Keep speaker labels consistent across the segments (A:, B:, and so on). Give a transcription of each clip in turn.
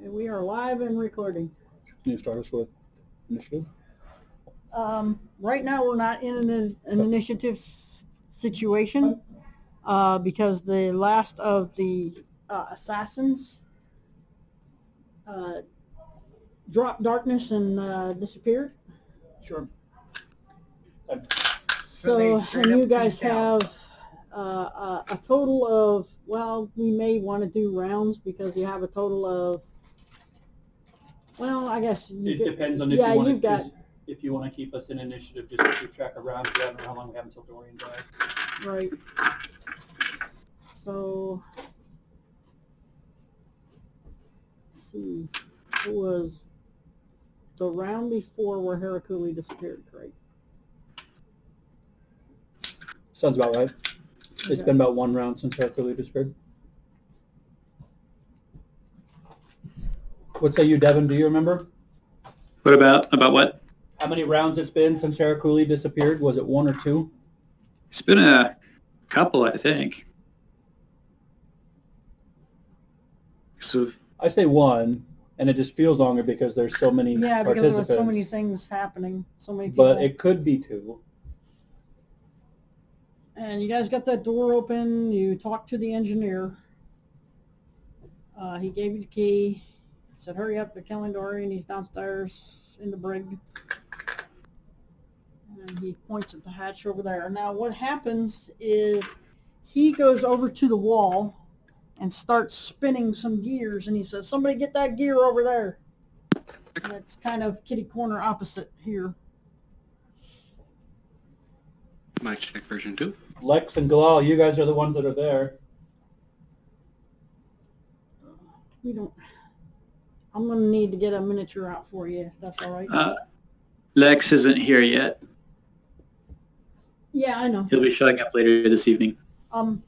A: We are live and recording.
B: Can you start us with initiative?
A: Right now we're not in an initiative situation because the last of the assassins dropped darkness and disappeared.
B: Sure.
A: So, and you guys have a total of, well, we may want to do rounds because you have a total of, well, I guess
B: It depends on if you want to keep us in initiative, just to keep track of rounds. We don't know how long we have until Dorian dies.
A: Right. So, let's see. It was the round before where Harakuli disappeared, right?
B: Sounds about right. It's been about one round since Harakuli disappeared. What say you, Devin? Do you remember?
C: What about what?
B: How many rounds it's been since Harakuli disappeared? Was it one or two?
C: It's been a couple, I think. So
B: I say one, and it just feels longer because there's so many
A: participants.
B: because
A: there's so many things happening, so many people.
B: But it could be two.
A: And you guys got that door open. You talked to the engineer. He gave you the key. Said, hurry up, they're killing Dorian. He's downstairs in the brig. And he points at the hatch over there. Now what happens is he goes over to the wall and starts spinning some gears, and he says, somebody get that gear over there. And it's kind of kitty corner opposite here.
D: Might check version 2.
B: Lex and Galal, you guys are the ones that are there.
A: We don't... I'm going to need to get a miniature out for you, if that's all right.
C: Lex isn't here yet.
A: Yeah, I know.
C: He'll be showing up later this evening.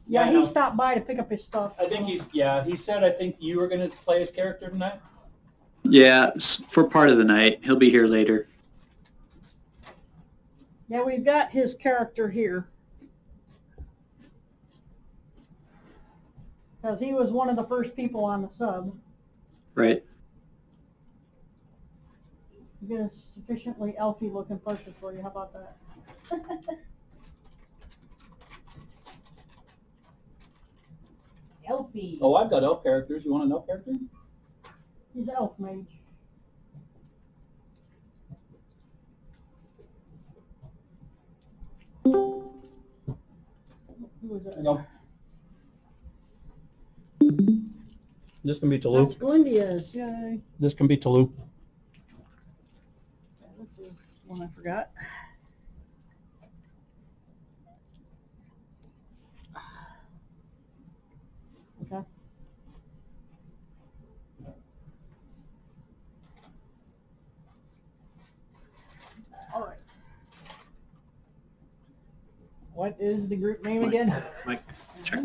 A: Yeah,
B: I
A: he
B: know.
A: stopped by to pick up his stuff.
B: I think he said I think you were going to play his character tonight.
C: Yeah, for part of the night. He'll be here later.
A: Yeah, we've got his character here. Because he was one of the first people on the sub.
C: Right.
A: Get a sufficiently elfy looking person for you. How about that? Elfy.
B: Oh, I've got elf characters. You want an elf character?
A: He's an elf mage. Who was that?
B: There you go. This can be Toulouse.
A: That's Glendia's. Yay.
B: This can be Toulouse.
A: Yeah, this is one I forgot. Okay. All right. What is the group name again?
D: Mike, check.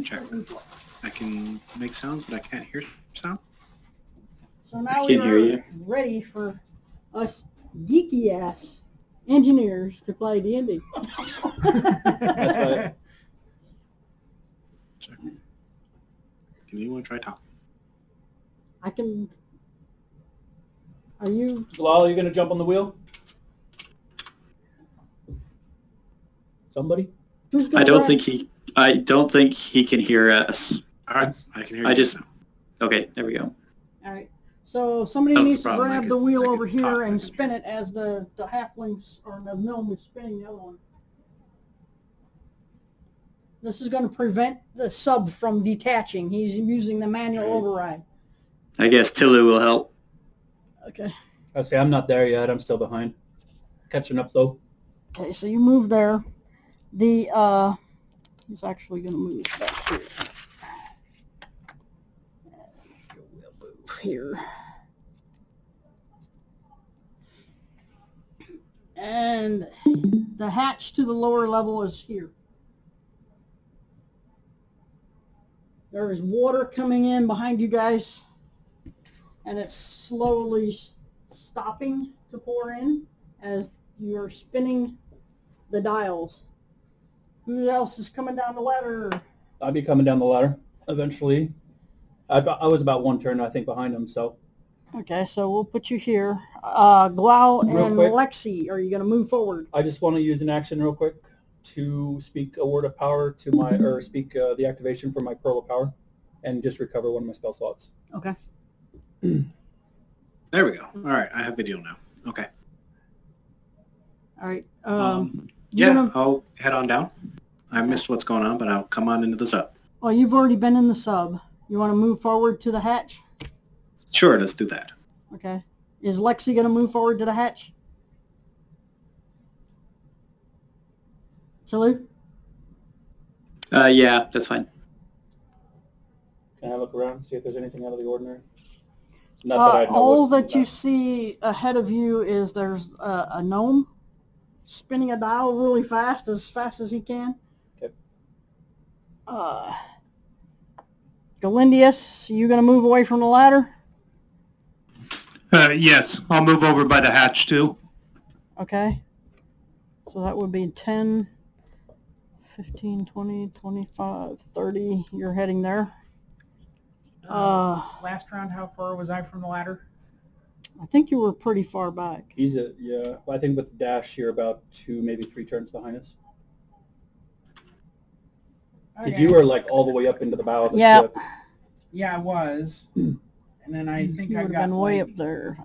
D: I can make sounds, but I can't hear sound.
A: So now
C: I
A: we
C: can't hear
A: are
C: you.
A: ready for us geeky ass engineers to play D&D.
B: That's right.
D: Check. Can anyone try talking?
A: I can. Are you?
B: Galal, are you going to jump on the wheel? Somebody?
A: Who's gonna
C: I don't
A: run?
C: think he can hear us.
D: All right, I can hear
C: I
D: you.
C: just-
D: now.
C: Okay, there we go.
A: All right. So somebody
D: That's the
A: needs to
D: problem.
A: grab
D: I
A: the
D: could-
A: wheel
D: I could
A: over
D: talk,
A: here
D: I
A: and
D: can
A: spin it as the halflings or the gnome is spinning the other one. This is going to prevent the sub from detaching. He's using the manual
D: Okay.
A: override.
C: I guess Tilu will help.
A: Okay.
B: I say I'm not there yet. I'm still behind. Catching up though.
A: Okay, so you move there. The he's actually going to move back here. We'll move here. And the hatch to the lower level is here. There is water coming in behind you guys, and it's slowly stopping to pour in as you're spinning the dials. Who else is coming down the ladder?
B: I'd be coming down the ladder eventually. I was about one turn, I think, behind him, so
A: Okay, so we'll put you here. Glau
B: Real
A: and
B: quick.
A: Lexi, are you going to move forward?
B: I just want to use an action real quick to speak a word of power to my, or speak the activation for my Pearl of Power, and just recover one of my spell slots.
A: Okay.
D: There we go. All right, I have video now. Okay.
A: All right.
D: Yeah,
A: gonna-
D: I'll head on down. I missed what's going on, but I'll come on into the sub.
A: Well, you've already been in the sub. You want to move forward to the hatch?
D: Sure, let's do that.
A: Okay. Is Lexi going to move forward to the hatch? Salute?
C: Yeah, that's fine.
B: Can I look around, see if there's anything out of the ordinary? Not that I know
A: All
B: what's
A: that you see ahead of you is there's a gnome spinning a dial really fast as he can.
B: Okay.
A: Galindius, you going to move away from the ladder?
E: Yes, I'll move over by the hatch too.
A: Okay. So that would be 10, 15, 20, 25, 30. You're heading there.
F: Last round, how far was I from the ladder?
A: I think you were pretty far back.
B: He's yeah. I think with the dash, you're about 2, maybe 3 turns behind us. Because
F: Okay.
B: you were like all the way up into the bow of the
A: Yeah.
B: ship.
F: Yeah, I was. And then I think
A: You
F: I
A: would
F: got
A: have been way
F: like,
A: up there.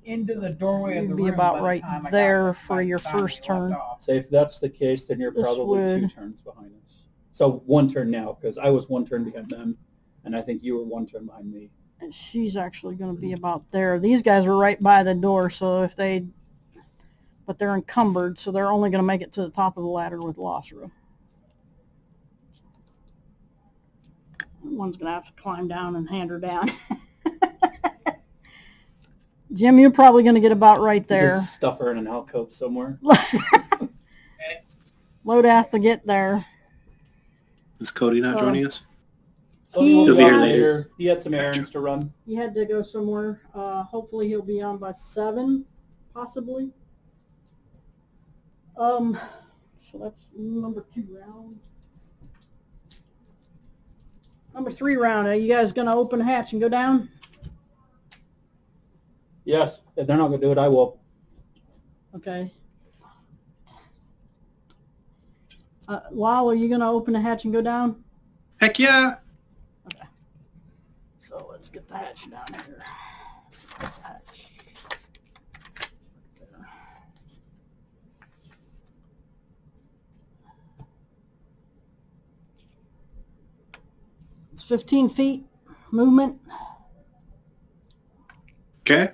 F: into the doorway of
A: You'd
F: the
A: be
F: room
A: about
F: by the
A: right
F: time I got
A: there
F: by
A: for
F: the
A: your
F: time
A: first
F: you left
A: turn.
F: off.
B: So if that's the case, then you're
A: This
B: probably 2
A: would-
B: turns behind us. So 1 turn now, because I was 1 turn behind them, and I think you were 1 turn behind me.
A: And she's actually going to be about there. These guys are right by the door, so if they... But they're encumbered, so they're only going to make it to the top of the ladder with Lossra. One's going to have to climb down and hand her down. Jim, you're probably going to get about right there.
B: Just stuff her in an alcove somewhere.
A: Lodath to get there.
D: Is Cody not joining us?
B: He'll
C: He'll be here
B: later. He had some errands to run.
A: He had to go somewhere. Hopefully he'll be on by 7, possibly. So that's number 2 round. Number 3 round. Are you guys gonna open the hatch and go down?
B: Yes, if they're not going to do it, I will.
A: Okay. Lyle, are you gonna open the hatch and go down?
D: Heck yeah!
A: So let's get the hatch down here. Hatch. There. It's 15 feet movement,
D: Okay.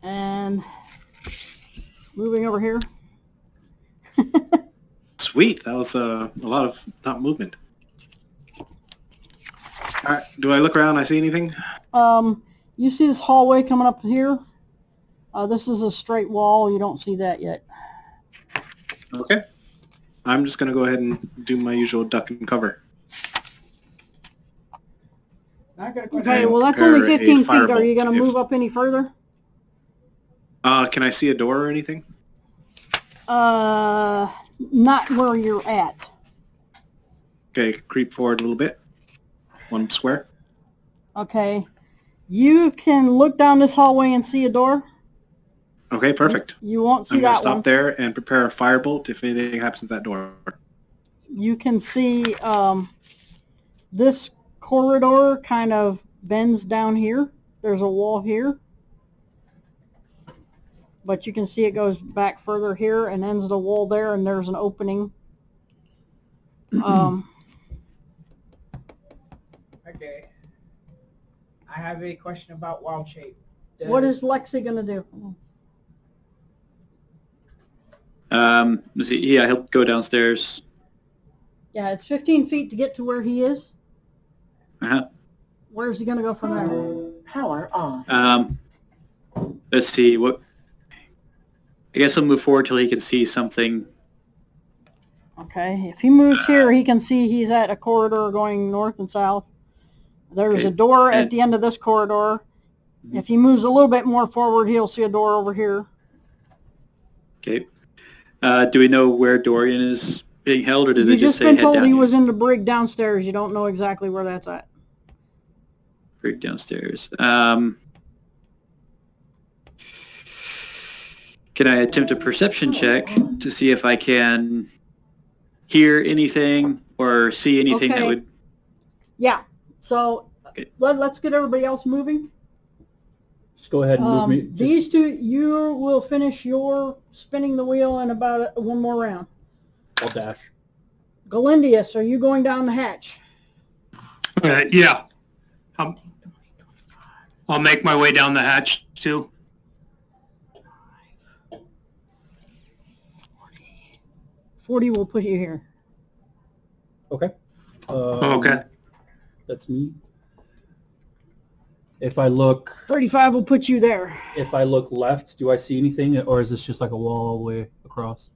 A: and moving over here.
D: Sweet. That was a lot of not movement. All right. Do I look around? I see anything?
A: You see this hallway coming up here? This is a straight wall. You don't see that yet.
D: Okay. I'm just going to go ahead and do my usual duck and cover.
F: I got a question.
A: Okay,
D: And
A: well that's
D: prepare
A: only
D: a
A: 15 feet. Are
D: firebolt
A: you going to
D: if-
A: move up any further?
D: Can I see a door or anything?
A: Not where you're at.
D: Okay, creep forward a little bit. 1 square.
A: Okay. You can look down this hallway and see a door.
D: Okay, perfect.
A: You won't see
D: I'm going to
A: that
D: stop
A: one.
D: there and prepare a firebolt if anything happens at that door.
A: You can see this corridor kind of bends down here. There's a wall here. But you can see it goes back further here and ends the wall there, and there's an opening.
F: Okay. I have a question about wild shape.
A: What is Lexi going to do?
C: Let's see. Yeah, he'll go downstairs.
A: Yeah, it's 15 feet to get to where he is.
C: Uh-huh.
A: Where's he going to go from there?
F: Power on.
C: Let's see. What? I guess he'll move forward till he can see something.
A: Okay, if he moves here, he can see he's at a corridor going north and south. There's
C: Okay,
A: a door at
C: and-
A: the end of this corridor. If he moves a little bit more forward, he'll see a door over here.
C: Okay. Do we know where Dorian is being held, or did they
A: You've
C: just
A: just
C: say
A: been
C: head
A: told
C: down
A: he
C: here?
A: was in the brig downstairs. You don't know exactly where that's at.
C: Brig downstairs. Can I attempt a perception check to see if I can hear anything or see anything that
A: Okay.
C: would...
A: Yeah. So
C: Okay.
A: let's get everybody else moving.
B: Just go ahead and move me. Just,
A: These two, you will finish your spinning the wheel in about one more round.
B: I'll dash.
A: Galindius, are you going down the hatch?
E: Yeah. I'll make my way down the hatch too.
A: 40 will put you here.
B: Okay.
E: Okay.
B: That's me. If I look
A: 35 will put you there.
B: If I look left, do I see anything, or is this just like a wall all the way across?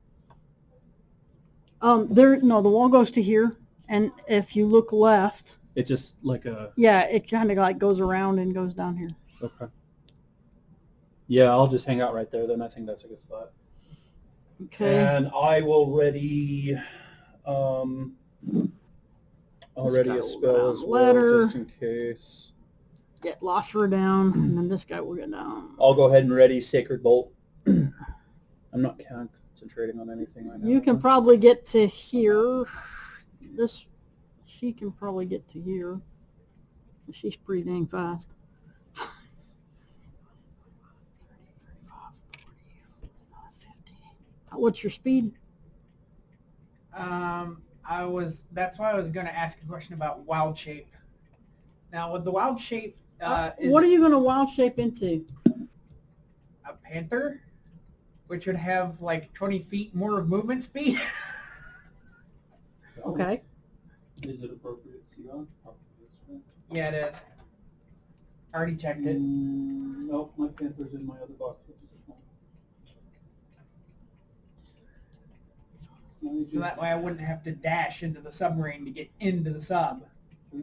A: No, the wall goes to here, and if you look left,
B: It just like a...
A: yeah, it kind of like goes around and goes down here.
B: Okay. Yeah, I'll just hang out right there then. I think that's a good spot.
A: Okay.
B: And I will ready already a
A: This guy will
B: spell
A: go
B: as
A: down
B: well,
A: ladder.
B: just in case.
A: Get Losser down, and then this guy will get down.
B: I'll go ahead and ready Sacred Bolt. I'm not concentrating on anything right now.
A: You can probably get to here. She can probably get to here. She's pretty dang fast. What's your speed?
F: That's why I was going to ask a question about wild shape. Now, with the wild shape, is
A: what are you going to wild shape into?
F: a panther, which would have like 20 feet more of movement speed.
A: Okay.
B: Is it appropriate to see on?
F: Yeah, it is. I already checked it.
B: Nope, my panther's in my other box.
F: So that way I wouldn't have to dash into the submarine to get into the sub.
B: Here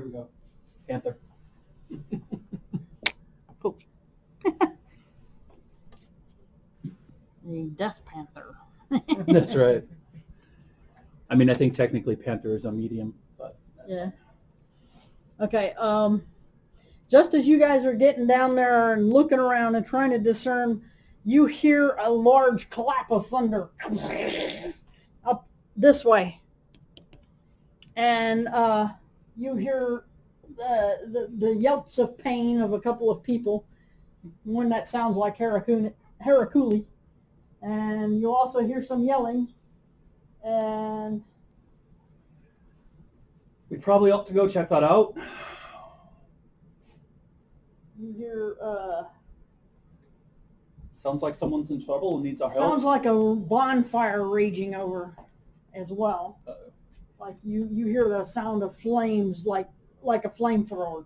B: we go. Panther.
A: Cool. The Death Panther.
B: That's right. I mean, I think technically Panther is a medium, but...
A: Yeah. Okay, just as you guys are getting down there and looking around and trying to discern, you hear a large clap of thunder up this way. And you hear the yelps of pain of a couple of people, one that sounds like Harakuli. And you also hear some yelling. And
B: We probably ought to go check that out.
A: you hear...
B: Sounds like someone's in trouble and needs our help.
A: sounds like a bonfire raging over as well.
B: Uh-oh.
A: Like you hear the sound of flames like a flamethrower.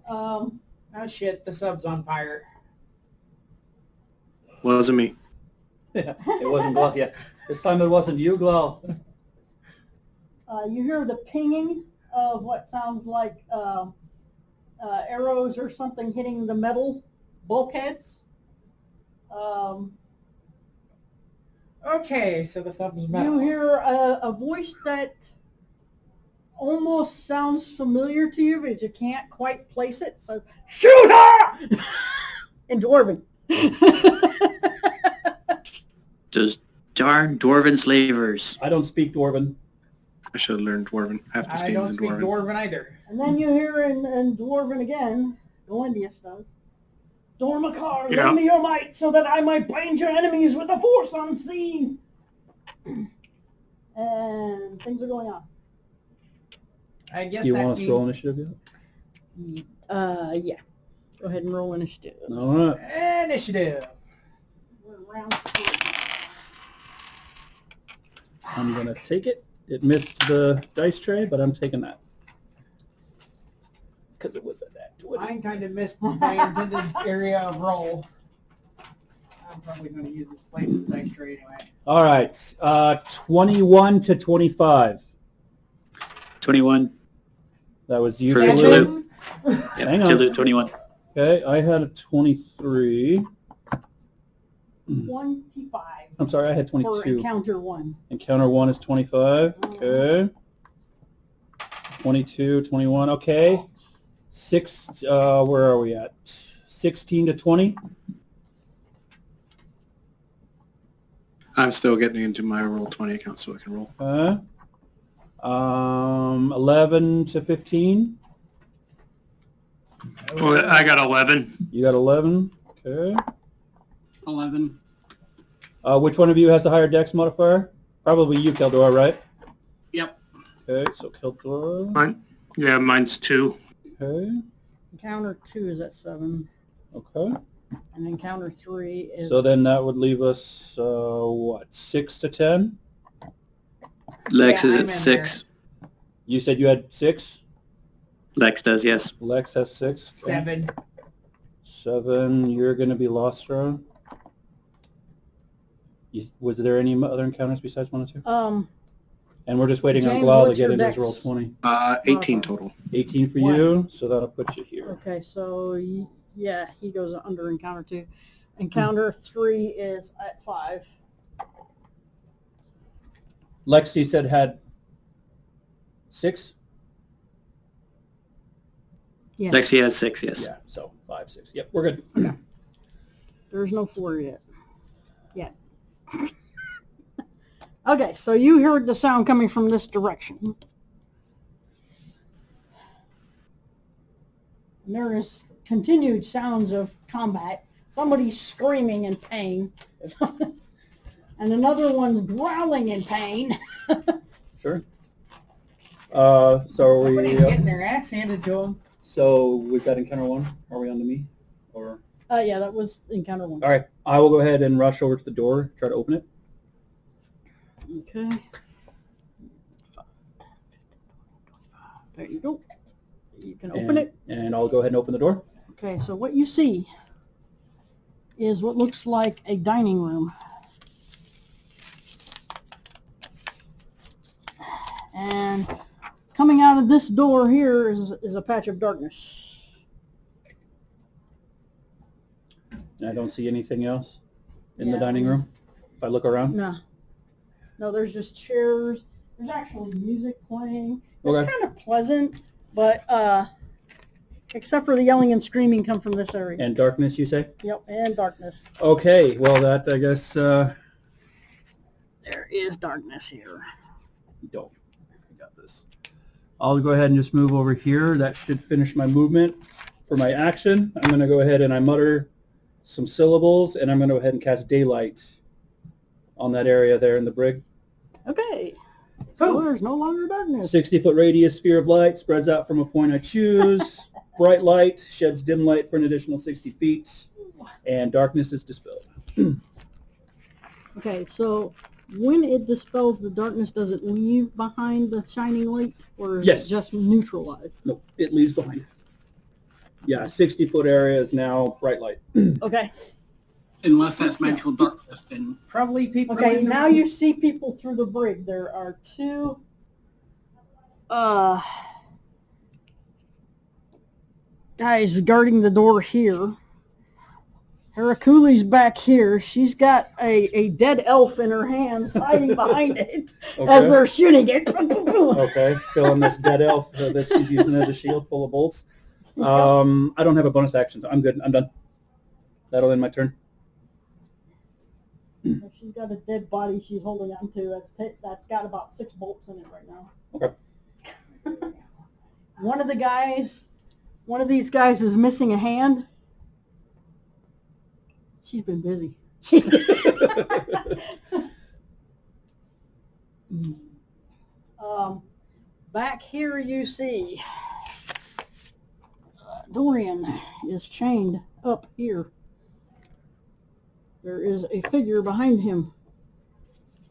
F: Oh shit, the sub's on fire.
D: Wasn't me.
B: Yeah, it wasn't Glau. Yeah, this time it wasn't you, Glau.
A: You hear the pinging of what sounds like arrows or something hitting the metal bulkheads.
F: Okay, so the sub's metal.
A: You hear a voice that almost sounds familiar to you, but you can't quite place it. It says, "Shoot her!" in Dwarven.
C: Those darn Dwarven slavers.
B: I don't speak Dwarven.
D: I should have learned Dwarven. Half this
F: I
D: game
F: don't
D: is in
F: speak
D: Dwarven.
F: Dwarven either.
A: And then you hear in Dwarven again, Galindius does, "Dormakar,
E: Yeah.
A: lend me your might so that I might bind your enemies with the force unseen." And things are going on.
F: I guess
B: Do you
F: that
B: want us to
F: means
B: roll initiative yet?
A: Yeah. Go ahead and roll initiative.
B: All right.
F: initiative.
A: We're round 3.
B: I'm going to take it. It missed the dice tray, but I'm taking that. Because it was at that 20.
F: Mine kind of missed my intended area of roll. I'm probably going to use this plate as a dice tray anyway.
B: All right. 21 to 25.
C: 21.
B: That was you,
C: For
B: Talu.
C: Talu. Yep,
B: Hang on.
C: Talu, 21.
B: Okay, I had a 23.
A: 25
B: I'm sorry, I had
A: for
B: 22.
A: encounter 1.
B: Encounter 1 is 25. Okay. 22, 21. Okay. 6, where are we at? 16 to 20.
D: I'm still getting into my Roll20 account so I can roll.
B: 11 to 15.
E: Well, I got 11.
B: You got 11. Okay.
G: 11.
B: Which one of you has the higher dex modifier? Probably you, Keldor, right?
G: Yep.
B: Okay, so Keldor.
E: Mine, yeah, mine's 2.
B: Okay.
A: Encounter 2 is at 7.
B: Okay.
A: And encounter 3 is...
B: So then that would leave us, what, 6 to 10?
C: Lex
F: Yeah,
C: is
F: I'm
C: at
F: in
C: 6.
B: You said you had 6?
C: Lex does, yes.
B: Lex has 6.
F: 7.
B: 7. You're going to be Lostra. Was there any other encounters besides 1 and 2? And we're just waiting on
A: James,
B: Glau to
A: what's
B: get
A: your
B: into his
A: dex?
B: roll 20.
D: 18 total.
B: 18 for
A: One.
B: you, so that'll put you here.
A: Okay, so yeah, he goes under encounter 2. Encounter 3 is at 5.
B: Lexi said had 6?
A: Yeah,
C: Lexi has 6, yes.
B: Yeah, so 5, 6. Yep, we're good.
A: there's no 4 yet. Okay, so you heard the sound coming from this direction. And there is continued sounds of combat. Somebody's screaming in pain. And another one's growling in pain.
B: Sure. So are we...
F: Somebody's getting their ass handed to them.
B: So was that encounter 1? Are we on to me? Or
A: Yeah, that was encounter 1.
B: all right, I will go ahead and rush over to the door, try to open it.
A: Okay. There you go. You can open it.
B: And I'll go ahead and open the door.
A: Okay, so what you see is what looks like a dining room. And coming out of this door here is a patch of darkness.
B: I don't see anything else in the
A: Yeah.
B: dining room. If I look around.
A: No, there's just chairs. There's actually music playing. It's
B: Okay.
A: kind of pleasant, but except for the yelling and screaming come from this area.
B: And darkness, you say?
A: Yep, and darkness.
B: Okay, well that I guess
A: There is darkness here.
B: don't. I got this. I'll go ahead and just move over here. That should finish my movement. For my action, I'm going to go ahead and I mutter some syllables, and I'm going to go ahead and cast daylight on that area there in the brig.
A: Okay. So there's no longer darkness.
B: 60-foot radius sphere of light spreads out from a point I choose. Bright light sheds dim light for an additional 60 feet, and darkness is dispelled.
A: Okay, so when it dispels the darkness, does it leave behind the shining light, or is
B: Yes.
A: it just neutralized?
B: Nope, it leaves behind. Yeah, 60-foot area is now bright light.
A: Okay.
G: Unless that's magical darkness, then
F: Probably people.
A: Okay,
F: in the
A: now
F: room.
A: you see people through the brig. There are 2 guys guarding the door here. Harakuli's back here. She's got a dead elf in her hands hiding behind it as
B: Okay.
A: they're shooting it.
B: Okay, killing this dead elf that she's using as a shield full of bolts. I don't have a bonus action, so I'm good. I'm done. That'll end my turn.
A: She's got a dead body she's holding on to. That's got about 6 bolts in it right now.
B: Okay.
A: One of these guys is missing a hand. She's been busy. Back here you see Dorian is chained up here. There is a figure behind him.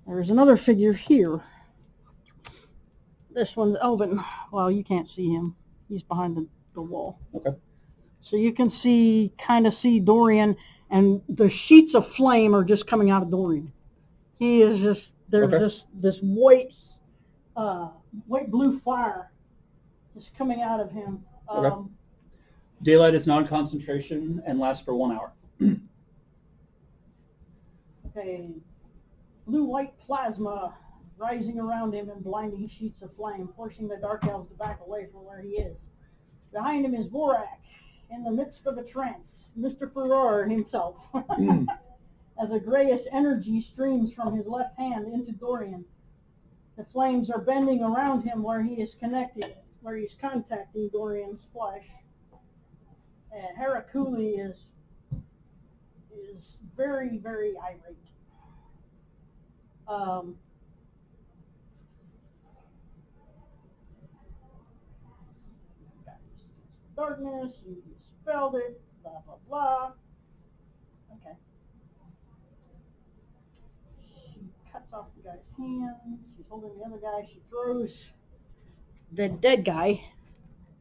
A: There is another figure here. This one's Elvin. Well, you can't see him. He's behind the wall.
B: Okay.
A: So you can kind of see Dorian, and the sheets of flame are just coming out of Dorian. He is just, there's
B: Okay.
A: this white blue fire just coming out of him.
B: Okay. Daylight is non-concentration and lasts for 1 hour.
A: Okay, blue-white plasma rising around him in blinding sheets of flame, forcing the dark elves to back away from where he is. Behind him is Vorak. in the midst of a trance, Mr. Farrar himself, as a grayish energy streams from his left hand into Dorian. The flames are bending around him where he's contacting Dorian's flesh. And Harakuli is very, very irate. Darkness, you dispelled it, blah, blah, blah. Okay. She cuts off the guy's hand. She's holding the other guy. She throws the dead guy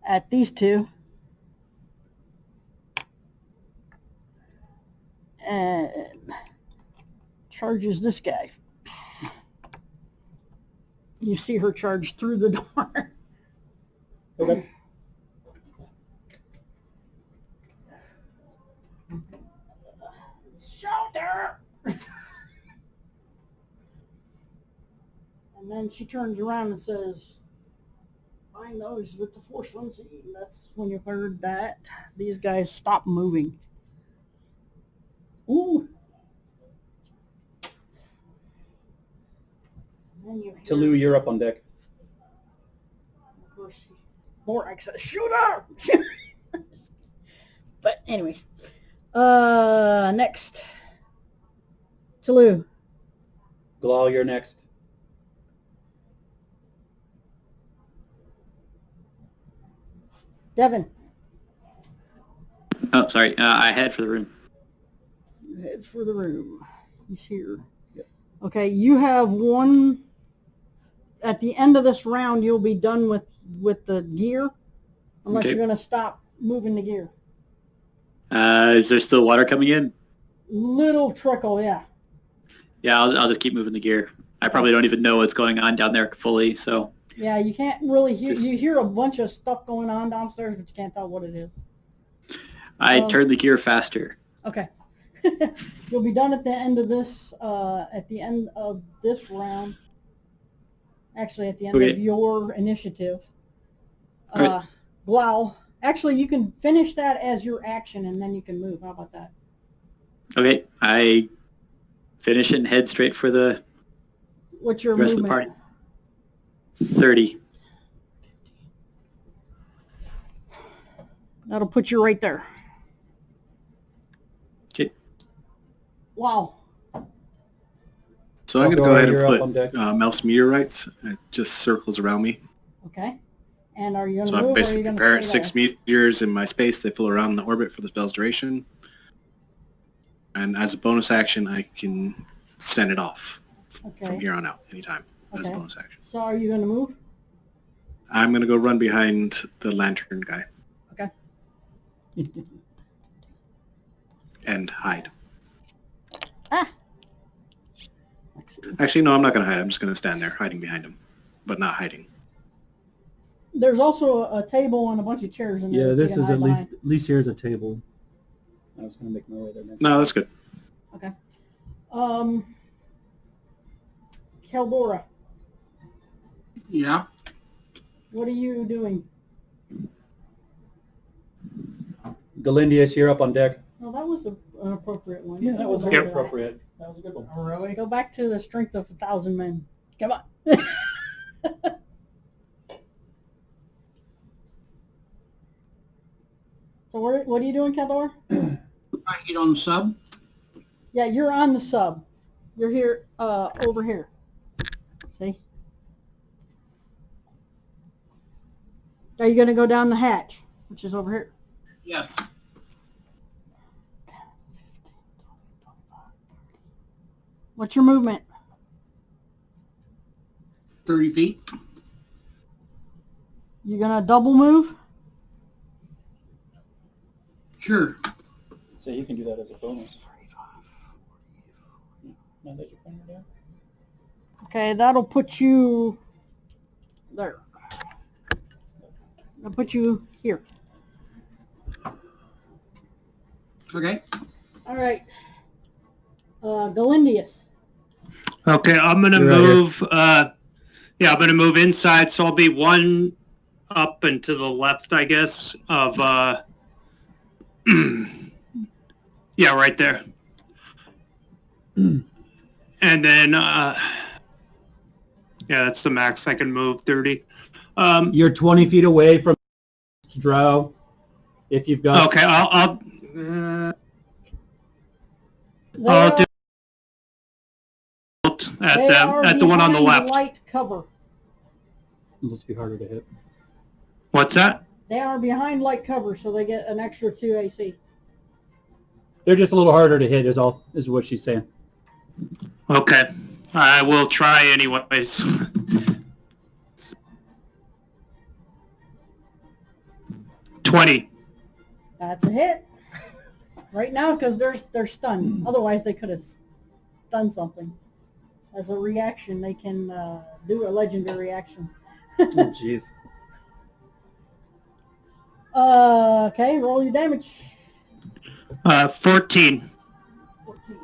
A: at these two. And charges this guy. You see her charge through the door.
B: Okay.
A: Shelter! And then she turns around and says, "I knows with the Force Lindsay." That's when you heard that. These guys stop moving. Ooh. And then you hear,
B: Tulu, you're up on deck.
A: of course, Morak says, "Shoot her!" But anyways, next, Tulu.
B: Glal, you're next.
A: Devin.
C: Oh, sorry. I head for the room.
A: Head for the room. He's here.
B: Yep.
A: Okay, you have one. At the end of this round, you'll be done with the gear, unless
C: Okay.
A: you're going to stop moving the gear.
C: Is there still water coming in?
A: Little trickle, yeah.
C: Yeah, I'll just keep moving the gear. I probably don't even know what's going on down there fully, so.
A: Yeah, you can't really hear.
C: Just-
A: You hear a bunch of stuff going on downstairs, but you can't tell what it is.
C: I
A: Um,
C: turn the gear faster.
A: Okay. You'll be done at the end of this. At the end of this round. Actually, at the end
C: Okay.
A: of your initiative.
C: Alright.
A: Wow. Actually, you can finish that as your action, and then you can move. How about that?
C: Okay, I finish it and head straight for the
A: What's your
C: rest of the
A: movement?
C: party. 30.
A: That'll put you right there.
C: Okay.
A: Wow.
D: So I'm going to
B: Eldora,
D: go ahead
B: you're up on
D: and
B: deck.
D: put Melf's meteorites. It just circles around me.
A: Okay. And are you going to
D: So I
A: move, or are
D: basically
A: you going
D: prepare
A: to
D: it
A: stay
D: 6
A: there?
D: meters in my space. They fill around the orbit for the spell's duration. And as a bonus action, I can send it off from
A: Okay.
D: here on out anytime as a
A: Okay.
D: bonus action.
A: So are you going to move?
D: I'm going to go run behind the lantern guy
A: Okay.
D: and hide.
A: Ah.
D: Actually, no, I'm not going to hide. I'm just going to stand there hiding behind him, but not hiding.
A: There's also a table and a bunch of chairs in there.
B: Yeah,
A: that you
B: this
A: can
B: is
A: hide
B: at least
A: behind.
B: here's a table. I was going to make my way there next.
D: No, that's good.
A: Okay. Keldora,
G: Yeah.
A: what are you doing?
B: Galindius, you're up on deck.
A: Well, that was an appropriate one.
B: Yeah, that was
A: Go
B: very
A: back-
B: appropriate. That was a good one.
F: Oh, really?
A: Go back to the strength of 1,000 men. Come on. So what are you doing, Keldora?
G: I get on the sub.
A: Yeah, you're on the sub. You're here, over here. See? Are you going to go down the hatch, which is over here?
G: Yes.
A: What's your movement?
G: 30 feet.
A: You going to double move?
G: Sure.
B: So you can do that as a bonus. Now that you're pointing down.
A: Okay, that'll put you there. I'll put you here.
G: Okay.
A: All right. Galindius.
E: Okay, I'm gonna
B: You're right here.
E: move. I'm gonna move inside, so I'll be one up and to the left, I guess, of Yeah, right there. And then, yeah, that's the max I can move, 30.
B: You're 20 feet away from Drow. If you've got...
E: Okay, I'll
A: They
E: do at the one on the
A: behind
E: left.
A: light cover.
B: It'll just be harder to hit.
E: What's that?
A: They are behind light cover, so they get an extra 2 AC.
B: They're just a little harder to hit, is what she's saying.
E: Okay, I will try anyways. $20.
A: That's a hit. Right now, because they're stunned. Otherwise, they could have done something. As a reaction, they can do a legendary action.
B: Oh, jeez.
A: Okay, roll your damage.
E: 14.
A: 14.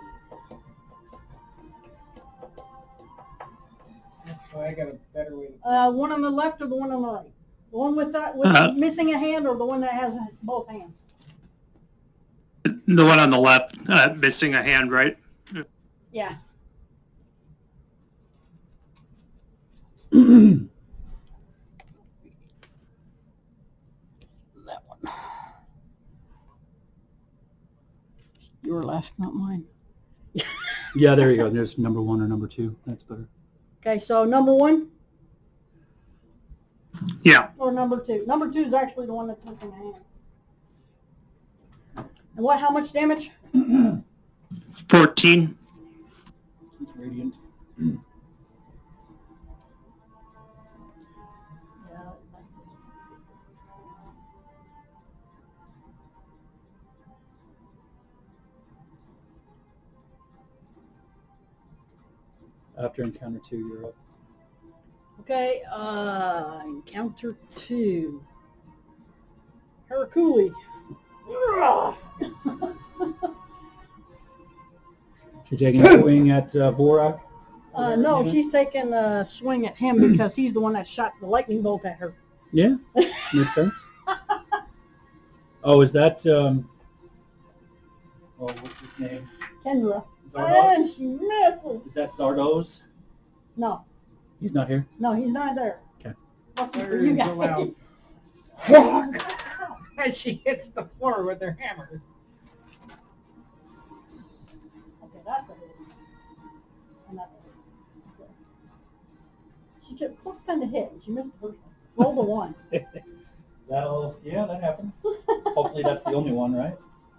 F: That's why I got a better way.
A: One on the left or the one on the right? The one with missing a hand or the one that has both hands?
E: The one on the left, missing a hand, right?
A: Yeah. That one. Your left, not mine.
B: Yeah, there you go. There's number 1 or number 2. That's better.
A: Okay, so number 1
E: Yeah.
A: or number 2? Number 2 is actually the one that's missing a hand. And what? How much damage?
E: 14.
B: It's radiant.
A: Yeah,
B: After encounter 2, you're up.
A: okay, encounter 2. Hercule.
B: She's taking a swing at Vorak.
A: No, she's taking a swing at him because he's the one that shot the lightning bolt at her.
B: Yeah, makes sense. Oh, is that... oh, what's his name?
A: Kendra.
B: Zardos?
A: And she misses.
B: Is that Zardos?
A: No,
B: He's not here.
A: no, he's not there.
B: Okay.
A: Must be for
F: Where
A: you
F: is the
A: guys.
F: loud? As she hits the floor with her hammer.
A: Okay, that's a hit. And that's a hit. Okay. She get plus 10 to hit. She missed the first one. Roll the 1.
B: Yeah, that happens. Hopefully that's the only one, right?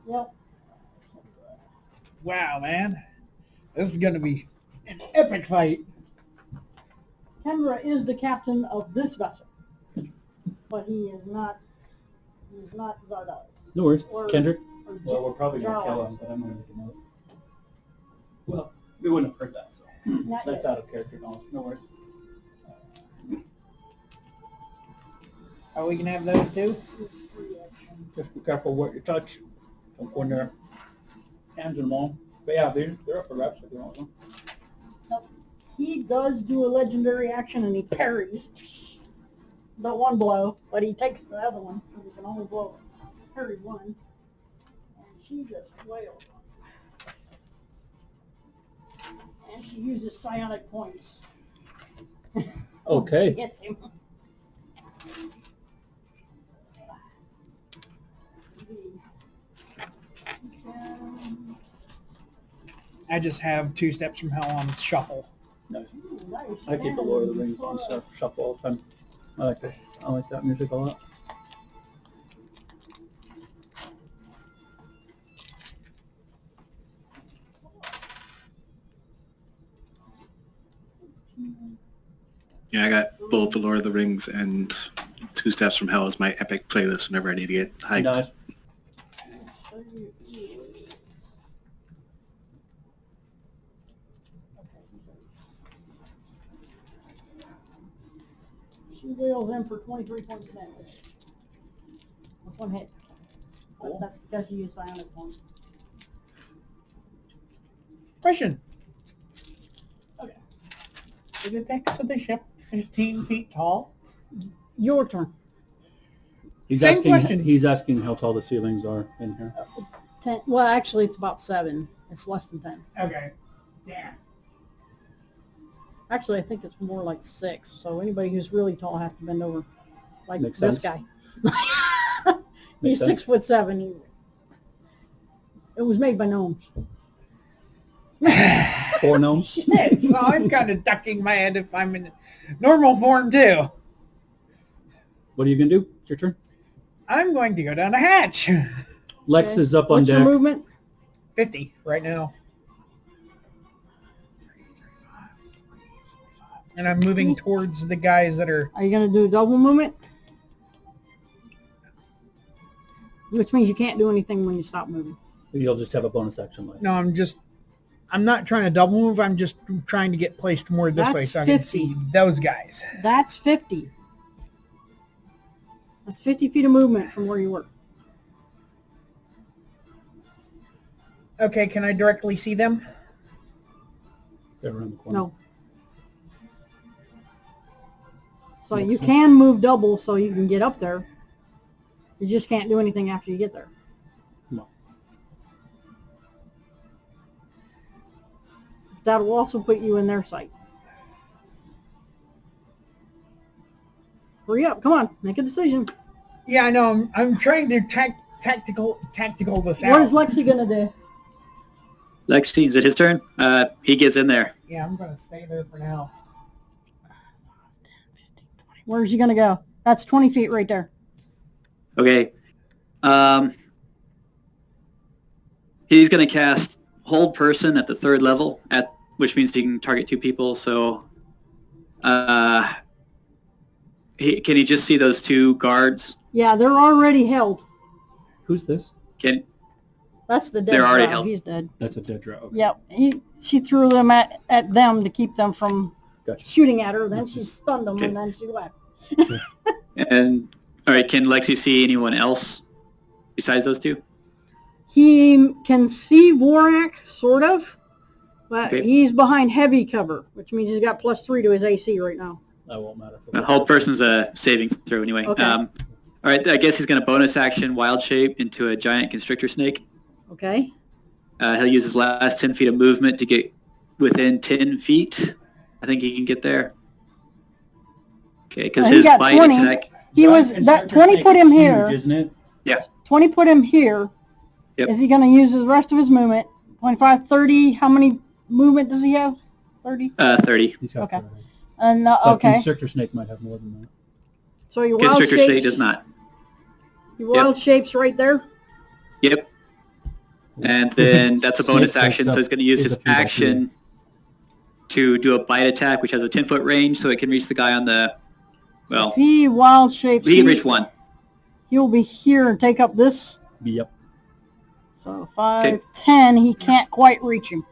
A: Yep.
F: Wow, man. This is going to be an epic fight.
A: Kendra is the captain of this vessel, but he is not Zardos.
B: No worries.
A: Or-
B: Kendrick?
A: or
B: Well, we're probably going to kill him, but I'm going to get him out. Well, we wouldn't have heard that, so
A: Not
B: that's
A: yet.
B: out of character knowledge. No worries.
F: Oh, we can have those two?
B: Just be careful what you touch. Don't go in their hands and them all. But yeah, they're up for reps if you want them.
A: He does do a legendary action and he parries the one blow, but he takes the other one because he can only parry one. And she just wails. And she uses psionic points.
B: Okay.
A: Hits him.
F: I just have 2 steps from hell on shuffle.
B: Nice. I keep the Lord of the Rings on shuffle all the time. I like this. I like that music a lot.
D: Yeah, I got both the Lord of the Rings and 2 Steps from Hell as my epic playlist whenever I need to get hyped.
B: Nice.
A: She wails in for 23 points of damage. With one hit.
B: Cool.
A: That's because she used psionic points.
F: Question.
A: Okay.
F: Is the decks of the ship 15 feet tall?
A: Your turn.
F: Same question.
B: He's asking how tall the ceilings are in here.
A: 10. Well, actually, it's about 7. It's less than 10.
F: Okay. Yeah.
A: Actually, I think it's more like 6. So anybody who's really tall has to bend over, like
B: Makes
A: this
B: sense.
A: guy. He's
B: Makes sense.
A: 6'7". It was made by gnomes.
B: 4 gnomes.
F: Shit, so I'm kind of ducking my head if I'm in normal form too.
B: What are you gonna do? It's your turn.
F: I'm going to go down a hatch.
B: Lex
A: Okay.
B: is up on
A: What's your
B: deck.
A: movement?
F: 50 right now. And I'm moving towards the guys that are...
A: Are you going to do a double movement? Which means you can't do anything when you stop moving.
B: You'll just have a bonus action left.
F: No, I'm not trying to double move. I'm just trying to get placed more this way
A: That's
F: so I can
A: 50.
F: see those guys.
A: That's 50. That's 50 feet of movement from where you were.
F: Okay, can I directly see them?
B: They're around the corner.
A: No. So
B: Next
A: you
B: one.
A: can move double so you can get up there. You just can't do anything after you get there.
B: No.
A: That'll also put you in their sight. Hurry up. Come on. Make a decision.
F: Yeah, I know. I'm trying to tactical this out.
A: What is Lexi going to do?
C: Lexi, is it his turn? He gets in there.
F: Yeah, I'm going to stay there for now.
A: Where's he going to go? That's 20 feet right there.
C: Okay. He's going to cast Hold Person at the 3rd level, which means he can target 2 people. So, can he just see those 2 guards?
A: Yeah, they're already held.
B: Who's this?
A: That's the dead
C: They're already
A: drow.
C: held.
A: He's dead.
B: That's a dead drow. Okay.
A: Yep. She threw them at them to keep them from
B: Gotcha.
A: shooting at her. Then she stunned them,
C: Okay.
A: and then she left.
C: And all right, can Lexi see anyone else besides those 2?
A: He can see Vorak, sort of, but
C: Okay.
A: he's behind heavy cover, which means he's got +3 to his AC right now.
B: That won't matter.
C: Hold Person's a saving throw anyway.
A: Okay.
C: All right, I guess he's going to bonus action Wild Shape into a giant constrictor snake.
A: Okay.
C: He'll use his last 10 feet of movement to get within 10 feet. I think he can get there. Okay, because
A: He
C: his
A: got
C: bite
A: 20.
C: attack.
A: He was that 20 put him here.
B: Huge, isn't it?
A: 20 put him here.
C: Yep.
A: Is he going to use the rest of his movement? 25, 30. How many movement does he have? 30.
C: 30.
B: He's got
A: Okay.
B: 30.
A: And
B: But
A: okay.
B: Constrictor snake might have more than that.
A: So your wild
C: Constrictor snake
A: shapes.
C: does not.
A: Your wild shapes right there.
C: Yep. And then that's a bonus
B: Snake
C: action,
B: picks
C: so he's
B: up-
C: going to use
B: is
C: his
B: a 3 by 3.
C: action to do a bite attack, which has a 10-foot range, so it can reach the guy on the, well,
A: If he wild shapes,
C: he can reach 1.
A: he'll be here and take up this.
B: Yep.
A: So 5,
C: Okay.
A: 10, he can't quite reach him.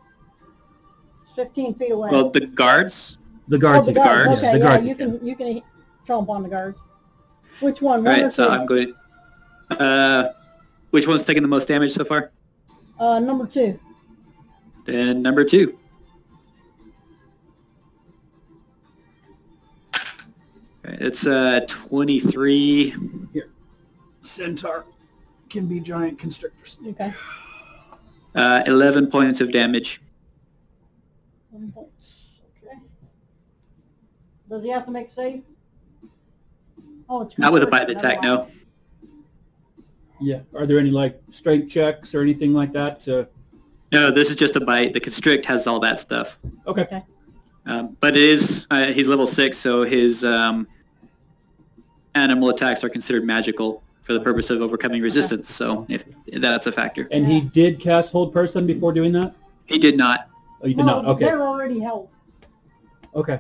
A: It's 15 feet away.
C: Well, the guards.
B: The guards.
A: the
B: he can.
C: guards.
A: Okay,
B: The
A: yeah,
B: guards. he
A: you
B: can.
A: can chomp on the guards. Which one?
C: All
A: One or
C: right, so
A: 2?
C: I'm good. Which one's taking the most damage so far?
A: Number 2.
C: Then number 2. Okay, it's 23.
B: Centaur can be giant constrictor snake.
A: Okay.
C: 11 points of damage.
A: 1 point. Okay. Does he have to make a save? Oh, it's
C: Not with a
A: constricted,
C: bite attack,
A: never
C: no.
A: mind.
B: Yeah. Are there any like strength checks or anything like that?
C: No, this is just a bite. The constrict has all that stuff.
B: Okay.
A: Okay.
C: But it is, he's level 6, so his animal attacks are considered magical for the purpose of overcoming resistance, so if that's a factor.
B: And he did cast Hold Person before doing that?
C: He did not.
B: Oh, you did
A: No,
B: not? Okay.
A: they're already held.
B: Okay.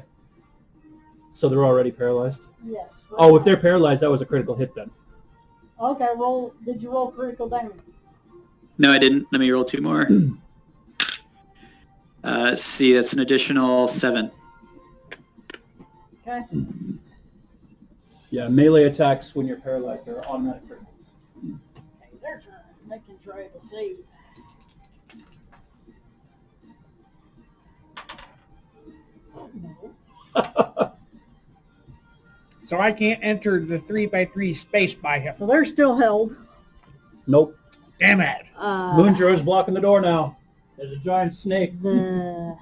B: So they're already paralyzed?
A: Yes.
B: Oh, if they're paralyzed, that was a critical hit then.
A: Okay, roll. Did you roll critical damage?
C: No, I didn't. Let me roll 2 more. Let's see, that's an additional 7.
A: Okay.
B: Yeah, melee attacks when you're paralyzed are automatic criticals.
A: Okay, their turn. They can try to save.
F: So I can't enter the 3x3 space by him.
A: So they're still held.
B: Nope.
F: Damn it.
B: Moon Druid's blocking the door now. There's a giant snake
A: The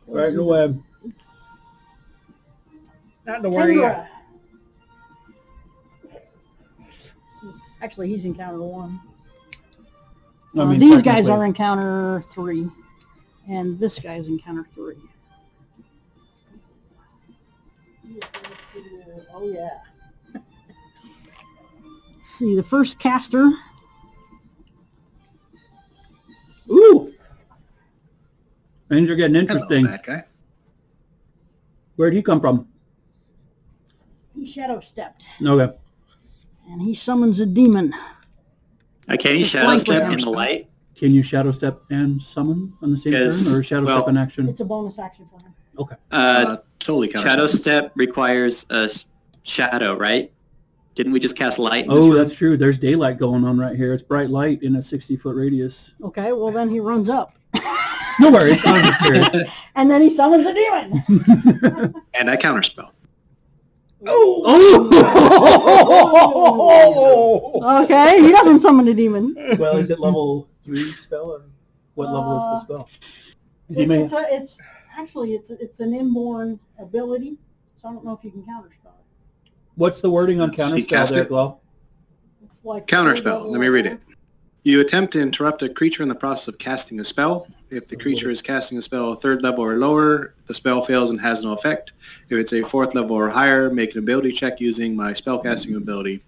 B: right in the web.
F: Not to worry.
A: Kendra. Actually, he's encounter 1.
B: I mean,
A: These guys
B: technically-
A: are encounter 3, and this guy's encounter 3. Oh yeah. Let's see, the first caster.
B: Ooh! Things are getting
D: Hello,
B: interesting.
D: bad guy.
B: Where'd he come from?
A: He shadow stepped,
B: Okay.
A: and he summons a demon.
C: Can you
A: Just
C: shadow
A: flank
C: step
A: with
C: in the
A: him.
C: light?
B: Can you shadow step and summon on the same turn,
C: Because,
B: or shadow
C: well,
B: step in action?
A: It's a bonus action for him.
B: Okay.
D: Totally counter.
C: Shadow step requires a shadow, right? Didn't we just cast light? In this
B: Oh,
C: room?
B: that's true. There's daylight going on right here. It's bright light in a 60-foot radius.
A: Okay, well then he runs up.
B: No worries. I'm just curious.
A: And then he summons a demon.
D: And I counterspell.
B: Oh!
A: Okay, he doesn't summon a demon.
B: Well, is it level 3 spell, or what level is the spell? Is he made?
A: It's an inborn ability, so I don't know if you can counterspell it.
B: What's the wording on
D: Let's see,
B: counterspell
D: cast
B: there,
D: it.
B: Glow?
A: It's like
D: Counterspell. Let me read it. You attempt to interrupt a creature in the process of casting a spell. If the creature is casting a spell 3rd level or lower, the spell fails and has no effect. If it's a 4th level or higher, make an ability check using my spellcasting ability.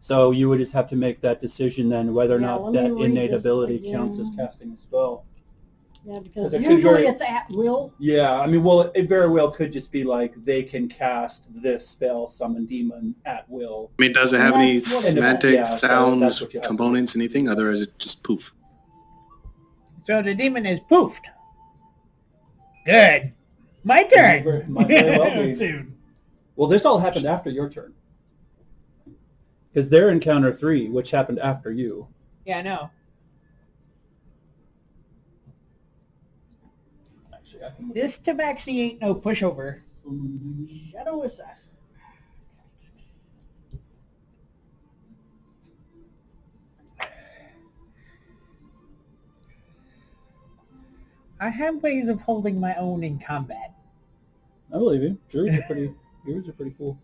B: So you would just have to make that decision then, whether or
A: Yeah,
B: not
A: let me
B: that
A: read
B: innate
A: this
B: ability
A: again.
B: counts as casting a spell.
A: Yeah, because
B: it could
A: usually
B: very-
A: it's at will.
B: Yeah, I mean, well, it very well could just be like they can cast this spell, summon demon, at will.
D: I mean, does it have any
A: That's what-
D: semantic
B: Yeah, so that's
D: sounds,
B: what you have to
D: components, anything? Otherwise, it's just poof.
F: So the demon is poofed. Good. My turn.
B: Might very well be.
F: Soon.
B: Well, this all happened after your turn. Because they're in counter 3, which happened after you.
F: Yeah, I know.
B: Actually, I can
F: This tabaxi ain't no pushover.
A: Shadow assassin.
F: I have ways of holding my own in combat.
B: I believe you. Druids are pretty cool.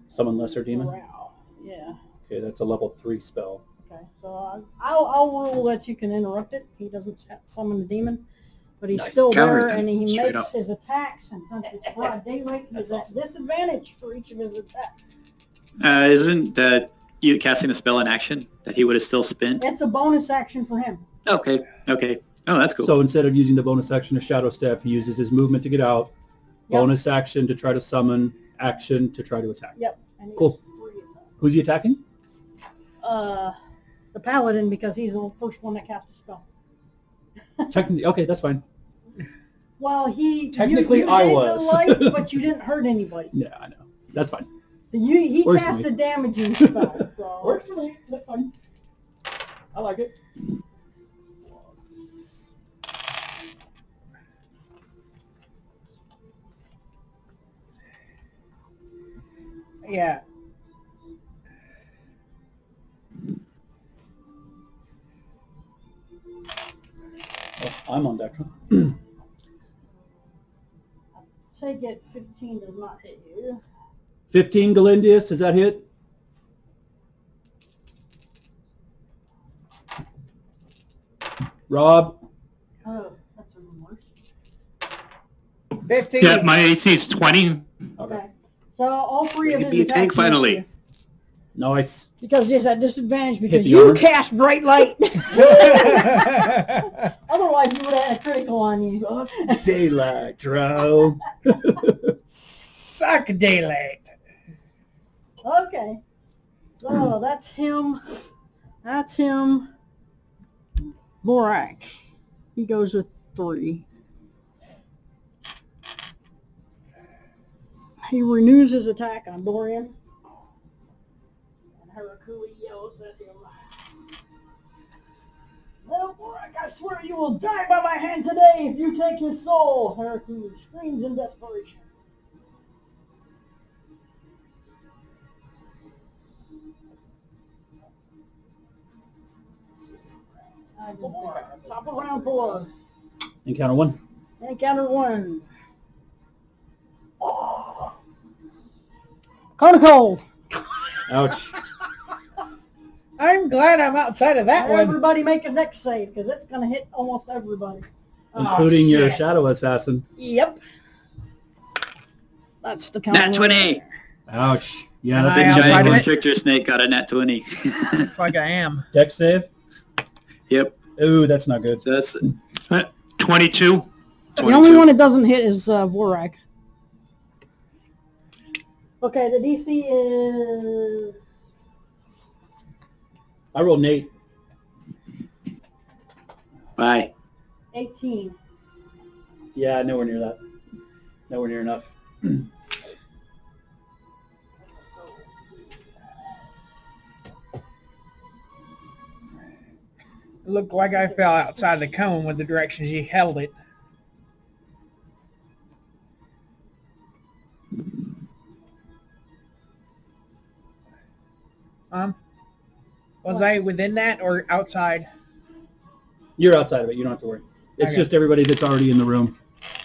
B: Summon lesser demon.
A: Morale. Yeah.
B: Okay, that's a level 3 spell.
A: Okay. So I'll rule that you can interrupt it. He doesn't summon the demon, but he's
B: Nice.
A: still
D: Counter
A: there,
D: it then,
A: and he
D: straight
A: makes
D: up.
A: his attacks. And since it's broad daylight, he's at disadvantage for each of his attacks.
C: Isn't you casting a spell in action that he would have still spent?
A: It's a bonus action for him.
C: Okay. Oh, that's cool.
B: So instead of using the bonus action to shadow step, he uses his movement to get out,
A: Yep.
B: bonus action to try to summon, action to try to attack.
A: Yep. And he
B: Cool.
A: has 3 attacks.
B: Who's he attacking?
A: The paladin, because he's the first one that cast a spell.
B: Technically, okay, that's fine.
A: Well,
B: Technically,
A: you
B: I
A: made the
B: was.
A: light, but you didn't hurt anybody.
B: Yeah, I know. That's fine.
A: He
B: Works for
A: cast
B: me.
A: a damaging spell. So.
B: Works for me. That's fine. I like it.
F: Yeah.
B: Oh, I'm on deck.
A: Take it 15 does not hit you.
B: 15 Galindius, does that hit? Rob?
A: Oh, that's even worse.
F: 15.
E: Yeah, my AC is 20.
A: Okay. So all 3 of
D: Ready to
A: his
D: be a
A: attacks
D: tank
A: miss
D: finally.
A: you.
B: Nice.
A: Because he's at disadvantage because
B: the
A: you
B: armor.
A: cast bright light. Otherwise, you would have had a critical on you.
B: Daylight, Drow.
F: Suck daylight.
A: Okay. So that's him. That's him. Morak. He goes with 3. He renews his attack on Dorian. And Harakui yells at him. Nope. I swear you will die by my hand today if you take his soul. Haraku screams in desperation. Top of round 4.
B: Encounter 1.
A: Encounter 1. Oh. Cone of cold.
B: Ouch.
F: I'm glad I'm outside of that one.
A: Everybody make a next save, because it's going to hit almost everybody.
B: Including your
F: shit.
B: shadow assassin.
A: Yep. That's the count.
C: Nat 20.
B: Ouch. Yeah,
F: Am
B: that's
F: I
B: a
F: outside
C: Giant
F: of it?
C: constrictor snake got a nat 20.
F: Looks like I am.
B: dex save.
C: Yep.
B: Ooh, that's not good.
C: So that's
E: 22.
A: The only one that doesn't hit is Vorak. Okay, the DC is...
B: I rolled an 8.
C: bye.
A: 18.
B: Yeah, nowhere near that. Nowhere near enough.
F: It looked like I fell outside the cone with the direction she held it. Was I within that or outside?
B: You're outside of it. You don't have to worry. It's
F: Okay.
B: just everybody that's already in the room.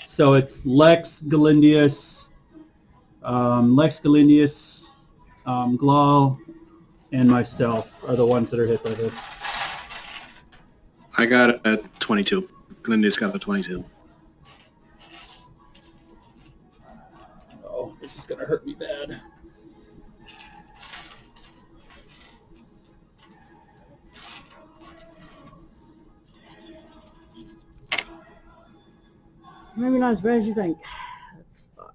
B: So it's Lex, Galindius, Glal, and myself are the ones that are hit by this.
D: I got a 22. Glenda's got a 22.
B: Oh, this is going to hurt me bad.
A: Maybe not as bad as you think. That's 5.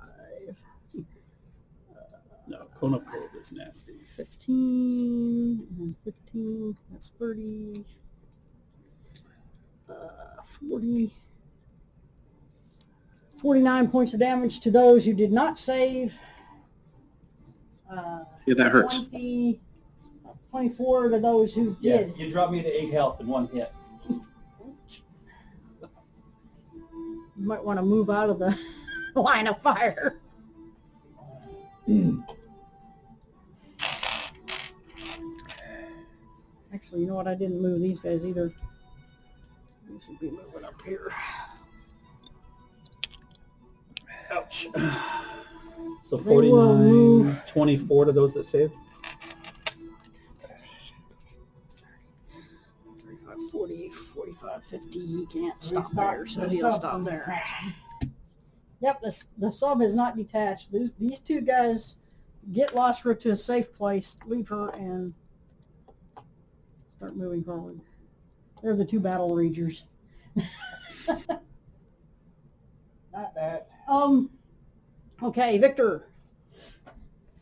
B: No, Cone of Cold is nasty.
A: 15, and 15, that's 30. 40. 49 points of damage to those who did not save.
D: Yeah, that hurts.
A: 24 to those who did.
B: You dropped me to 8 health in one hit.
A: You might want to move out of the line of fire. Actually, you know what? I didn't move these guys either. These should be moving up here.
B: Ouch. So
A: They will
B: 49,
A: move.
B: 24 to those that save.
A: 35, 40, 45, 50. He can't
F: So he
A: stop there,
F: stopped
A: so
F: the
A: he'll
F: sub
A: stop
F: from
A: there.
F: detaching.
A: Yep, the sub is not detached. These two guys get Losra to a safe place, leave her, and start moving forward. They're the two battle ragers.
F: Not bad.
A: Okay, Victor.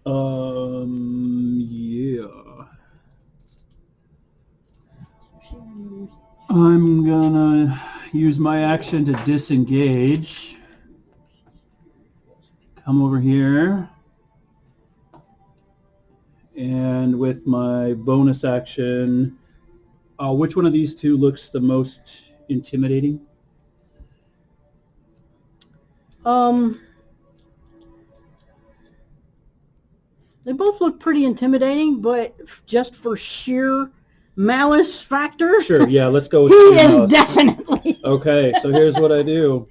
B: Yeah. I'm gonna use my action to disengage. Come over here. And with my bonus action, which one of these two looks the most intimidating?
A: They both look pretty intimidating, but just for sheer malice factor,
B: Sure, yeah, let's go with
A: he
B: two
A: is
B: malice.
A: definitely.
B: Okay, so here's what I do.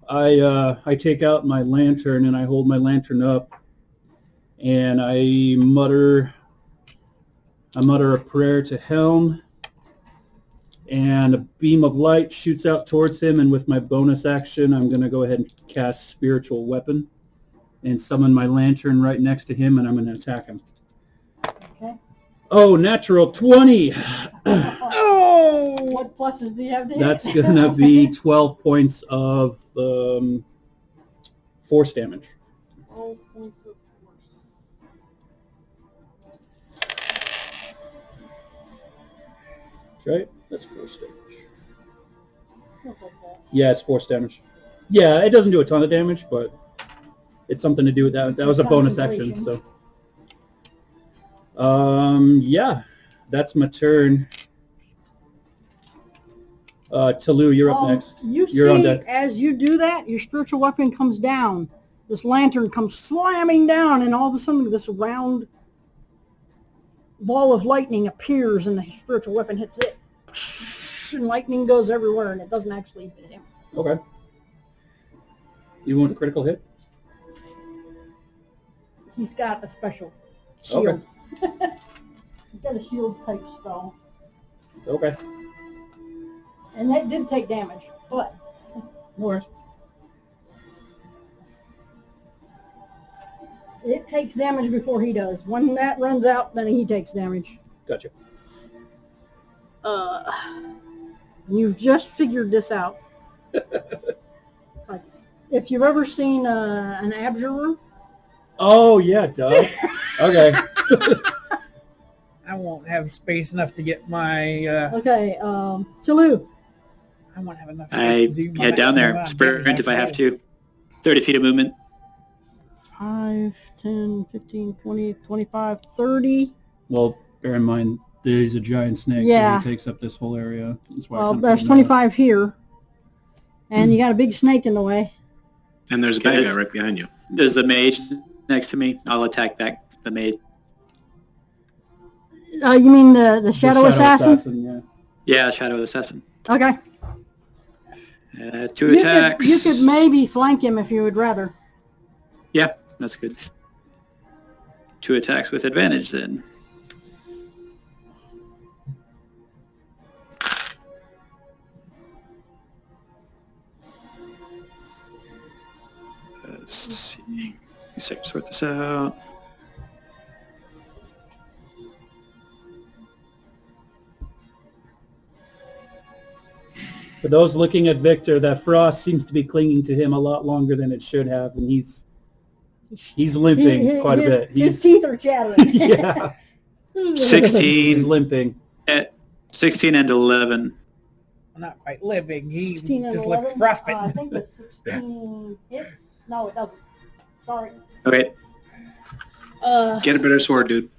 B: I take out my lantern and I hold my lantern up and I mutter a prayer to Helm, and a beam of light shoots out towards him, and with my bonus action I'm going to go ahead and cast Spiritual Weapon and summon my lantern right next to him, and I'm going to attack him.
A: Okay.
B: Oh, natural 20!
A: Oh! What pluses do you have to hit?
B: That's going to be 12 points of force damage.
A: 12 points of force.
B: That's right. That's force damage. Yeah, it's force damage. Yeah, it doesn't do a ton of damage, but it's something to do with that. That was a bonus action, so. Yeah, that's my turn. Talou, you're up next.
A: You
B: You're on
A: see,
B: deck.
A: as you do that, your spiritual weapon comes down. This lantern comes slamming down, and all of a sudden this round ball of lightning appears, and the spiritual weapon hits it. And lightning goes everywhere, and it doesn't actually hit him.
B: Okay. You want a critical hit?
A: He's got a special shield.
B: Okay.
A: He's got a shield type spell.
B: Okay.
A: And that did take damage, but
B: No worries.
A: it takes damage before he does. When that runs out, then he takes damage.
B: Gotcha.
A: You've just figured this out. It's like, if you've ever seen an abjurer,
B: Oh, yeah, duh. Okay.
F: I won't have space enough to get my.
A: okay, Talou.
F: I won't have enough space
C: I
F: to do my
C: head down there,
F: maximum amount of
C: sprint if I have
F: damage.
C: to. 30 feet of movement.
A: 5, 10, 15, 20, 25, 30.
B: Well, bear in mind, he's a giant snake,
A: Yeah.
B: so he takes up this whole area. That's why I
A: Well,
B: kinda
A: there's
B: put him there.
A: 25 here. And you got a big snake in the way.
D: And there's a bad
C: Okay.
D: guy right behind you.
C: There's the mage next to me. I'll attack the mage.
A: You mean the Shadow Assassin?
B: Yeah.
C: Yeah, Shadow Assassin.
A: Okay.
C: 2 attacks.
A: You could maybe flank him if you would rather.
C: Yeah, that's good. 2 attacks with advantage then. Let's see. A second to sort this out.
B: For those looking at Victor, that frost seems to be clinging to him a lot longer than it should have, and he's limping quite a bit.
A: His teeth are chattering.
B: Yeah. He's
C: 16,
B: limping.
C: 16 and 11.
F: I'm not quite living. He
A: 16 and
F: just
A: 11.
F: looks frostbitten.
A: I think it's 16 hits. No, it doesn't. Sorry.
C: Okay.
D: Get a better sword, dude.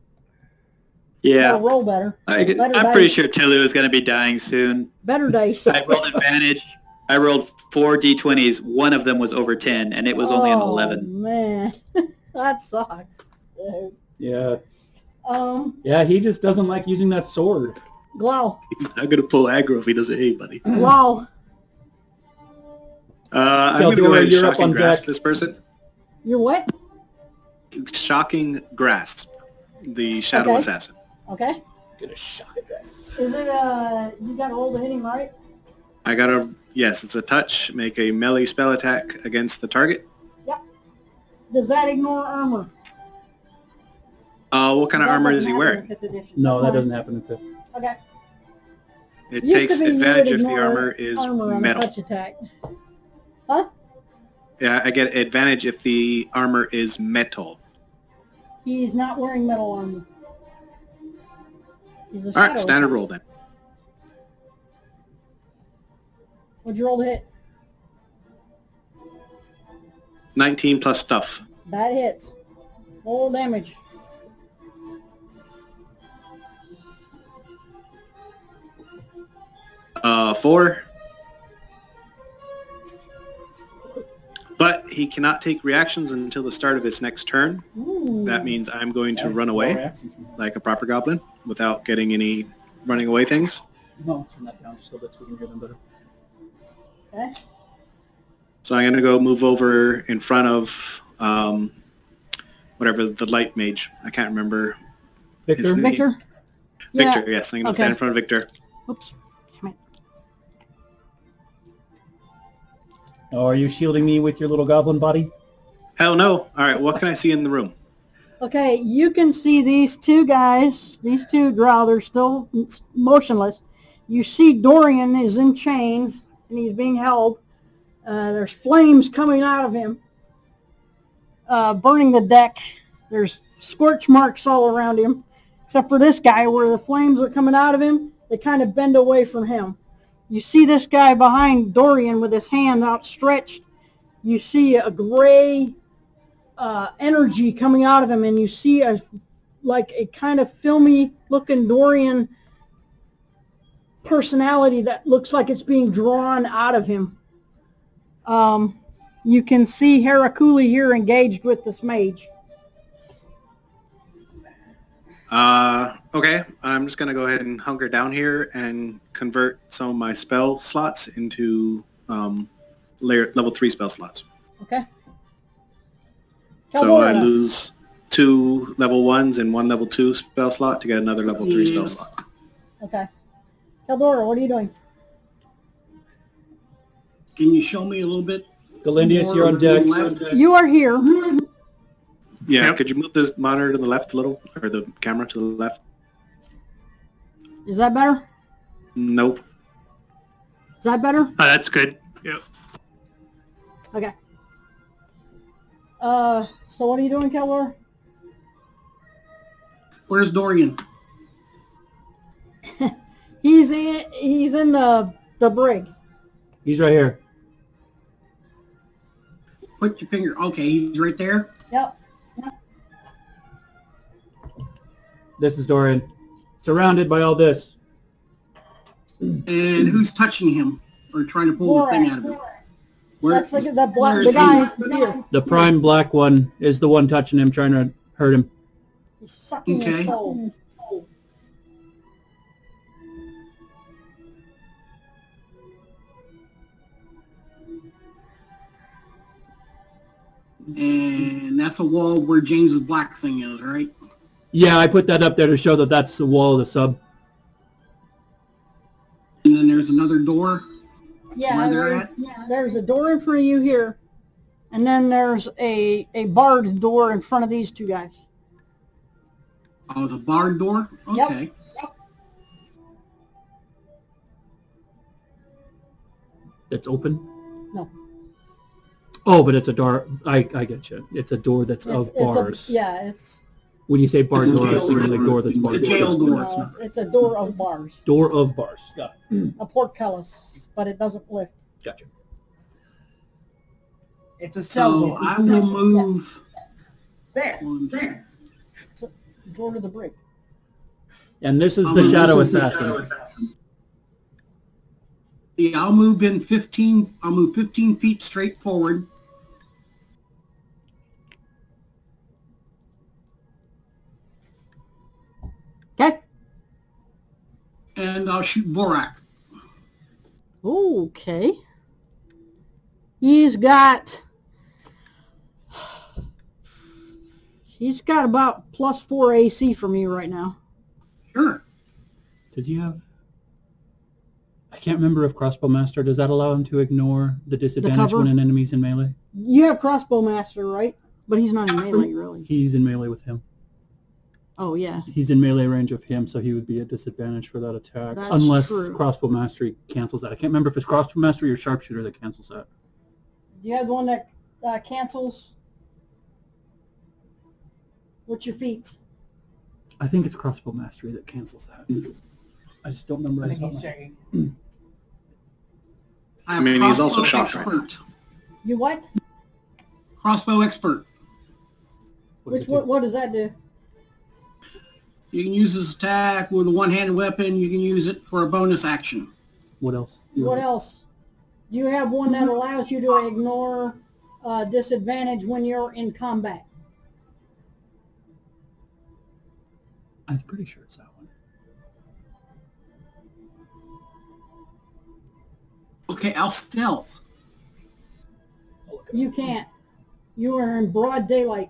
C: Yeah.
A: I'll roll better. Better
C: I'm
A: dice.
C: pretty sure Tilu is going to be dying soon.
A: Better dice.
C: I rolled advantage. I rolled 4 d20s. One of them was over 10, and it was only an 11.
A: Oh, man. That sucks. Dude.
B: Yeah. Yeah, he just doesn't like using that sword.
A: Glow.
D: He's not going to pull aggro if he doesn't hit anybody.
A: Glow.
D: I'm going to go
B: Dorian,
D: ahead and
B: you're up
D: shocking
B: on
D: grasp
B: deck.
D: this person.
A: You're what?
D: Shocking grasp. The Shadow
A: Okay.
D: Assassin.
A: Okay.
B: Gonna shock his ass.
A: Is it, you got to roll to hit him, right?
D: I got a, yes, it's a touch. Make a melee spell attack against the target.
A: Does that ignore armor?
D: What kind of
A: That
D: armor
A: doesn't
D: is he
A: happen
D: wearing?
A: in 5th edition.
B: No, that
A: Fine.
B: doesn't happen in 5th.
A: Okay.
D: It
A: Used
D: takes
A: to be you
D: advantage
A: would
D: if the
A: ignore
D: armor is
A: armor on a
D: metal.
A: touch attack. Huh?
D: Yeah, I get advantage if the armor is metal.
A: He's not wearing metal armor. He's a
D: All right,
A: shadow.
D: standard roll then.
A: What'd you roll to hit?
D: 19 plus stuff.
A: That hits. Roll damage.
D: Four. But he cannot take reactions until the start of his next turn.
A: Ooh.
D: That means I'm going to
B: Yeah,
D: run
B: four
D: away
B: reactions.
D: like a proper goblin without getting any running away things.
B: No, turn that down so that we can hear them better.
A: Okay.
D: So I'm going to go move over in front of whatever the light mage. I can't remember.
B: Victor?
D: His name.
A: Victor? Yeah.
D: Victor, yes. I'm going to
A: Okay.
D: stand in front of Victor.
A: Oops. Damn it.
B: Oh, are you shielding me with your little goblin body?
D: Hell no. All right, what can I see in the room?
A: Okay, you can see these two guys, these two drow, they're still motionless. You see Dorian is in chains, and he's being held. There's flames coming out of him, burning the deck. There's scorch marks all around him, except for this guy where the flames are coming out of him. They kind of bend away from him. You see this guy behind Dorian with his hand outstretched. You see a gray energy coming out of him, and you see a kind of filmy looking Dorian personality that looks like it's being drawn out of him. You can see Harakuli here engaged with this mage.
D: Okay, I'm just going to go ahead and hunker down here and convert some of my spell slots into level 3 spell slots.
A: Okay.
D: So I lose 2 level 1s and 1 level 2 spell slot to get another level 3 spell slot.
A: Okay. Caldora, what are you doing?
G: Can you show me a little bit?
B: Galindius, you're on deck.
G: Left?
A: You are here.
D: Yeah,
E: Yep.
D: could you move the monitor to the left a little? Or the camera to the left?
A: Is that better?
D: Nope.
A: Is that better?
E: That's good. Yep.
A: Okay. So what are you doing, Caldora?
G: Where's Dorian?
A: He's in the brig.
B: He's right here.
G: Put your finger. Okay, he's right there.
A: Yep.
B: This is Dorian. Surrounded by all this.
G: And who's touching him or trying to pull the thing out of him? Where,
A: That's like the
G: where
A: the
G: is
A: guy
G: he?
A: here.
B: The prime black one is the one touching him, trying to hurt him.
A: He's sucking
G: Okay.
A: his soul.
G: And that's a wall where James's black thing is, right?
B: Yeah, I put that up there to show that that's the wall of the sub.
G: And then there's another door.
A: Yeah,
G: Where they're at?
A: there's a door in front of you here, and then there's a barred door in front of these two guys.
G: Oh, it's a barred door?
A: Yep.
G: Okay.
B: That's open?
A: No.
B: Oh, but it's a door. I get you. It's a door that's of bars.
A: It's
B: When you say bar
G: It's a
B: door, I
G: jail
B: was thinking
G: door.
B: like door that's
G: It's
B: barred.
G: a jail door.
A: no, it's a door of bars,
B: Door of bars. Got it.
A: a portcullis, but it doesn't lift.
B: Gotcha.
F: It's a cell
G: So
F: door.
G: I will move.
F: There.
G: There.
A: It's a door to the brig.
B: And this is
G: Oh,
B: the
G: this
B: Shadow
G: is the
B: Assassin.
G: Yeah, I'll move in 15. I'll move 15 feet straight forward.
A: Okay.
G: And I'll shoot Vorak.
A: Okay. He's got about +4 AC from you right now.
G: Sure.
B: Does he have... I can't remember if Crossbow Master, does that allow him to ignore the disadvantage
A: cover?
B: when an enemy's in melee?
A: You have crossbow master, right? But he's not in melee, really.
B: He's in melee with him.
A: Oh, yeah.
B: He's in melee range of him, so he would be at disadvantage for that attack.
A: That's
B: unless
A: true.
B: Crossbow Mastery cancels that. I can't remember if it's Crossbow Mastery or Sharpshooter that cancels that.
A: Do you have the one that cancels? What's your feats?
B: I think it's Crossbow Mastery that cancels that. I just don't remember.
F: I
B: off
F: think
B: the
F: he's
B: top of my-
F: checking.
G: I
D: mean, he's also
G: crossbow
D: shocked right
G: expert.
A: You what?
G: Crossbow expert.
B: What does it do?
A: What does that do?
G: You can use this attack with a one-handed weapon. You can use it for a bonus action.
B: What else?
A: What else? Do you have one that allows you to ignore disadvantage when you're in combat?
B: I'm pretty sure it's that one.
G: Okay, I'll stealth.
A: You can't. You are in broad daylight.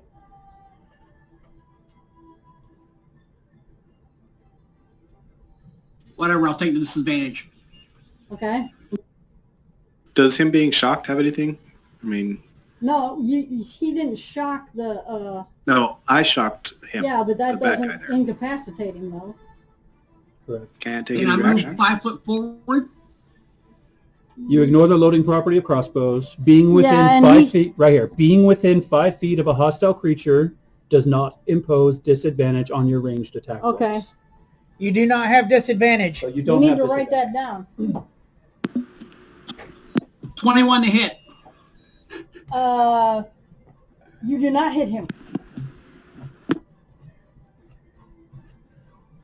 G: Whatever, I'll take the disadvantage.
A: Okay?
D: Does him being shocked have anything? I mean,
A: No, he didn't shock the...
D: no, I shocked him.
A: yeah, but that
D: the bad guy
A: doesn't
D: there.
A: incapacitate him, though.
B: Correct.
D: Can't take
G: Can I
D: any
G: move
D: reaction.
G: 5 foot forward?
B: You ignore the loading property of crossbows. Being within
A: Yeah, and
B: 5 feet, right here, being within 5 feet of a hostile creature does not impose disadvantage on your ranged attack
A: Okay.
B: rolls.
F: You do not have disadvantage.
B: So you
A: You
B: don't
A: need
B: have
A: to write
B: disadvantage.
A: that down.
G: 21 to hit.
A: You do not hit him.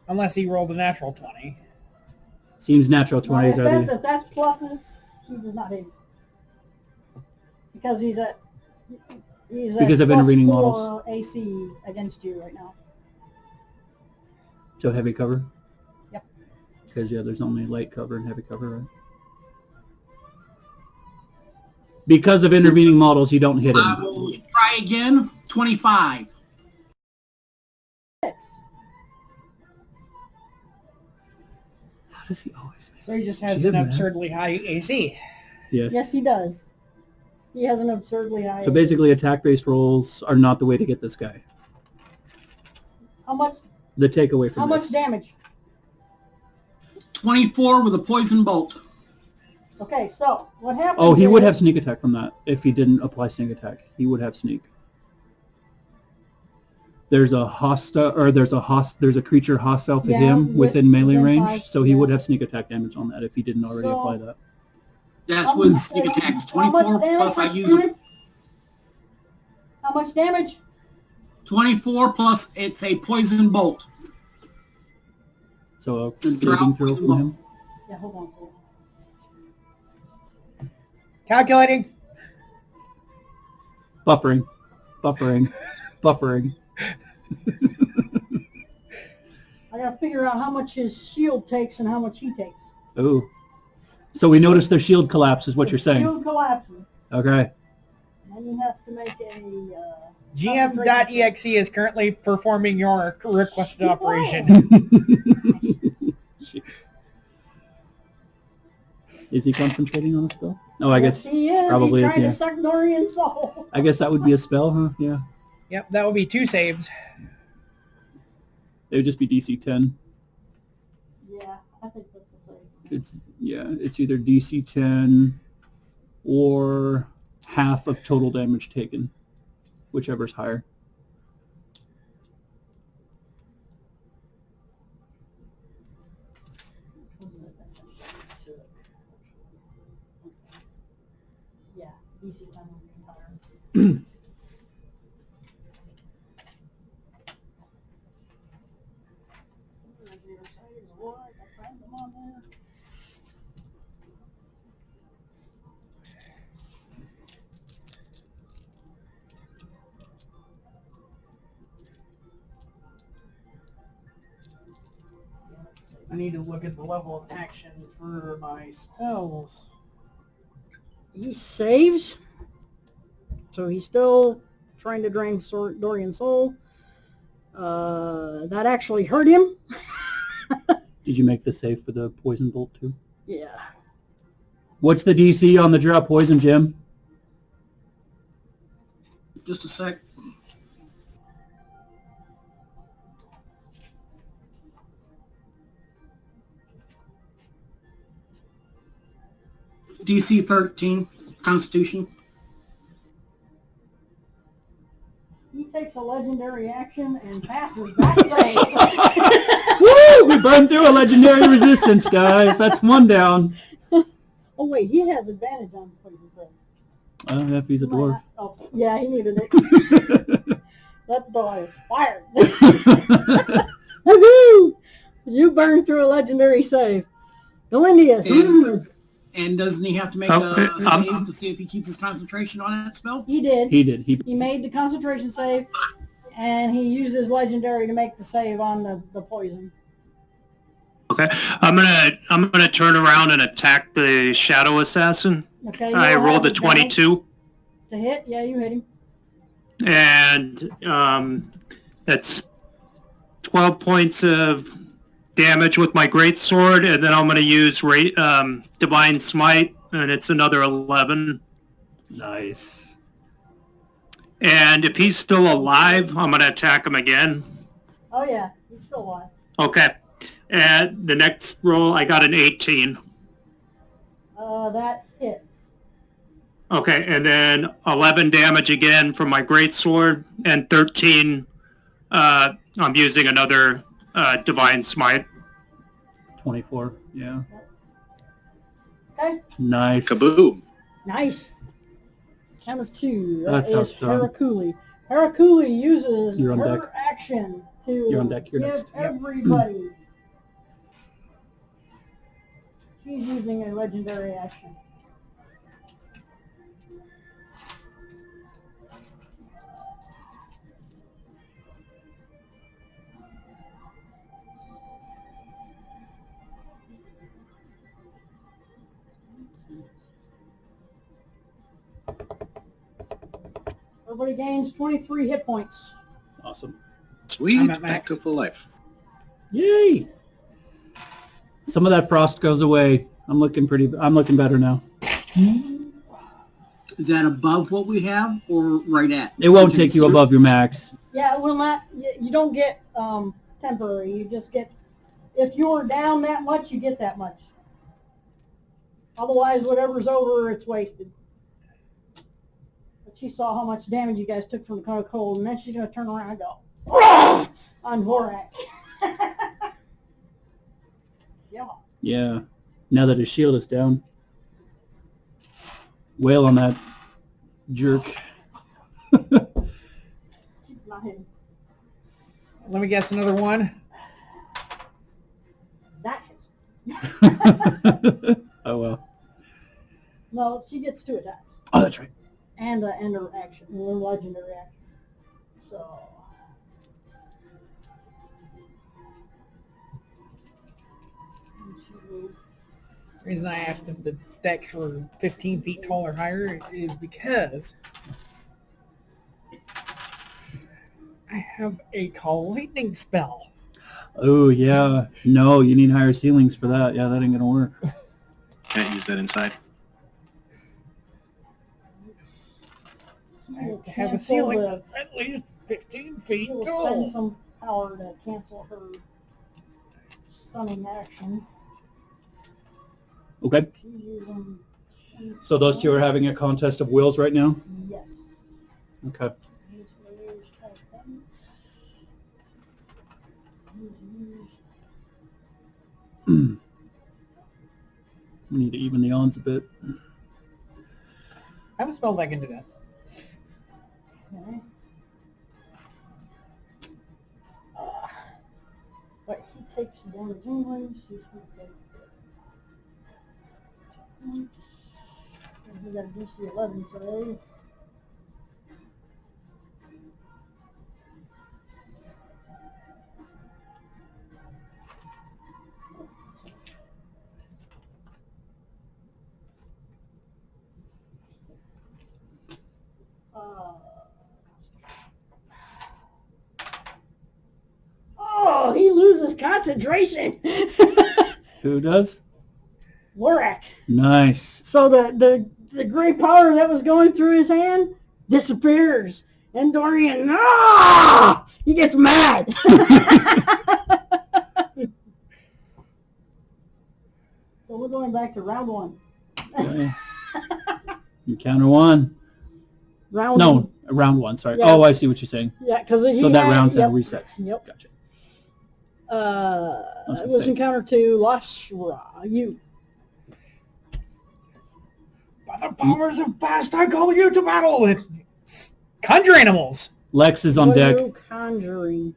F: Unless he rolled a natural 20.
B: Seems natural
A: My
B: 20s are
A: defense,
B: the...
A: if that's pluses, he does not hit. Because he's at
B: Because of intervening models.
A: +4 AC against you right now.
B: So heavy cover?
A: Yep.
B: Because, yeah, there's only light cover and heavy cover, right? Because of intervening models, you don't hit him.
G: I will try again. 25.
A: Hits.
B: How does he always miss?
F: So he just has
B: She's
F: an
B: in there.
F: absurdly high AC.
B: Yes.
A: Yes, he does. He has an absurdly high.
B: So basically, attack-based rolls are not the way to get this guy.
A: How much?
B: The takeaway from
A: How
B: this.
A: much damage?
G: 24 with a poison bolt.
A: Okay, so what happens?
B: Oh, he
A: is,
B: would have sneak attack from that if he didn't apply sneak attack. He would have sneak. There's a there's a creature hostile to
A: Yeah,
B: him within melee
A: within
B: range,
A: 5,
B: so he
A: yeah.
B: would have sneak attack damage on that if he didn't already
A: So-
B: apply that.
G: That's
A: How
G: with
A: much-
G: sneak attacks.
A: how much
G: 24 plus I
A: damage?
G: use it.
A: How much damage?
G: 24 plus it's a poison bolt.
B: So a
G: Good
B: saving
G: job.
B: throw from him.
A: Yeah, hold on.
F: Calculating.
B: Buffering.
A: I gotta figure out how much his shield takes and how much he takes.
B: Ooh. So we noticed their shield collapse is what you're saying.
A: Shield collapses.
B: Okay.
A: And he has to make a.
F: GM.exe is currently performing your requested
A: Keep
F: operation.
B: Is he concentrating on a spell? Oh, I guess
A: Yes, he is.
B: probably
A: He's
B: is,
A: trying
B: yeah.
A: to suck Dorian's soul.
B: I guess that would be a spell, huh? Yeah.
F: Yep, that will be 2 saves.
B: It would just be DC 10.
A: Yeah, I think that's the same.
B: It's either DC 10 or half of total damage taken, whichever's higher.
A: Yeah, DC 10 would be higher.
F: I need to look at the level of action for my spells.
A: He saves. So he's still trying to drain Dorian's soul. That actually hurt him.
B: Did you make the save for the poison bolt too?
A: Yeah.
B: What's the DC on the drop poison, Jim?
G: Just a sec. DC 13, Constitution.
A: He takes a legendary action and passes that save.
B: Woo! We burned through a legendary resistance, guys. That's one down.
A: Oh wait, he has advantage on poison save.
B: I don't know if he's a dwarf.
A: Oh, yeah, he needed it. That boy is fired. Woohoo! You burned through a legendary save. Galindius.
G: And doesn't he have to make
E: Okay,
G: a save to see if he keeps his concentration on that spell?
A: He did.
B: He did.
A: He made the concentration save, and he used his legendary to make the save on the poison.
E: Okay, I'm gonna turn around and attack the shadow assassin.
A: Okay.
E: I
A: you'll
E: rolled
A: have
E: a 22,
A: to hit. Yeah, you hit him.
E: and that's 12 points of damage with my greatsword, and then I'm gonna use divine smite, and it's another 11.
B: Nice.
E: And if he's still alive, I'm gonna attack him again.
A: Oh yeah, he's still alive.
E: Okay. And the next roll, I got an 18.
A: That hits.
E: Okay, and then 11 damage again from my greatsword, and 13. I'm using another divine smite.
B: 24. Yeah.
A: Okay.
B: Nice.
D: Kaboom.
A: Nice. Count of 2.
B: That's
A: That
B: how
A: is
B: it's done.
A: Harakuli. Harakuli uses
B: You're on
A: her
B: deck.
A: action to
B: You're on deck. You're
A: give
B: next.
A: everybody She's using a legendary action. Everybody gains 23 hit points.
B: Awesome.
D: Sweet,
F: I'm at
D: back
F: max.
D: to full life.
B: Yay! Some of that frost goes away. I'm looking better now.
G: Is that above what we have or right at?
B: It won't take you above your max.
A: Yeah, it will not. You don't get temporary. You just get, if you're down that much, you get that much. Otherwise, whatever's over, it's wasted. But she saw how much damage you guys took from the cold, and then she's going to turn around and go, "Rah!" on Vorak. Yeah.
B: Yeah. Now that his shield is down. Wail on that jerk.
A: She's not hitting.
F: Let me guess another one.
A: That hits.
B: Oh, well.
A: No, she gets 2 attacks.
B: Oh, that's right.
A: And her action, and her legendary action. So...
F: The reason I asked if the decks were 15 feet tall or higher is because I have a Call Lightning spell.
B: Oh, yeah. No, you need higher ceilings for that. Yeah, that ain't going to work.
D: Can't use that inside.
F: I have a ceiling that's at least 15 feet
A: She will
F: tall.
A: spend some power to cancel her stunning action.
B: Okay.
A: She's using...
B: So those two are having a contest of wills right now?
A: Yes.
B: Okay.
A: He's gonna use 20 points.
B: We need to even the odds a bit.
F: I have a spell that can do that.
A: Okay. But he takes damage anyway. She's going to take we got a DC 11 today. Oh, he loses concentration.
B: Who does?
A: Vorak.
B: Nice.
A: So the great power that was going through his hand disappears. And Dorian, no! He gets mad. So we're going back to round 1.
B: Okay. Encounter 1.
A: Round
B: No, round 1, sorry.
A: Yeah.
B: Oh, I see what you're saying.
A: Yeah, because
B: So that round 10
A: yep.
B: resets.
A: Yep.
B: Gotcha.
A: It was encounter 2, Lashra. You.
F: By the powers of past, I call you to battle with conjure animals.
B: Lex is on
A: What are
B: deck.
A: you conjuring?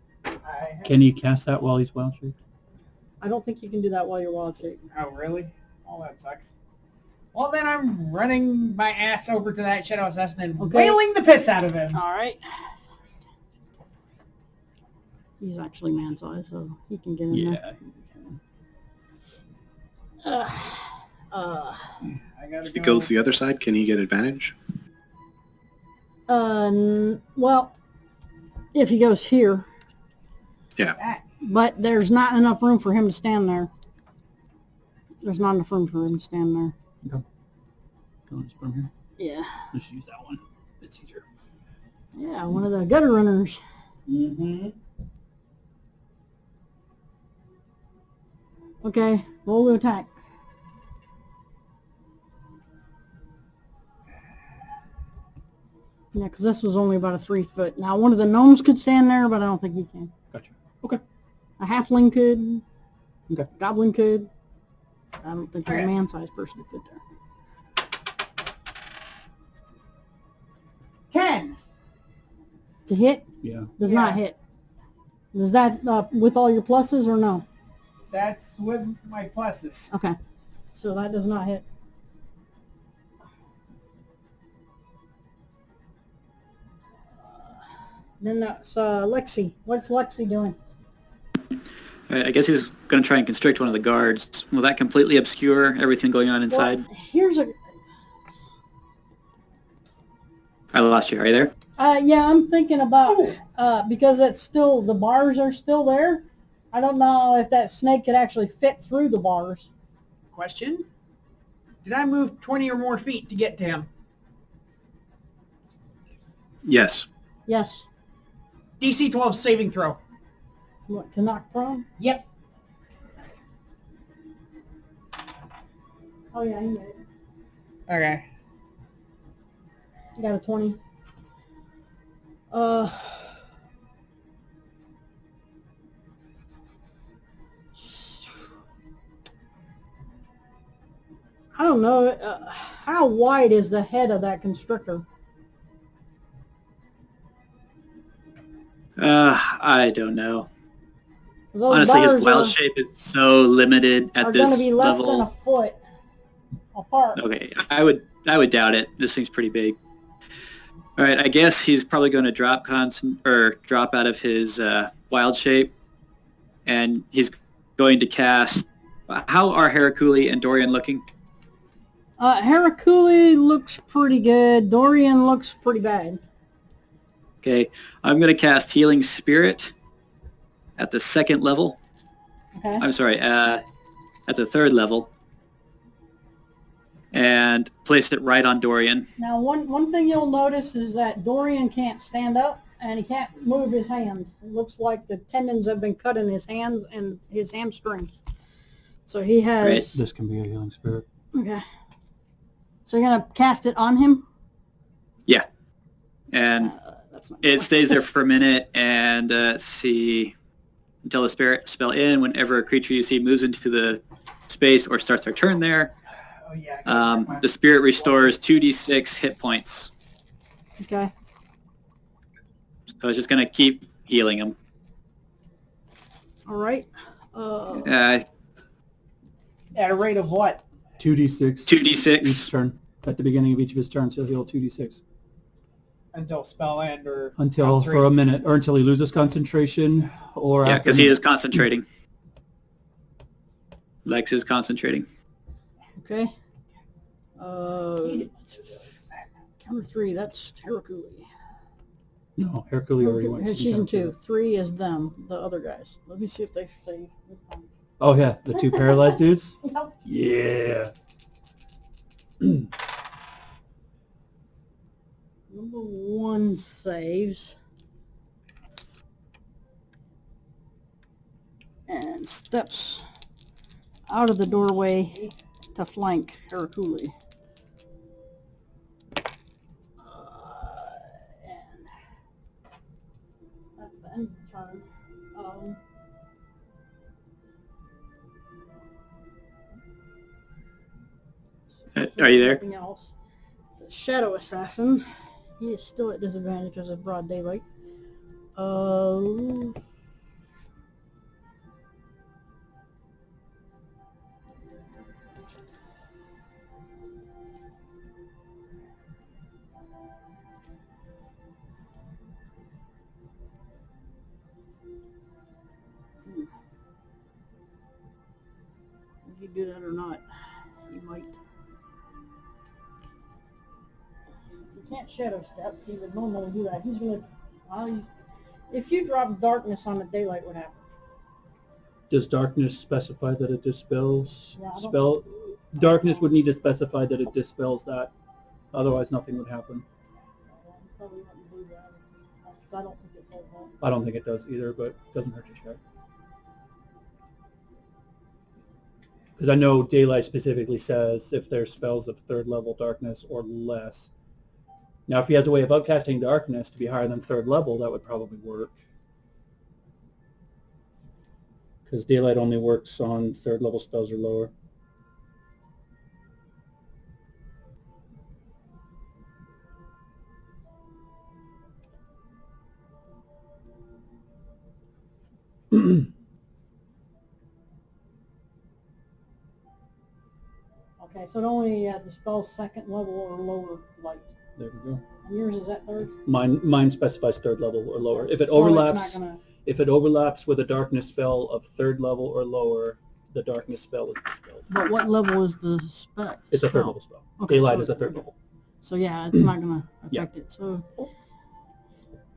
B: Can he cast that while he's wild shape?
A: I don't think you can do that while you're wild shape.
F: Oh, really? Oh, that sucks. Well, then I'm running my ass over to that Shadow Assassin and wailing the piss out of him.
A: All right. He's actually man-sized, so he can get in there.
B: Yeah.
F: I gotta
D: If he goes the other side, can he get advantage?
A: Well, if he goes here.
D: Yeah.
A: But there's not enough room for him to stand there. There's not enough room for him to stand there.
B: Okay. Go just from here.
A: Yeah.
B: Let's use that one. It's easier.
A: Yeah, one of the gutter runners.
B: Mm-hmm.
A: Okay, roll to attack. Yeah, because this was only about a 3 foot. Now, one of the gnomes could stand there, but I don't think he can.
B: Gotcha. Okay.
A: A halfling could.
B: Okay.
A: Goblin could. I don't think a man-sized person could fit there.
F: 10.
A: To hit?
B: Yeah.
A: Does not hit. Is that with all your pluses or no?
F: That's with my pluses.
A: Okay. So that does not hit. Then that's Lexi. What's Lexi doing?
C: All right, I guess he's going to try and constrict one of the guards. Will that completely obscure everything going on inside?
A: Well, here's a...
C: I lost you. Are you there?
A: Yeah, I'm thinking about, because it's still, the bars are still there. I don't know if that snake could actually fit through the bars.
F: Question. Did I move 20 or more feet to get to him?
D: Yes.
A: Yes.
F: DC 12 saving throw.
A: What, to knock prone?
F: Yep.
A: Oh yeah, he made it.
F: Okay.
A: You got a 20. I don't know. How wide is the head of that constrictor?
C: I don't know.
A: 'Cause those
C: Honestly, his
A: bars
C: wild shape is so limited at
A: are
C: this
A: going to be less
C: level.
A: than a foot apart.
C: Okay, I would doubt it. This thing's pretty big. All right, I guess he's probably going to drop out of his wild shape, and he's going to cast. How are Harakuli and Dorian looking?
A: Harakuli looks pretty good. Dorian looks pretty bad.
C: Okay, I'm going to cast Healing Spirit at the second level.
A: Okay.
C: I'm sorry, at the third level, and place it right on Dorian.
A: Now, one thing you'll notice is that Dorian can't stand up and he can't move his hands. It looks like the tendons have been cut in his hands and his hamstrings. So he has...
C: Right.
B: This can be a healing spirit.
A: Okay. So you're going to cast it on him?
C: Yeah, and
A: That's not
C: it stays there for a minute, and see until the spirit spell in. Whenever a creature you see moves into the space or starts their turn there,
F: Oh yeah.
C: the spirit restores 2d6 hit points.
A: Okay.
C: So it's just going to keep healing him.
A: All right.
F: At a rate of what?
B: 2d6
C: 2d6.
B: each turn. At the beginning of each of his turns, he'll heal 2d6.
F: Until spell end or
B: Until for a minute, or until he loses concentration, or
C: Yeah,
B: after
C: because he is concentrating. Lex is concentrating.
A: Okay. Counter 3, that's Harakuli.
B: No, Hercule already went.
A: She's in 2. 3 is them, the other guys. Let me see if they say this time.
B: Oh yeah, the two paralyzed dudes.
A: Yep.
B: Yeah.
A: Number 1 saves. And steps out of the doorway to flank Harakuli. And that's the end of the turn.
C: Are you there?
A: Anything else? The Shadow Assassin. He is still at disadvantage because of broad daylight. Would you do that or not? You might. Since he can't shadow step, he would normally do that. He's gonna. If you drop darkness on the daylight, what happens?
B: Does darkness specify that it dispels
A: Yeah, I don't-
B: spell? Darkness would need to specify that it dispels that. Otherwise, nothing would happen.
A: Well, he probably wouldn't do that because I don't think it says that.
B: I don't think it does either, but it doesn't hurt to check. Because I know daylight specifically says if there's spells of 3rd level darkness or less. Now, if he has a way of upcasting darkness to be higher than 3rd level, that would probably work. Because daylight only works on 3rd level spells or lower.
A: Okay, so it only dispels second level or lower light.
B: There we go.
A: And yours is at third?
B: Mine specifies third level or lower. If it
A: So
B: overlaps,
A: it's not gonna...
B: if it overlaps with a darkness spell of third level or lower, the darkness spell is dispelled.
A: But what level is the spec?
B: It's a third level spell.
A: Okay,
B: Daylight
A: so-
B: is a third level.
A: So yeah, it's not gonna
B: Yeah.
A: affect it. So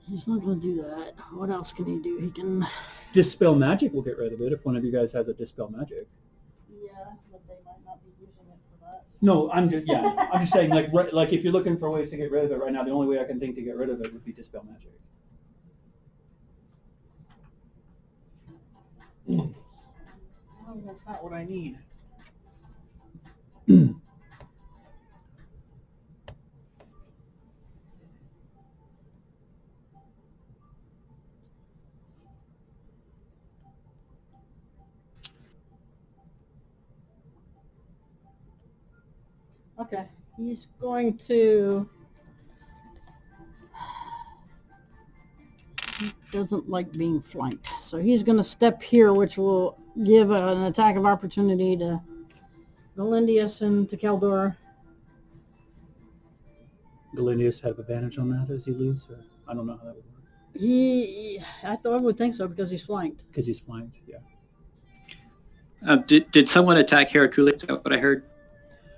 A: he's not gonna do that. What else can he do? He can...
B: Dispel magic will get rid of it if one of you guys has a dispel magic.
A: Yeah, but they might not be using it for that.
B: No, I'm just saying like if you're looking for ways to get rid of it right now, the only way I can think to get rid of it would be dispel magic.
F: Oh, that's not what I need.
A: Okay, he's going to... He doesn't like being flanked. So he's going to step here, which will give an attack of opportunity to Galindius and to Keldor.
B: Galindius have advantage on that as he leaves, or I don't know how that would work.
A: I would think so because he's flanked.
B: Because he's flanked, yeah.
C: Did someone attack Heraculi? Is that what I heard?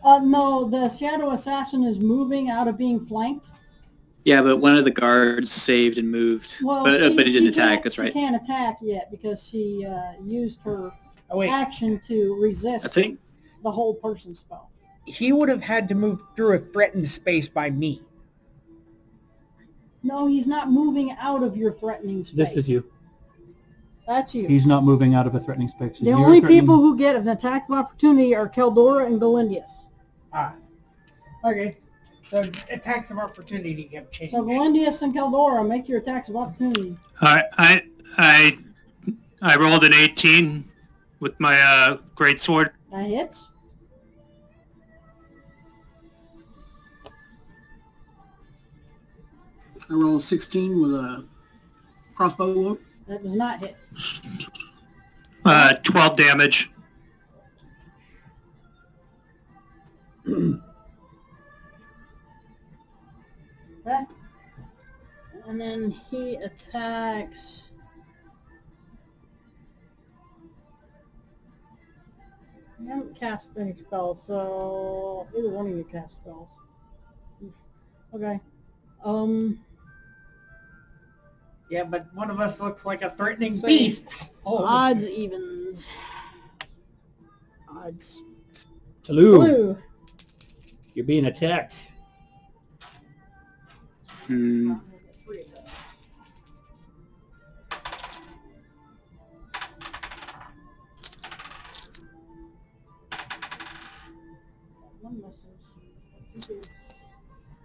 A: No, the Shadow Assassin is moving out of being flanked.
C: Yeah, but one of the guards saved and moved.
A: Well,
C: but he didn't attack,
A: can't-
C: that's right.
A: She can't attack yet because she used her
F: Oh wait,
A: action to resist
C: I think
A: the whole person spell.
F: he would have had to move through a threatened space by me.
A: No, he's not moving out of your threatening space.
B: This is you.
A: That's you.
B: He's not moving out of a threatening space.
A: The only people who get an attack of opportunity are Keldora and Galindius.
F: Ah. Okay. So attacks of opportunity kept changing.
A: So Galindius and Keldora, make your attacks of opportunity.
E: I rolled an 18 with my greatsword.
A: That hits.
G: I rolled 16 with a crossbow load.
A: That does not hit.
E: 12 damage.
A: Okay. And then he attacks... You haven't cast any spells, so either one of you cast spells. Okay.
F: Yeah, but one of us looks like a threatening
A: Same.
F: beast.
A: Odds, evens. Odds.
B: Salute.
A: Blue.
B: You're being attacked.
C: hmm,
A: One misses.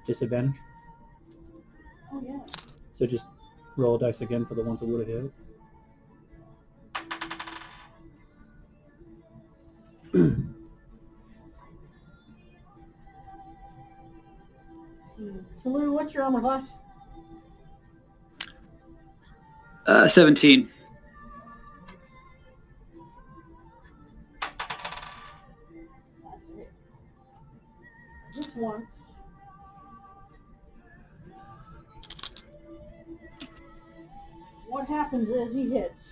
B: Disadvantage.
A: Oh yeah.
B: So just roll a dice again for the ones that would have hit.
A: Salute, what's your armor class?
C: 17.
A: That's it. Just once. What happens as he hits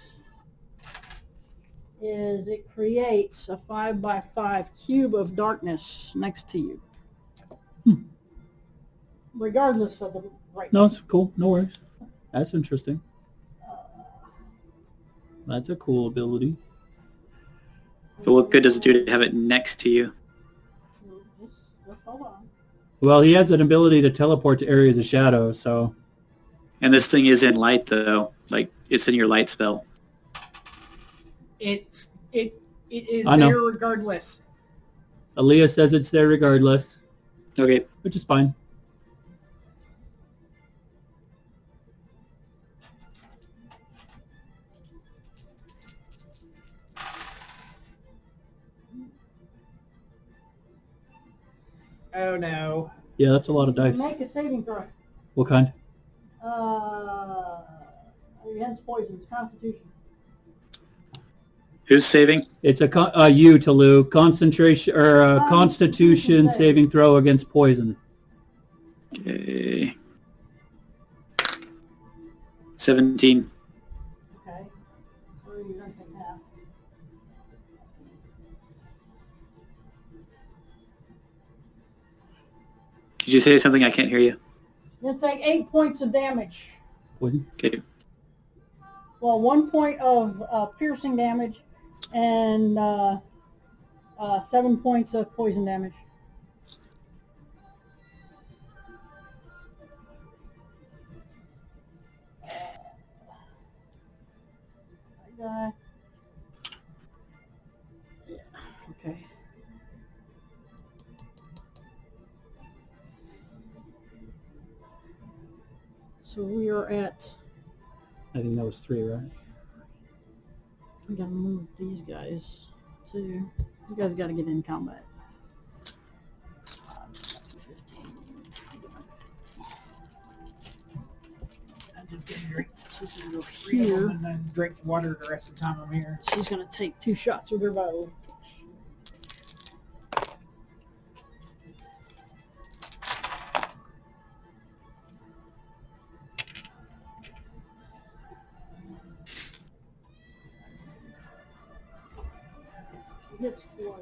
A: is it creates a 5x5 cube of darkness next to you. Regardless of the right.
B: No, it's cool. No worries. That's interesting. That's a cool ability.
C: So what good does it do to have it next to you?
A: Just hold on.
B: Well, he has an ability to teleport to areas of shadow, so...
C: And this thing is in light, though. Like, it's in your light spell.
F: It is
B: I know.
F: there regardless.
B: Aaliyah says it's there regardless,
C: Okay.
B: which is fine.
F: Oh no.
B: Yeah, that's a lot of dice.
A: Make a saving throw.
B: What kind?
A: Against poisons, Constitution.
C: Who's saving?
B: It's you, Talou. Concentration or Constitution saving throw against poison.
C: Okay. 17.
A: Okay. So you're going to take half.
C: Did you say something? I can't hear you.
A: You'll take 8 points of damage.
B: Poison.
C: Okay.
A: Well, 1 point of piercing damage and 7 points of poison damage. Yeah, okay. So we are at,
B: I think that was 3, right?
A: we gotta move these guys too. These guys gotta get in combat.
F: I'm just getting drink.
A: She's gonna go
F: Here.
A: here.
F: And then drink water the rest of the time I'm here.
A: She's gonna take 2 shots with her bow. She hits twice.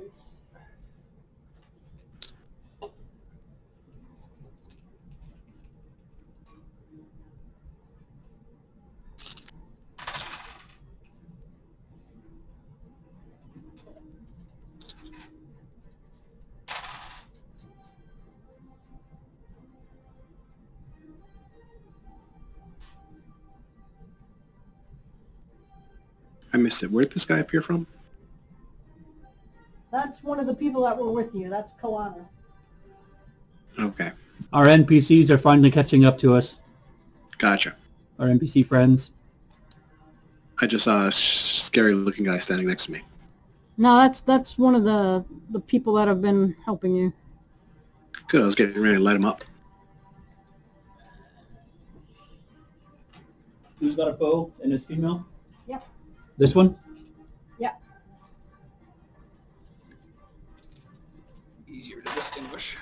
D: I missed it. Where'd this guy appear from?
A: That's one of the people that were with you. That's Kalana.
D: Okay.
B: Our NPCs are finally catching up to us.
D: Gotcha.
B: Our NPC friends.
D: I just saw a scary-looking guy standing next to me.
A: No, that's one of the people that have been helping you.
D: Good. I was getting ready to light him up.
B: Who's got a bow and is female?
A: Yep.
B: This one?
A: Yep.
B: Easier to distinguish.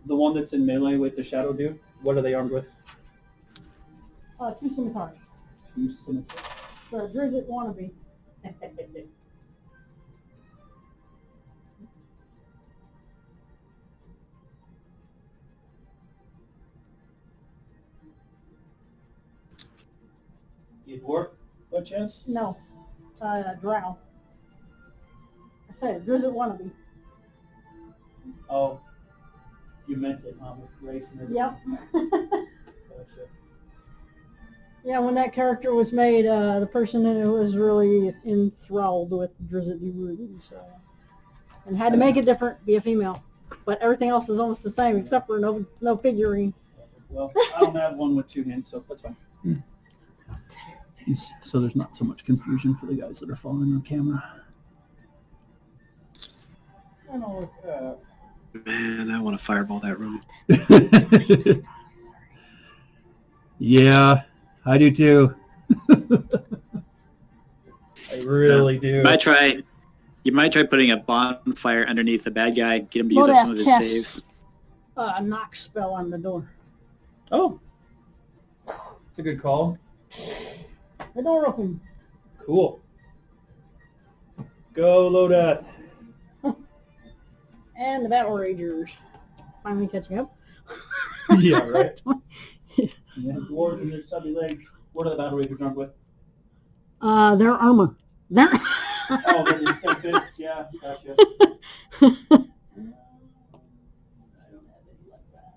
B: The one that's in melee with the shadow dude, what are they armed with?
A: 2 scimitars.
B: 2 scimitars.
A: So a Drizzt wannabe.
B: You dwarf, by chance?
A: No, drow. I said Drizzt wannabe.
B: Oh, you meant it, huh? With race and everything.
A: Yep.
B: Gotcha.
A: Yeah, when that character was made, the person in it was really enthralled with Drizzt so, and had to make it different, be a female. But everything else is almost the same, except for no figurine.
B: Well, I don't have one with 2 hands, so that's fine. So there's not so much confusion for the guys that are following on camera.
F: I know,
D: Man, I want to fireball that room.
B: Yeah, I do too. I really do.
C: You might try putting a bonfire underneath the bad guy, get him to use up some of his saves.
A: A knock spell on the door.
B: Oh, it's a good call.
A: The door open.
B: Cool. Go, Lodath.
A: And the battle ragers finally catching up.
B: Yeah, right. Yeah, dwarves and their stubby legs. What are the battle ragers armed with?
A: Their armor. Their
B: Oh, they're just 10 fists. Yeah, gotcha. I don't have any like that.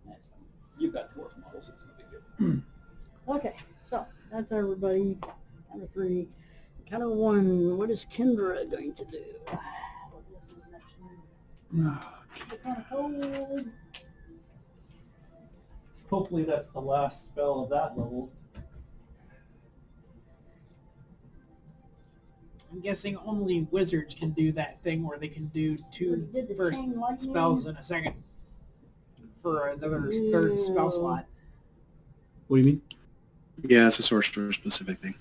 B: That's fine. You've got dwarf models. It's no big deal.
A: Okay, so that's everybody. Counter 3. Counter 1. What is Kendra going to do? What is his next move? It's kind of cold.
B: Hopefully that's the last spell of that level.
F: I'm guessing only wizards can do that thing where they can do two
A: Did the
F: first
A: chain lightning?
F: spells in a second for another third spell slot.
B: What do you mean?
D: Yeah, it's a sorcerer specific thing.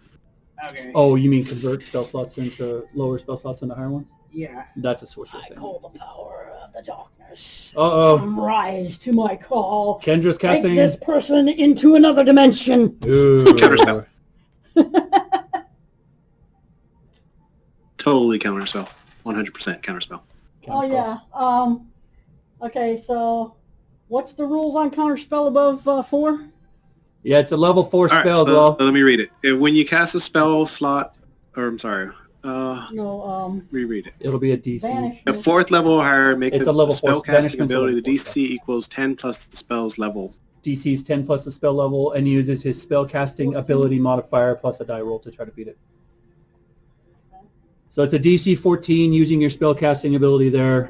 F: Okay.
B: Oh, you mean convert spell slots into lower spell slots into higher ones?
F: Yeah.
B: That's a sorcerer
A: I
B: thing.
A: call the power of the darkness.
B: Uh-oh.
A: Rise to my call.
B: Kendra's
A: Take
B: casting...
A: this person into another dimension.
B: Ooh.
D: Counterspell. Totally counterspell. 100% counterspell.
A: Oh yeah. Okay, so what's the rules on counterspell above 4?
B: Yeah, it's a level 4
D: All right,
B: spell,
D: so
B: well.
D: let me read it. When you cast a spell slot, or I'm sorry,
A: No,
D: reread it.
B: It'll be a DC.
D: A
A: banishment.
D: 4th level or higher, make
B: It's
D: the
B: a level
D: spell
B: 4
D: casting
B: banishment's a
D: ability. The
B: level 4
D: DC equals 10 plus the spell's level.
B: DC is 10 plus the spell level and uses his spell casting ability modifier plus a die roll to try to beat it. So it's a DC 14 using your spell casting ability there.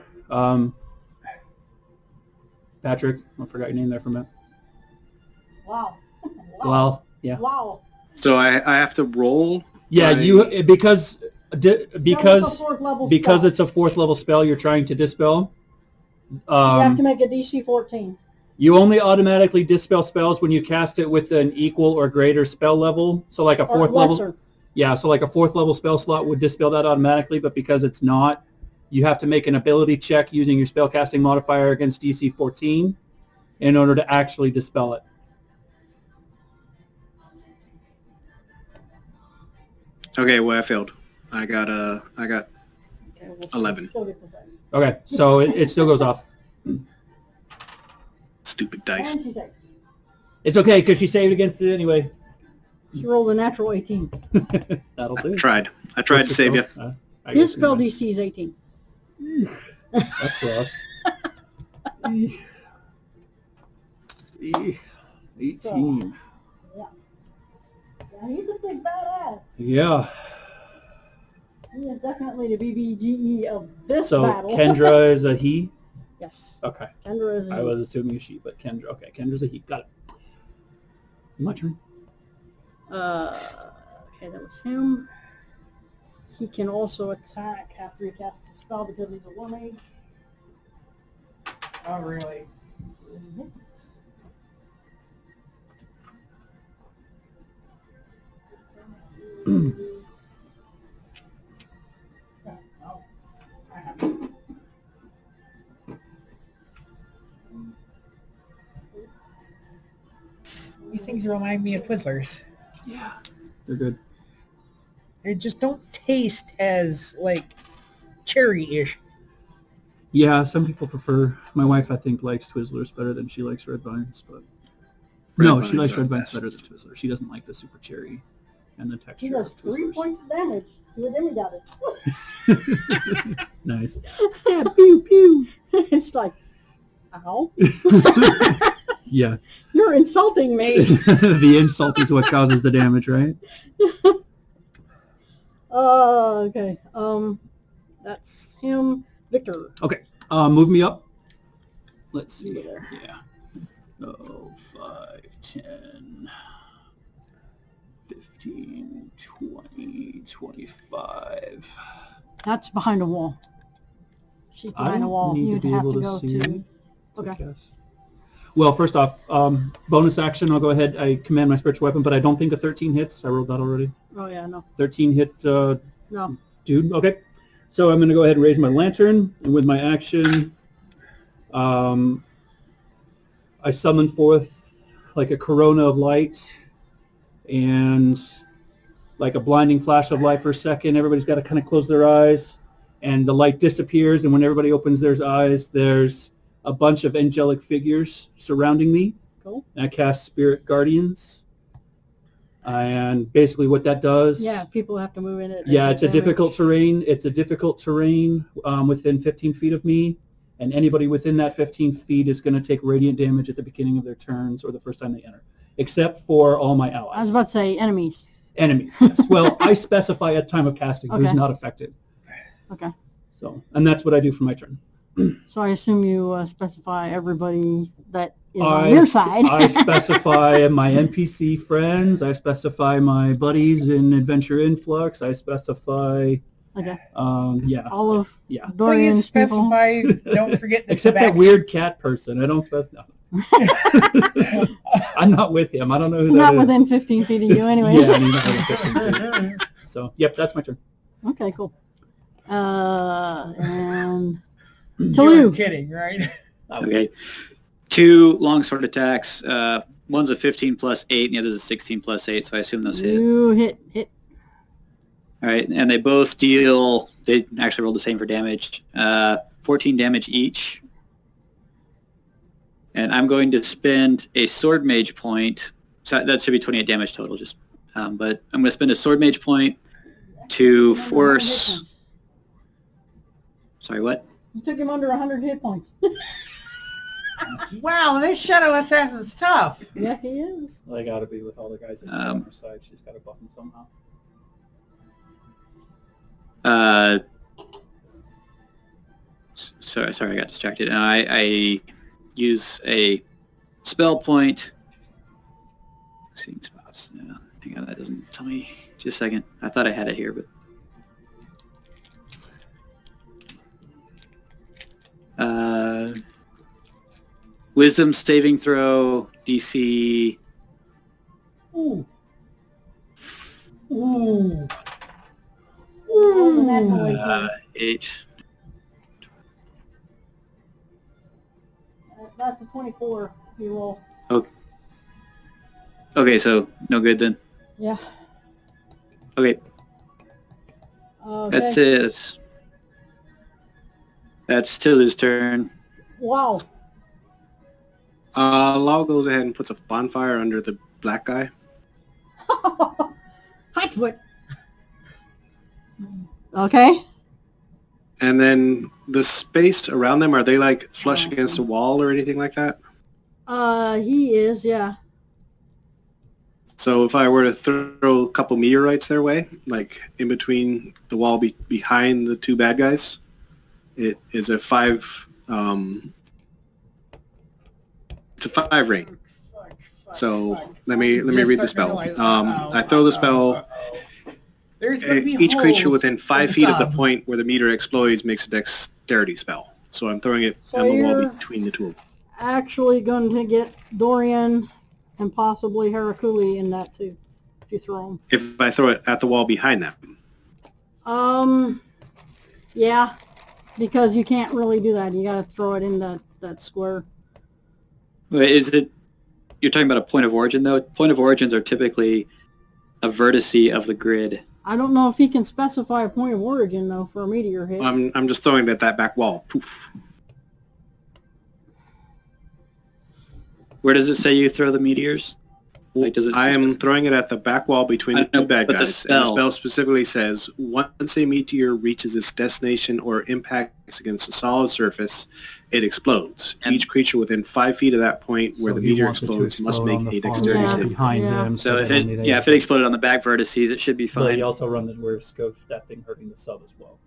B: Patrick, I forgot your name there for a minute.
A: Wow.
B: Well, yeah.
A: Wow.
D: So I have to roll.
B: Yeah,
D: my-
B: you because
A: That was a 4th level
B: because
A: spell.
B: it's a 4th level spell you're trying to dispel.
A: You have to make a DC 14.
B: You only automatically dispel spells when you cast it with an equal or greater spell level. So like a
A: Or
B: 4th level.
A: lesser.
B: Yeah, so like a 4th level spell slot would dispel that automatically, but because it's not, you have to make an ability check using your spellcasting modifier against DC 14 in order to actually dispel it.
D: Okay, well, I failed. I got
A: Okay, well,
D: 11.
A: Still gets affected.
B: Okay, so it still goes off.
D: stupid dice.
A: And she saved.
B: It's okay, because she saved against it anyway.
A: She rolled a natural 18.
B: That'll
D: I
B: do.
D: tried. I tried to save you.
B: I
A: His
B: guess
A: spell
B: you're
A: DC is 18.
B: right. That's rough. 18.
A: Yeah, he's a big badass.
B: Yeah.
A: He is definitely the BBGE of this
B: So
A: battle.
B: Kendra is a he?
A: Yes.
B: Okay.
A: Kendra is a
B: I was assuming a she, but Kendra. Okay, Kendra's a he. Got it. My turn.
A: Okay, that was him. He can also attack after he casts the spell because he's a war mage.
F: Oh, really?
A: Mhm.
F: Oh, I have it. These things remind me of Twizzlers.
B: Yeah. They're good.
F: They just don't taste as, like, cherry-ish.
B: Yeah, some people prefer. My wife, I think, likes Twizzlers better than she likes Red Vines, but
D: Red
B: no, she
D: Vines
B: likes
D: are
B: Red
D: the
B: Vines
D: best.
B: better than Twizzlers. She doesn't like the super cherry and the texture.
A: He does
B: of
A: 3
B: Twizzlers.
A: points of damage to a demigod.
B: Nice.
A: Pew pew. It's like, ow.
B: Yeah.
A: You're insulting me.
B: The insult is what causes the damage, right?
A: Okay. That's him. Victor.
B: Move me up. Let's see here. Yeah. So 5, 10, 15, 20, 25.
A: That's behind a wall. She's
B: I
A: behind a
B: don't
A: wall.
B: need to
A: You'd
B: be
A: have
B: able
A: to
B: to
A: go
B: see
A: to.
B: I
A: Okay.
B: guess. Well, first off, bonus action, I'll go ahead. I command my spiritual weapon, but I don't think a 13 hits. I rolled that already.
A: Oh yeah, no.
B: 13 hit
A: No.
B: dude. Okay. So I'm going to go ahead and raise my lantern, and with my action, I summon forth like a corona of light and like a blinding flash of light for a second. Everybody's got to kind of close their eyes, and the light disappears, and when everybody opens their eyes, there's a bunch of angelic figures surrounding me.
A: Cool.
B: And I cast Spirit Guardians. And basically what that does...
A: Yeah, people have to move in it.
B: Yeah, it's a difficult terrain. It's a difficult terrain within 15 feet of me, and anybody within that 15 feet is going to take radiant damage at the beginning of their turns or the first time they enter, except for all my allies.
A: I was about to say enemies.
B: Enemies, yes. Well, I specify at time of casting who's
A: Okay.
B: not affected.
A: Okay.
B: So, and that's what I do for my turn.
A: So I assume you specify everybody that is on your side.
B: I specify my NPC friends. I specify my buddies in Adventure Influx. I specify
A: Okay.
B: Yeah.
A: All of
B: Yeah.
A: Dorian's
F: Please
A: people.
F: specify. Don't forget the
B: Except that
F: tobacco.
B: weird cat person. I don't specify. I'm not with him. I don't know who that
A: Not
B: is.
A: within 15 feet of you, anyways.
B: Yeah, he's not within 15 feet. So, yep, that's my turn.
A: Okay, cool. And
F: You were
A: Toulouse.
F: kidding, right?
C: Okay. 2 longsword attacks. One's a 15 plus 8, and the other's a 16 plus 8, so I assume those hit.
A: You hit.
C: All right, and they both deal, they actually rolled the same for damage, 14 damage each. And I'm going to spend a sword mage point, so that should be 28 damage total, just. But I'm going to spend a sword mage point to force... Sorry, what?
A: You took him under 100 hit points.
F: Wow, this shadow assassin's tough.
A: Yeah, he is.
B: Well, I gotta be with all the guys on her side. She's gotta buff him somehow.
C: Sorry, I got distracted. I use a spell point. Seeing spots. Yeah, hang on, that doesn't tell me. Just a second. I thought I had it here, but. Wisdom saving throw, DC.
F: Ooh. Ooh.
A: Ooh. Natural
C: 8.
A: That's a 24. You roll.
C: Okay, so no good then.
A: Yeah.
C: Okay,
A: Okay.
C: that's it. That's Tilu's turn.
A: Wow.
D: Lau goes ahead and puts a bonfire under the black guy.
A: Hot foot. Okay.
D: And then the space around them, are they like flush against the wall or anything like that?
A: He is, yeah.
D: So if I were to throw a couple meteorites their way, like in between the wall behind the 2 bad guys, it is a 5. It's a 5 ring. So let me read the spell. I throw the spell.
F: There's gonna be
D: Each creature
F: holes
D: within 5
F: in
D: feet of the
F: sub.
D: point where the meteor explodes makes a dexterity spell. So I'm throwing it
A: So
D: on the wall
A: you're-
D: between the 2 of them.
A: Actually going to get Dorian and possibly Harakuli in that too, if you throw him.
D: If I throw it at the wall behind them.
A: Yeah, because you can't really do that. You gotta throw it in that square.
C: Wait, is it? You're talking about a point of origin, though. Point of origins are typically a vertice of the grid.
A: I don't know if he can specify a point of origin though for a meteor hit.
D: I'm just throwing it at that back wall. Poof.
C: Where does it say you throw the meteors? Like, does it?
D: I am throwing it at the back wall between
C: I
D: the 2
C: know,
D: bad
C: but the
D: guys. And the
C: spell-
D: spell specifically says, once a meteor reaches its destination or impacts against a solid surface, it explodes.
C: And-
D: Each creature within 5 feet of that point where
B: So
D: the
B: he
D: meteor
B: wants it to
D: explodes must
B: explode
D: make
B: on the
D: a
B: far
D: dexterity
A: Yeah.
B: wall
D: save.
B: behind
A: Yeah.
B: him.
C: So if
B: they
C: it,
B: don't need
C: yeah, if it
B: anything.
C: exploded on the back vertices, it should be
B: But
C: fine.
B: you also run the risk of that thing hurting the sub as well.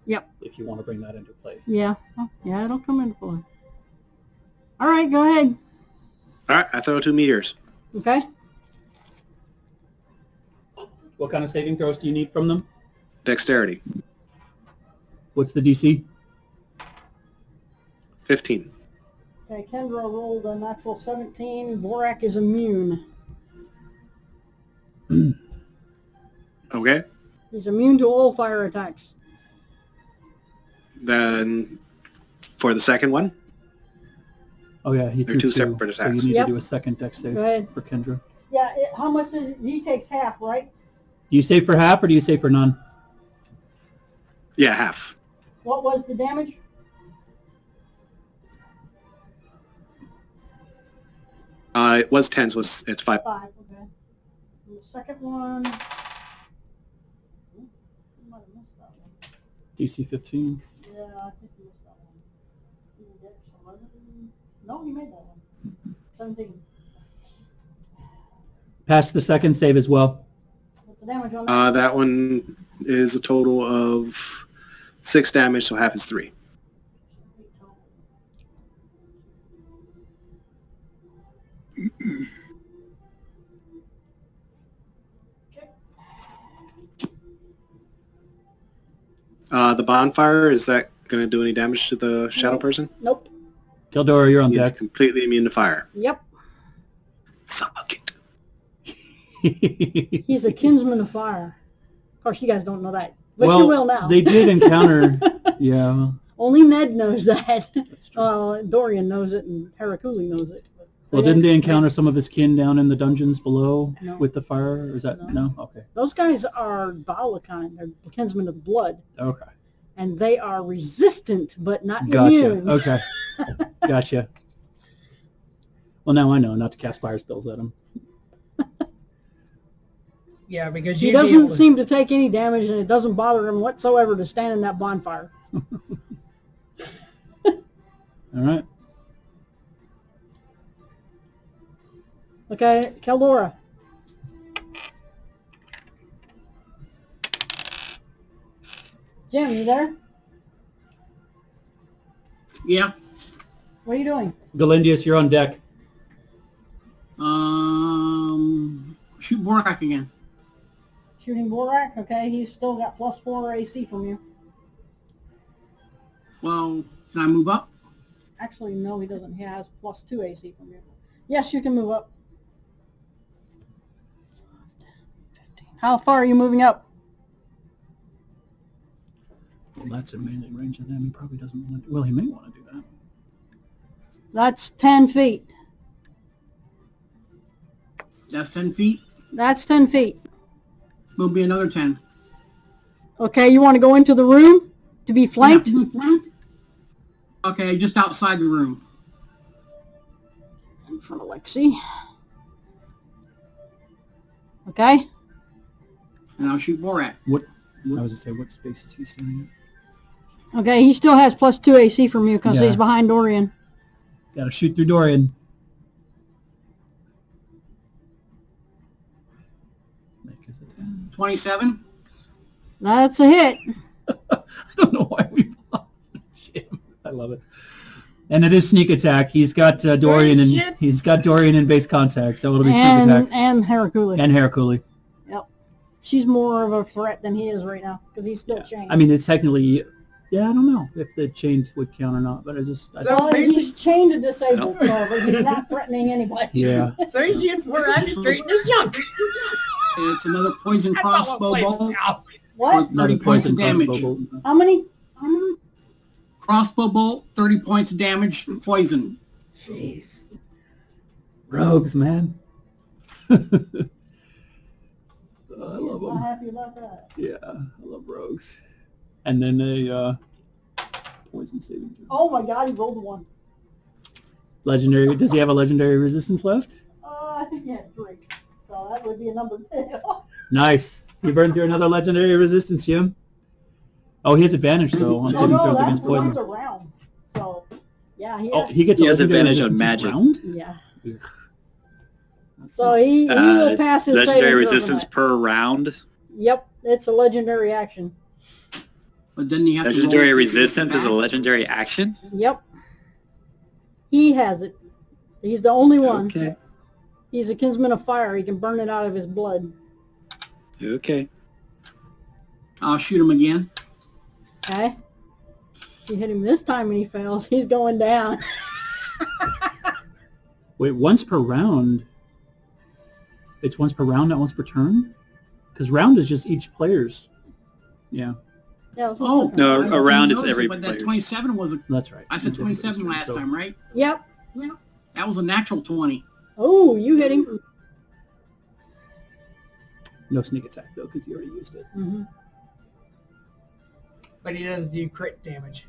A: Yep.
B: If you want to bring that into play.
A: Yeah. Oh, yeah, it'll come into play. Alright, go ahead.
D: All right, I throw 2 meteors.
A: Okay.
B: What kind of saving throws do you need from them?
D: Dexterity.
B: What's the DC?
D: 15.
A: Okay, Kendra rolled a natural 17. Vorak is immune.
D: Okay.
A: He's immune to all fire attacks.
D: Then for the second one,
B: Oh yeah, he
D: They're
B: threw
D: 2 separate
B: So
D: attacks.
B: you need
A: Yep.
B: to do a second dex save
A: Go ahead.
B: for Kendra.
A: Yeah, how much is he takes half, right?
B: Do you save for half or do you save for none?
D: yeah, half.
A: What was the damage?
D: It was 10, so it's 5.
A: 5, okay. And the second one... Ooh, you might have missed that one.
B: DC 15.
A: Yeah, I think he missed that one. He didn't get 11. No, he made that one. 17.
B: Pass the second save as well.
A: What's the damage on that?
D: That one is a total of 6 damage, so half is 3. The bonfire, is that going to do any damage to the shadow person?
A: Nope.
B: Keldora, you're on
D: He's
B: deck.
D: completely immune to fire.
A: Yep.
D: Suffocate.
A: He's a kinsman of fire. Of course, you guys don't know that, but
B: well,
A: you will now.
B: They did encounter. Yeah.
A: Only Ned knows that.
B: That's true.
A: Dorian knows it, and Harakuli knows it.
B: Well, didn't they encounter some of his kin down in the dungeons below
A: No.
B: with the fire? Or is that no? Okay.
A: Those guys are Balakan. They're the kinsmen of blood,
B: Okay.
A: and they are resistant, but not
B: Gotcha.
A: immune.
B: Okay. Gotcha. Well, now I know not to cast fire spells at him.
F: Yeah, because
A: He
F: you'd be able
A: doesn't
F: to-
A: seem to take any damage, and it doesn't bother him whatsoever to stand in that bonfire.
B: All right.
A: Okay, Keldora. Jim, you there?
G: Yeah.
A: What are you doing?
B: Galindius, you're on deck.
G: Shoot Borak again.
A: Shooting Borak? Okay, he's still got +4 AC from you.
G: Well, can I move up?
A: Actually, no, he doesn't. He has +2 AC from you. Yes, you can move up. How far are you moving up?
B: Well, that's in melee range of them. He probably doesn't want to. Well, he may want to do that.
A: That's 10 feet.
G: That's 10 feet.
A: That's 10 feet.
G: Will be another 10.
A: Okay, you want to go into the room to be flanked?
G: Yeah. Okay, just outside the room.
A: In front of Lexi. Okay.
G: And I'll shoot Borak.
B: What? I was to say, what space is he standing
A: Okay, he still has +2 AC from you because
B: Yeah.
A: he's behind Dorian.
B: at? Got to shoot through Dorian. Make his attack.
G: 27.
A: That's a hit.
B: I don't know why we shit. I love it. And it is sneak attack. He's got Dorian and
F: shit.
B: he's got Dorian in base contact, so it'll be sneak attack
A: And Harakuli.
B: and Harakuli.
A: She's more of a threat than he is right now because he's still chained.
B: I mean, it's technically, I don't know if the chain would count or not, but I just,
F: So-
A: well, he's chained to disabled, so but he's not threatening anybody.
B: yeah.
F: So he shoots where I'm straight in his junk.
G: It's another poison
F: That's not
G: crossbow
F: what
G: bolt.
A: What?
G: 30 points of damage.
A: How many?
G: Crossbow bolt, 30 points of damage, poison.
A: Jeez.
B: Rogues, man. I love
A: Not
B: them.
A: happy about that.
B: Yeah, I love rogues. And then a poison saving throw.
A: Oh my god, he rolled a 1.
B: Legendary. Does he have a legendary resistance left?
A: I think he had 3. So that would be a number 2.
B: Nice. You burned through another legendary resistance, Jim. Oh, he has advantage though on
A: Oh
B: saving
A: no,
B: throws
A: that's
B: against
A: the one's
B: poison.
A: around. So, yeah,
B: Oh, he gets
C: He
B: a
C: has
B: legendary
C: advantage on
B: resistance
C: magic.
B: round?
A: yeah.
B: Ugh.
A: So he will pass his
C: Legendary
A: saving throw
C: resistance
A: tonight.
C: per round.
A: Yep, it's a legendary action.
G: But then you have
C: Legendary
G: to roll
C: resistance is a
G: back.
C: legendary action.
A: Yep. He has it. He's the only one.
C: Okay.
A: He's a kinsman of fire. He can burn it out of his blood.
C: Okay.
G: I'll shoot him again.
A: Okay? You hit him this time and he fails. He's going down.
B: Wait, once per round? It's once per round, not once per turn? Because round is just each player's. Yeah,
A: Yeah, that's
G: Oh,
A: what
C: No,
G: I didn't
C: a round is
G: notice it,
C: every
G: But that
C: player's.
G: 27 was a...
B: that's right.
G: I said
B: It's every
G: 27
B: player's
G: last
B: turn, so
G: time, right?
A: Yep.
G: That was a natural 20.
A: Oh, you hit him.
B: No sneak attack though, because you already used it.
A: Mm-hmm.
F: But he does do crit damage.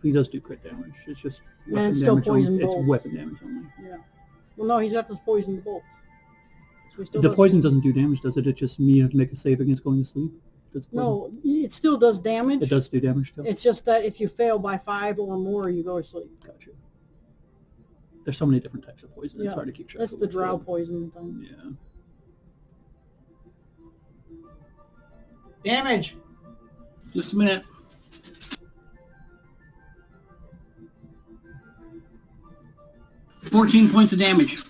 B: He does do crit damage. It's just
A: And
B: weapon
A: it's still
B: damage
A: poison
B: only. It's
A: bolts.
B: weapon damage only.
A: Yeah. Well, no, he's got this poison bolt. So he still
B: The
A: does-
B: poison doesn't do damage, does it? It just me have to make a save against going to sleep. Does poison-
A: No, it still does damage.
B: It does do damage still.
A: It's just that if you fail by 5 or more, you go to sleep.
B: Gotcha. There's so many different types of poison. It's
A: Yeah.
B: hard to keep track.
A: That's
B: of
A: the
B: which
A: drow
B: one.
A: poison thing.
B: Yeah.
F: Damage.
G: Just a minute. $14 points of damage.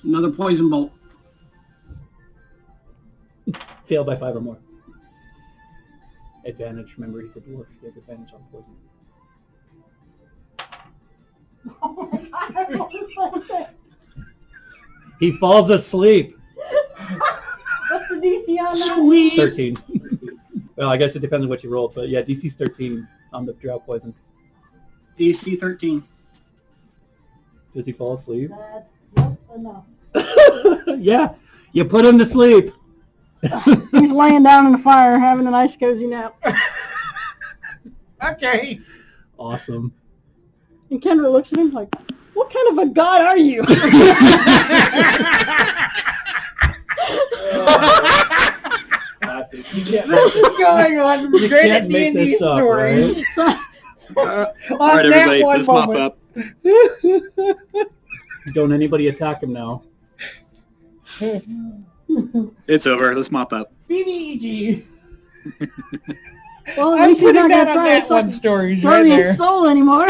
G: Another poison bolt.
B: Fail by 5 or more. advantage. Remember, he's a dwarf. He has advantage on poison.
A: Oh my god, I don't like
B: He falls asleep.
A: What's the DC on that?
G: Sweet.
B: 13. Well, I guess it depends on what you rolled, but yeah, DC's 13 on the drought poison.
G: DC 13.
B: Does he fall asleep?
A: That's enough.
B: Yeah, you put him to sleep.
A: He's laying down in the fire having a nice cozy nap.
F: Okay.
B: Awesome.
A: And Kendra looks at him like, what kind of a god are you?
B: Classic. You can't
F: This is going on
B: You
F: great
B: can't make
F: D&D
B: this up,
F: stories.
D: All
F: On
D: right,
F: that
D: everybody,
F: one
D: let's mop
F: moment.
D: up.
B: Don't anybody attack him now.
D: It's over. Let's mop up.
F: BBEG.
A: Well, at
F: I'm
A: least he's
F: putting
A: not
F: that
A: going to
F: on
A: try
F: that
A: to
F: one
A: suck
F: stories right
A: Dorian's
F: there.
A: soul anymore.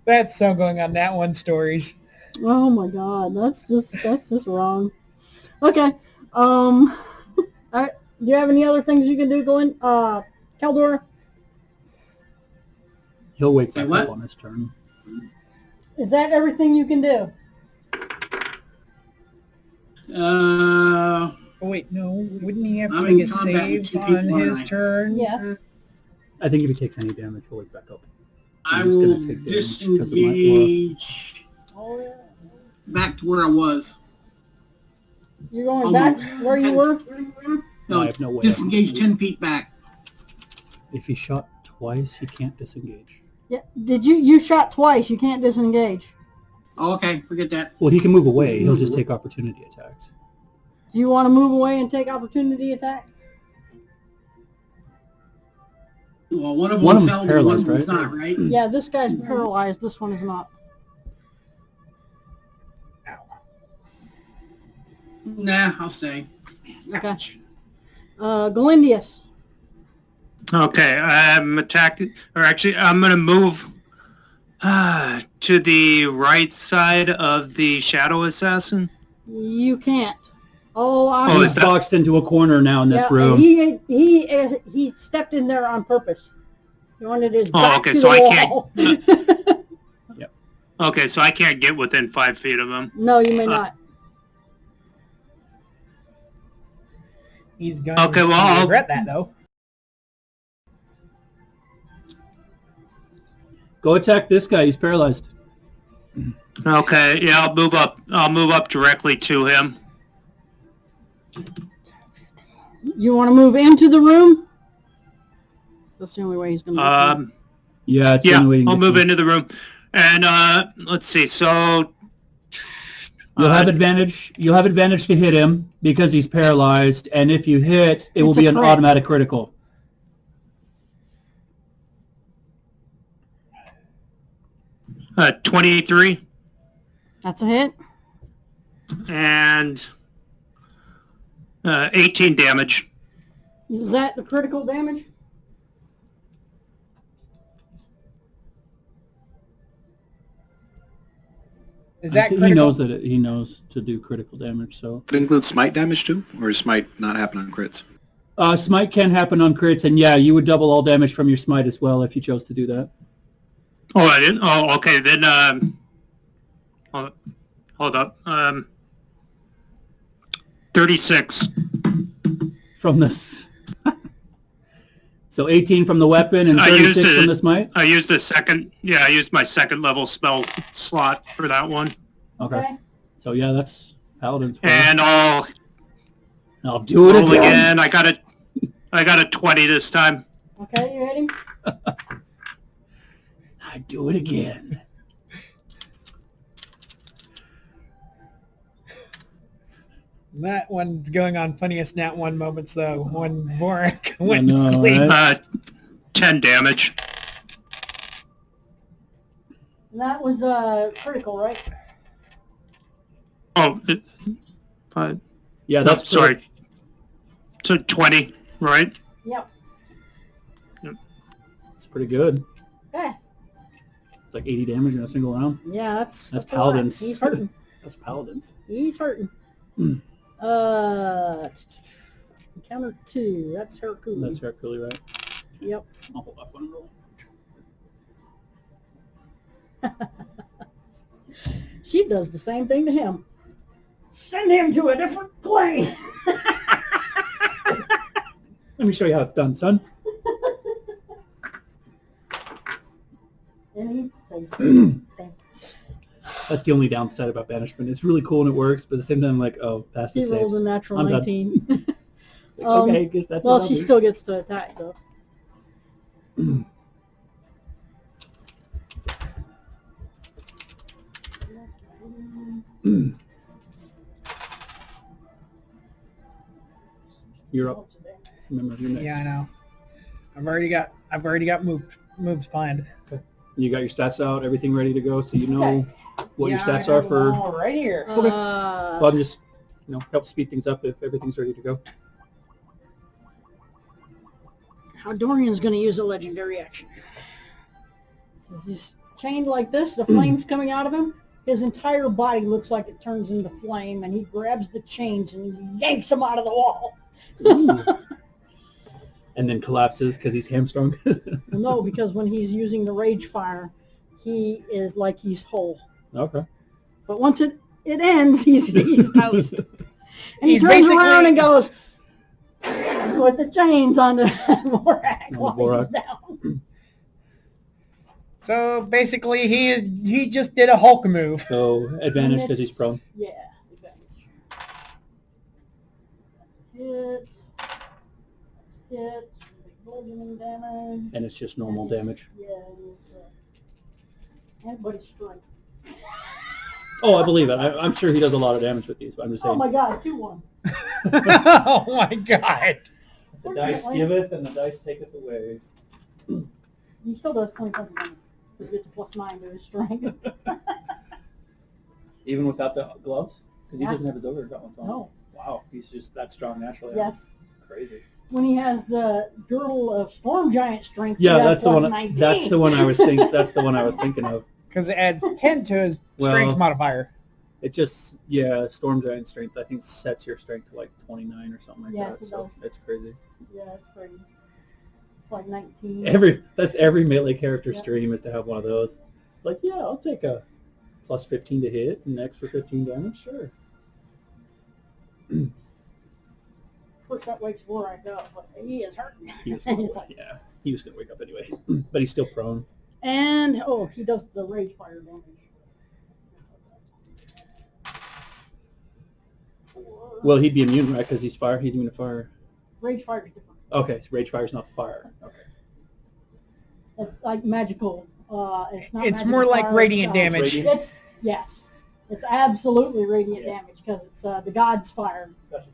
F: That's so going on that one stories.
A: Oh my god, that's just wrong. Okay. Alright. Do you have any other things you can do going? Caldor?
B: He'll wake
G: Say
B: back
G: what?
B: up on his turn.
A: Is that everything you can do?
F: Oh, wait, no. Wouldn't he have to
G: I'm
F: make a
G: in combat with
F: save
G: 2
F: on
G: people,
F: his
G: aren't I?
F: turn?
A: Yeah.
B: I think if he takes any damage, he'll wake back up.
G: I
B: He's gonna
G: will
B: take damage because of my aura.
G: disengage
A: Oh yeah.
G: back to where I was.
A: You're going back where you were?
B: No, I have no way.
G: Disengage 10 feet back.
B: If he shot twice, he can't disengage.
A: Yeah. Did you shot twice, you can't disengage.
G: Oh, okay, forget that.
B: Well, he can move away. He'll just take opportunity attacks.
A: Do you want to move away and take opportunity attack?
G: Well, one of
B: One of
G: them's
B: them's
G: held and one
B: paralyzed,
G: of them's
B: right?
G: not, right?
A: Yeah, this guy's paralyzed, this one is not.
G: Nah, I'll stay.
A: Okay. Galindius.
E: Okay, I'm attacking, or actually, I'm going to move to the right side of the Shadow Assassin.
A: You can't. Oh,
E: Oh,
B: He's
E: is that-
B: boxed into a corner now in this
A: yeah,
B: room.
A: he stepped in there on purpose. He wanted his back
E: okay,
A: to
E: so
A: the
E: I can't-
A: wall.
E: Okay, so I can't get within 5 feet of him.
A: No, you may not.
F: He's going
E: Okay,
F: to
E: well, I'll-
F: regret that, though.
B: Go attack this guy. He's paralyzed.
E: Okay, yeah, I'll move up. I'll move up directly to him.
A: You want to move into the room? That's the only way he's going to
B: Yeah, it's the
E: Yeah,
B: only way you can
E: I'll
B: get
E: move
B: to him.
E: into the room. And let's see. So
B: You'll have advantage. You'll have advantage to hit him because he's paralyzed, and if you hit, it will
A: It's a
B: be an
A: crit.
B: automatic critical.
E: uh, 23
A: That's a hit.
E: and 18 damage.
A: Is that the critical damage?
F: Is that
B: He
F: critical?
B: knows that he knows to do critical damage. So
D: It includes smite damage too, or does smite not happen on crits?
B: smite can happen on crits, and yeah, you would double all damage from your smite as well if you chose to do that.
E: Oh, I didn't. Oh, okay. Then hold up. 36.
B: From this. So 18 from the weapon and
E: I used
B: 36
E: it.
B: from the smite?
E: I used the second. Yeah, I used my second level spell slot for that one.
B: Okay. So yeah, that's Paladin's. for you.
E: And I'll
B: I'll do it
E: roll
B: again.
E: again. I got a 20 this time.
A: Okay, you hit him.
B: I do it again.
F: That one's going on funniest nat one moments, though, when Vorik went
B: know,
F: to sleep.
B: right?
E: 10 damage.
A: And that was critical, right?
E: Oh,
B: Yeah, that's
E: sorry. So 20, right?
A: Yep.
B: It's pretty good.
A: Okay.
B: It's like 80 damage in a single round.
A: Yeah, that's
B: That's
A: a lot.
B: Paladins.
A: He's hurting.
B: That's Paladins.
A: He's hurting. Encounter 2. That's Hercule.
B: That's Hercule, right?
A: Yep.
B: I'll hold off one roll.
A: She does the same thing to him. Send him to a different plane.
B: Let me show you how it's done, son.
A: And he takes
B: That's the only downside about banishment. It's really cool and it works, but at the same time, like, oh, past the
A: He
B: saves.
A: rolls a natural
B: I'm done.
A: 19.
B: It's like, okay, guess that's
A: well,
B: what I'll
A: she
B: do.
A: still gets to attack, though.
B: You're up. Remember, you're next.
F: Yeah, I know. I've already got moves planned.
B: You got your stats out, everything ready to go, so you know what your
F: Yeah,
B: stats
F: I
B: are
F: have
B: for.
F: them all right here.
B: Well, I'm just, help speed things up if everything's ready to go.
A: How Dorian's going to use a legendary action. Since he's chained like this, the flame's coming out of him. His entire body looks like it turns into flame, and he grabs the chains and yanks them out of the wall.
B: And then collapses because he's hamstrung.
A: No, because when he's using the rage fire, he is like he's whole.
B: Okay.
A: But once it ends, he's toast. And he
F: He's
A: turns
F: basically-
A: around and goes with the chains on the Morak while
B: Morak.
A: he's down.
F: So basically, he just did a Hulk move.
B: So advantage because he's prone.
A: Yeah, advantage. Hit. Hit. Bludgeoning damage.
B: And it's just normal damage.
A: Yeah, and buddy strength.
B: Oh, I believe it. I'm sure he does a lot of damage with these, but I'm just
A: Oh
B: saying.
A: my god, 2-1.
F: Oh my god!
B: The dice giveth and the dice taketh away.
A: He still does 20 damage. Because it's a +9 to his strength.
B: Even without the gloves? Because he
A: Yeah.
B: doesn't have his overhead gauntlets on.
A: No.
B: Wow, he's just that strong naturally.
A: Yes.
B: Crazy.
A: When he has the girdle of storm giant strength,
B: Yeah,
A: he has
B: that's the one.
A: +19.
B: That's the one I was thinking. That's the one I was thinking of.
F: Because it adds 10 to his
B: Well-
F: strength modifier.
B: It just, Storm Giant strength, I think sets your strength to like 29 or something like
A: Yes,
B: that.
A: it
B: So
A: does.
B: it's crazy.
A: Yeah, it's crazy. It's like 19.
B: That's every melee character's
A: Yep.
B: dream is to have one of those. Like, yeah, I'll take a +15 to hit and extra 15 damage, sure.
A: Of course, that wakes Vorak up, but he is hurting.
B: He was
A: He's like-
B: yeah, he was gonna wake up anyway, but he's still prone.
A: And, he does the rage fire damage.
B: Well, he'd be immune, right? Because he's fire. He's immune to fire.
A: Rage fire is different.
B: Okay, so rage fire's not fire. Okay.
A: It's like magical. It's not.
F: It's
A: magical
F: more like
A: fire,
F: radiant
A: it's,
F: damage.
B: Radiant?
A: Yes. It's absolutely radiant
B: Yeah.
A: damage because it's the god's fire.
B: Gotcha.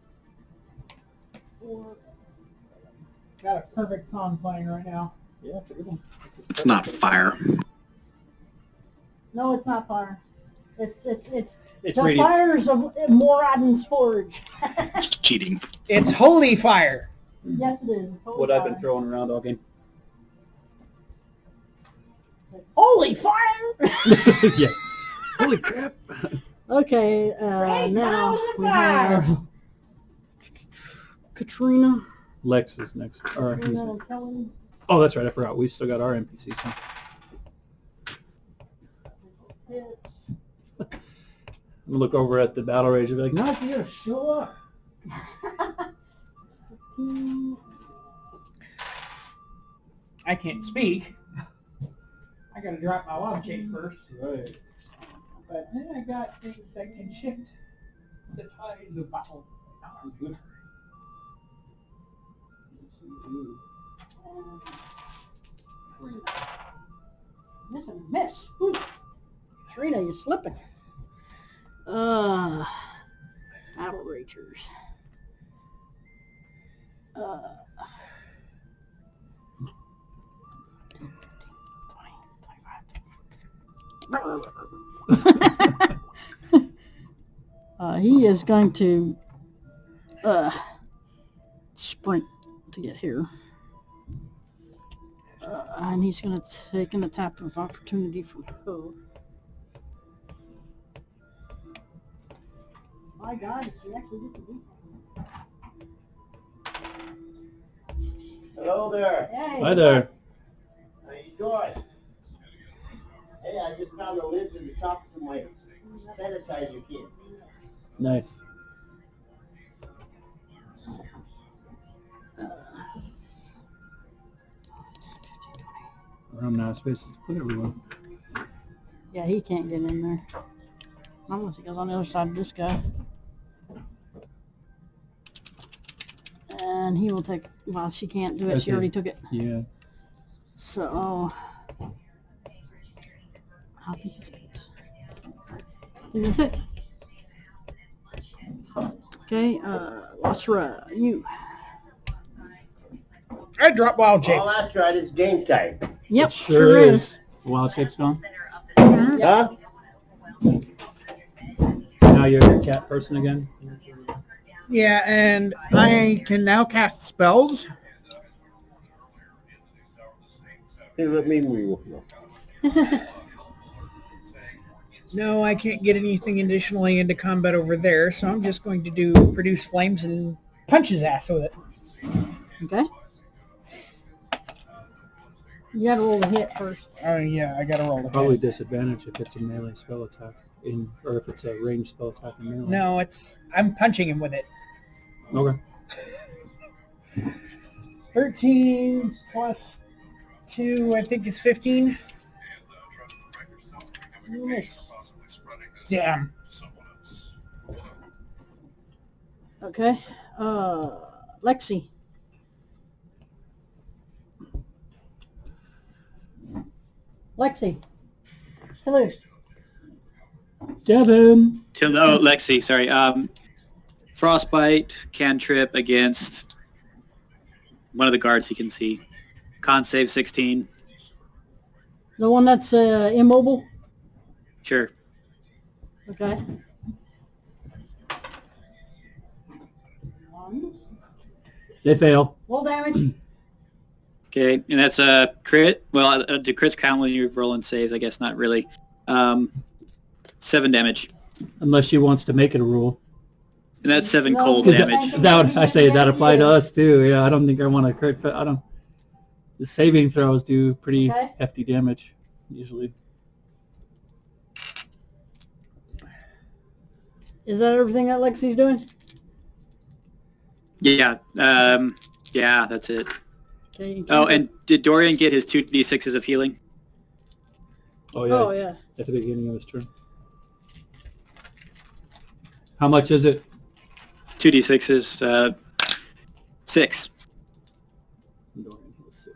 F: Got a perfect song playing right now.
B: Yeah, it's a good one. This is
D: It's not fire.
A: No, it's not fire. It's
B: It's
A: the
B: radiant.
A: fires of Moradin's forge.
D: It's cheating.
F: It's holy fire.
A: Yes, it is. It's holy
B: What I've
A: fire.
B: been throwing around all game.
A: It's holy fire!
B: Yeah. Holy crap.
A: Okay, now we have Katrina.
B: Lex is next. Or he's,
A: Katrina and Kelly.
B: oh, that's right. I forgot. We've still got our NPCs. Huh? I'm gonna look over at the battle rage and be like, "Not here, sure."
F: I can't speak. I gotta drop my love chain first.
B: Right.
F: But then I got things that can shift the tides of battle. Now I'm good.
A: Miss and miss. Whew. Katrina, you're slipping. Battle Ragers. He is going to sprint to get here. And he's going to take an attack of opportunity from her. My God, she actually gets a beat.
H: Hello there.
A: Hey.
B: Hi there.
H: How you doing? Hey, I just found a lid in the top of my sanitizer kit.
B: Nice. I'm not spaces to put everyone.
A: Yeah, he can't get in there. Unless he goes on the other side of this guy. And he will take, well, she can't do it. She already took it.
B: Yeah.
A: So, how big is it? That's it. Okay, Lasra, you.
F: I dropped wild shape.
H: Oh, that's right. It's game time.
A: Yep,
B: It sure is. Wild shape's gone.
H: Huh?
B: Now you're a cat person again.
F: Yeah, and I can now cast spells.
H: Hey, let me wheel.
F: No, I can't get anything additionally into combat over there, so I'm just going to do produce flames and punch his ass with it.
A: Okay. You gotta roll the hit first.
F: Oh yeah, I gotta roll the
B: Probably
F: hit.
B: disadvantage if it's a melee spell attack, or if it's a ranged spell attack in melee.
F: No, I'm punching him with it.
B: Okay.
F: 13 plus 2, I think is 15.
A: You miss.
F: Damn.
A: Okay. Lexi. Lexi. Hello.
B: Devin.
C: Oh, Lexi, sorry. Frostbite, cantrip against one of the guards he can see. Con save 16.
A: The one that's immobile?
C: Sure.
A: Okay.
B: They fail.
A: Roll damage.
C: Okay, and that's a crit. Well, do crits count when you're rolling saves? I guess not really. 7 damage.
B: Unless she wants to make it a rule.
C: And that's 7
A: No,
C: cold
A: because
C: damage.
B: That would, I say that apply to us too. Yeah, I don't think I want to crit. I don't. The saving throws do pretty
A: Okay.
B: hefty damage usually.
A: Is that everything that Lexi's doing?
C: Yeah. Yeah, that's it.
A: Okay. You
C: Oh,
A: can't-
C: and did Dorian get his 2d6s of healing?
B: Oh yeah.
A: Oh, yeah.
B: At the beginning of his turn. How much is it?
C: 2d6s, 6.
B: Dorian has 6.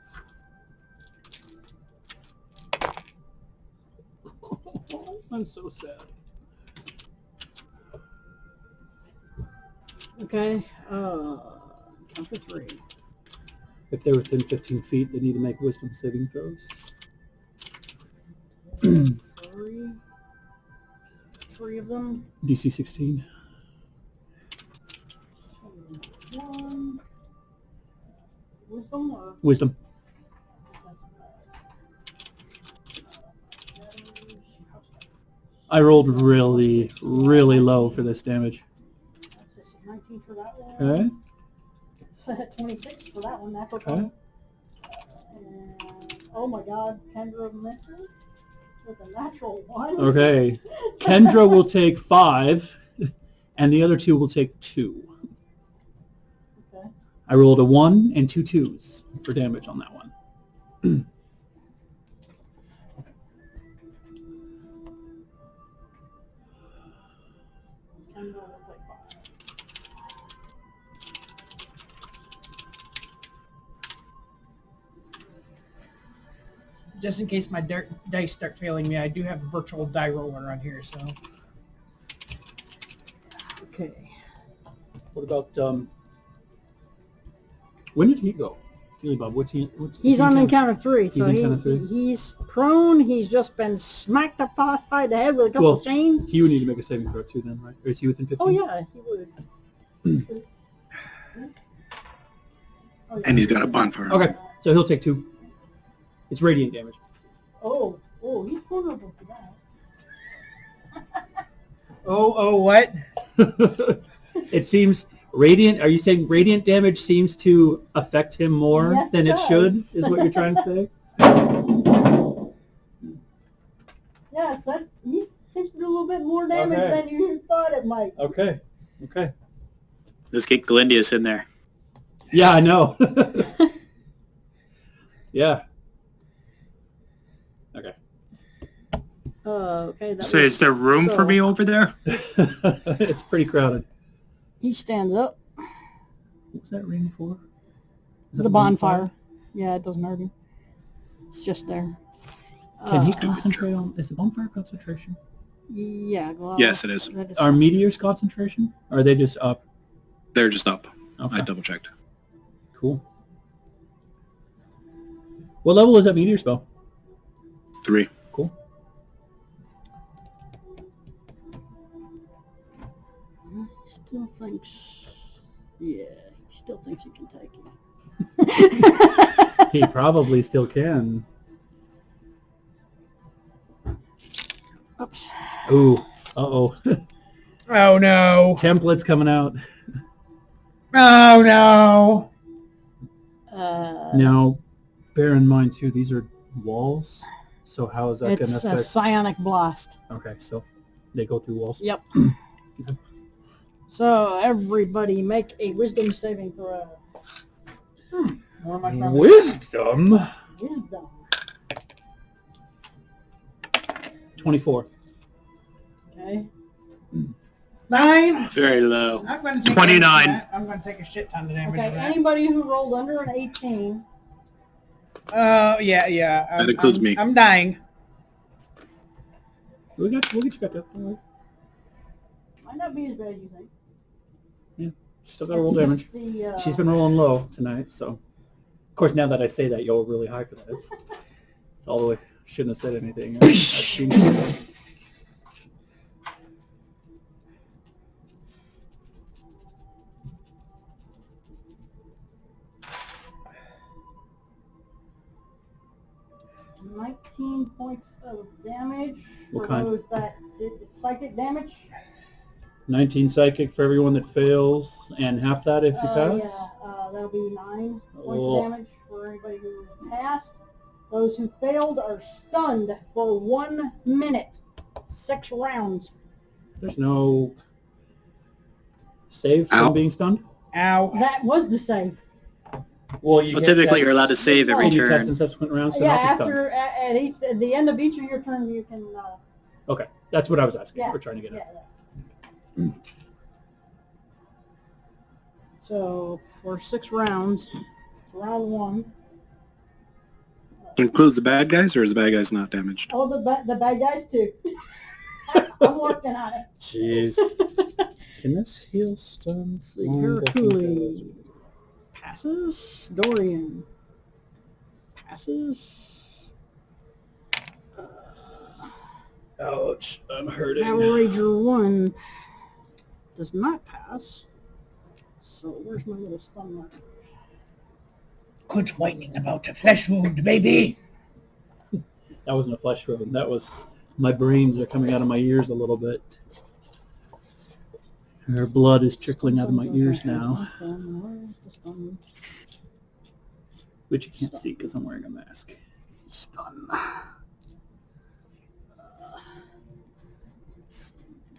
B: I'm so sad.
A: Okay. Count to 3.
B: If they're within 15 feet, they need to make wisdom saving throws.
A: 3 of them.
B: DC 16.
A: 1. Wisdom or?
B: Wisdom. I rolled really, really low for this damage.
A: 19 for that one.
B: Okay.
A: 26 for that one. That's okay.
B: Okay.
A: And, oh my god, Kendra misses with a natural 1.
B: Okay. Kendra will take 5, and the other 2 will take 2.
A: Okay.
B: I rolled a 1 and 2 2s for damage on that one.
A: Kendra will take 5.
F: Just in case my dice start failing me, I do have a virtual die roller on here, so.
A: Okay.
B: What about, when did he go? Tell me, Bob, what's he
A: He's on encounter 3, so
B: He's encounter 3?
A: he's prone. He's just been smacked upside the head with a couple
B: Well,
A: chains.
B: He would need to make a saving throw too then, right? Or is he within 15?
A: Oh yeah, he would. Oh, yeah.
D: And he's got a bonfire.
B: Okay, so he'll take 2. It's radiant damage.
A: Oh, he's vulnerable to that.
F: Oh, what?
B: It seems Radiant, are you saying radiant damage seems to affect him more
A: Yes,
B: than
A: it
B: it should,
A: does.
B: is what you're trying to say?
A: Yes, he seems to do a little bit more damage
B: Okay.
A: than you thought it might.
B: Okay.
C: Let's get Galindius in there.
B: Yeah, I know. Yeah. Okay.
A: Okay. That
E: So is there room for me over there?
B: It's pretty crowded.
A: He stands up.
B: What was that ring for? Is that
A: The
B: a
A: bonfire. Yeah, it doesn't hurt him. It's just there.
B: Can he concentrate on... Is the bonfire concentration?
A: Yeah. Well,
D: Yes, it is.
A: that is
B: Are meteors concentration? Or are they just up?
D: They're just up.
B: Okay.
D: I double checked.
B: Cool. What level is that meteor spell?
D: 3.
B: Cool.
A: He still thinks... Yeah, he still thinks he can take it.
B: He probably still can.
A: Oops.
B: Ooh. Uh-oh.
F: Oh no!
B: Template's coming out.
F: Oh no!
B: Now, bear in mind, too, these are walls. So how is that going to
A: It's a
B: affect...
A: psionic blast.
B: Okay, so they go through walls.
A: Yep. So everybody make a wisdom saving throw.
F: Where am I from?
B: Wisdom?
A: Wisdom.
B: 24.
A: Okay.
F: 9.
C: Very low.
F: I'm going to take
E: 29.
F: I'm going to take a shit ton of damage.
A: Okay,
F: of that.
A: anybody who rolled under an 18.
F: Yeah.
D: That includes me.
F: I'm dying.
B: We'll get you back up. Don't worry.
A: Might not be as bad as you think.
B: Still got to roll damage.
A: The,
B: She's been rolling low tonight, so... Of course, now that I say that, you'll really high for this. It's all the way... Shouldn't have said anything. I've seen it.
A: $19 points of damage
B: What
A: for
B: kind?
A: those that did psychic damage.
B: 19 psychic for everyone that fails, and half that if you pass?
A: Yeah, that'll be 9 points
B: Oh.
A: of damage for anybody who passed. Those who failed are stunned for 1 minute. 6 rounds.
B: There's no save from
D: Ow.
B: being stunned?
F: Ow.
A: That was the save.
B: Well, you
C: Well,
B: get
C: typically
B: that-
C: you're allowed to save every
B: you test
C: turn.
B: in subsequent rounds to
A: Yeah,
B: not be stunned.
A: after at the end of each of your turn, you can.
B: Okay, that's what I was asking.
A: Yeah.
B: We're trying to get at.
A: Yeah. So for 6 rounds, round 1.
D: Includes the bad guys, or is the bad guys not damaged?
A: Oh, the bad guys too. I'm working on it.
B: Jeez. Can this heal stun?
A: Let's see, Hercules passes. Dorian passes.
B: Ouch, I'm hurting.
A: Power Ranger 1 does not pass. So where's my little stun marker?
F: Quit whining about a flesh wound, baby.
B: That wasn't a flesh wound. That was... My brains are coming out of my ears a little bit. Her blood is trickling out of my ears now, which you can't see because I'm wearing a mask. Stun.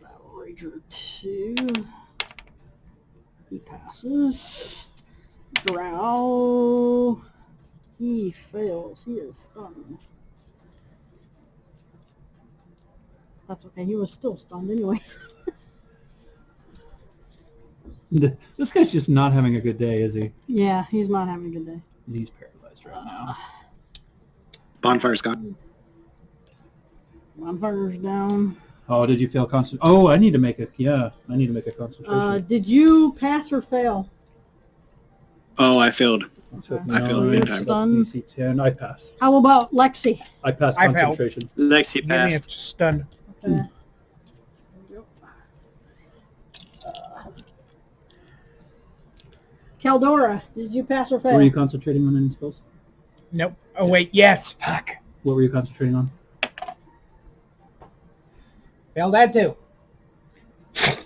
A: Battle Ranger 2. He passes. Drow. He fails. He is stunned. That's okay. He was still stunned anyways.
B: This guy's just not having a good day, is he?
A: Yeah, he's not having a good day.
B: He's paralyzed right now.
D: Bonfire's gone.
A: Bonfire's down.
B: Oh, did you fail concentration? Oh, I need to make a... Yeah, I need to make a concentration.
A: Did you pass or fail?
D: Oh, I failed.
B: Took me
D: I failed
B: all
D: big
B: the way
D: time.
B: up to DC 10. I pass.
A: How about Lexi?
B: I pass
F: I failed.
B: concentration.
C: Lexi
F: Give me a
C: passed.
F: stun.
A: Okay. Caldora, did you pass or
B: What
A: fail?
B: were you concentrating on in spells?
F: Nope. Oh wait, yes. Fuck.
B: What were you concentrating on?
F: Failed that too.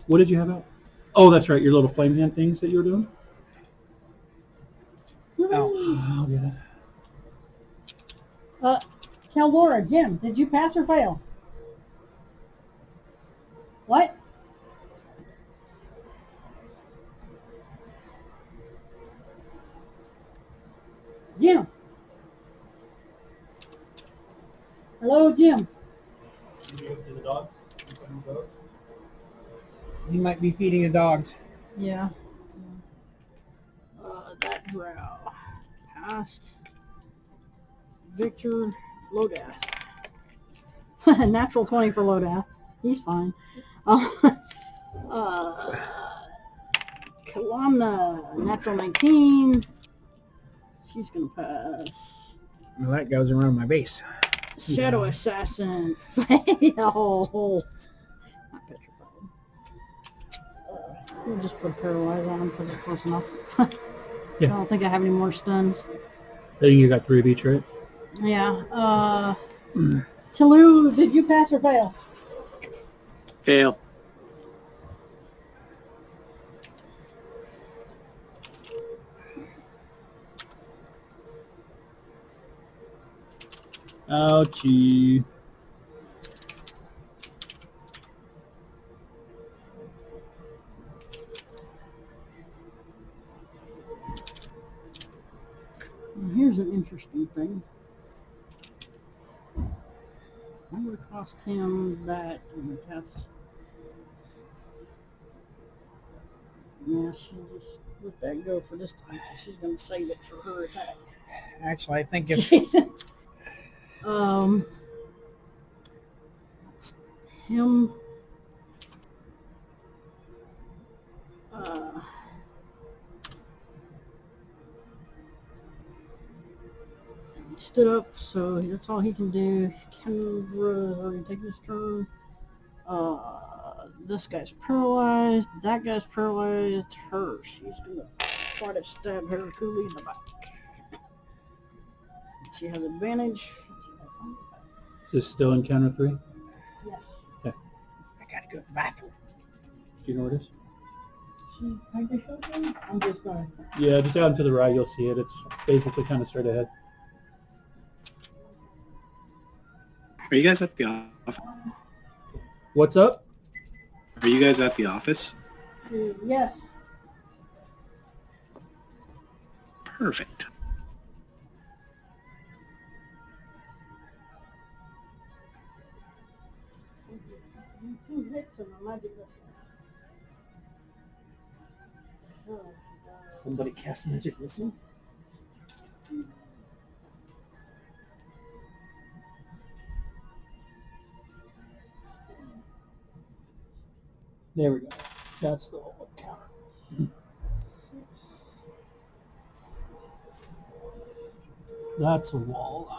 B: What did you have out? Oh, that's right. Your little flame hand things that you were doing.
F: Oh.
B: I'll get it.
A: Caldora, Jim, did you pass or fail? What? Jim. Hello, Jim.
B: Did you go see the dogs?
F: He might be feeding the dogs.
A: Yeah. That drow. Cast. Victor Lodath. Natural 20 for Lodath. He's fine. Kalamna. Natural 19. She's going to pass.
F: Well, that goes around my base.
A: Shadow Assassin. Fail. Not petrified. We'll just put Paralyze on him because it's close enough.
B: Yeah.
A: I don't think I have any more stuns.
B: I think you got 3 of each, right?
A: Yeah. Talu, did you pass or fail?
C: Fail.
B: Ouchie.
A: Now, here's an interesting thing. I'm going to cost him that in the test. Yeah, she'll just let that go for this time because she's going to save it for her attack.
F: Actually, I think if
A: that's him. He stood up, so that's all he can do. Kendra's already taken his turn. This guy's paralyzed. That guy's paralyzed. Her. She's gonna try to stab her Cooley in the back. She has advantage.
B: Is this still in counter 3?
A: Yes.
F: I gotta go to the bathroom.
B: Do you know where it is?
A: She kind of showed me. I'm just going.
B: Yeah, just out and to the right, you'll see it. It's basically kind of straight ahead.
D: Are you guys at the office?
B: What's up?
D: Are you guys at the office?
A: Yes.
D: Perfect.
A: Two hits and a magic missile.
B: Somebody cast magic missile. There we go. That's the whole counter. That's a wall.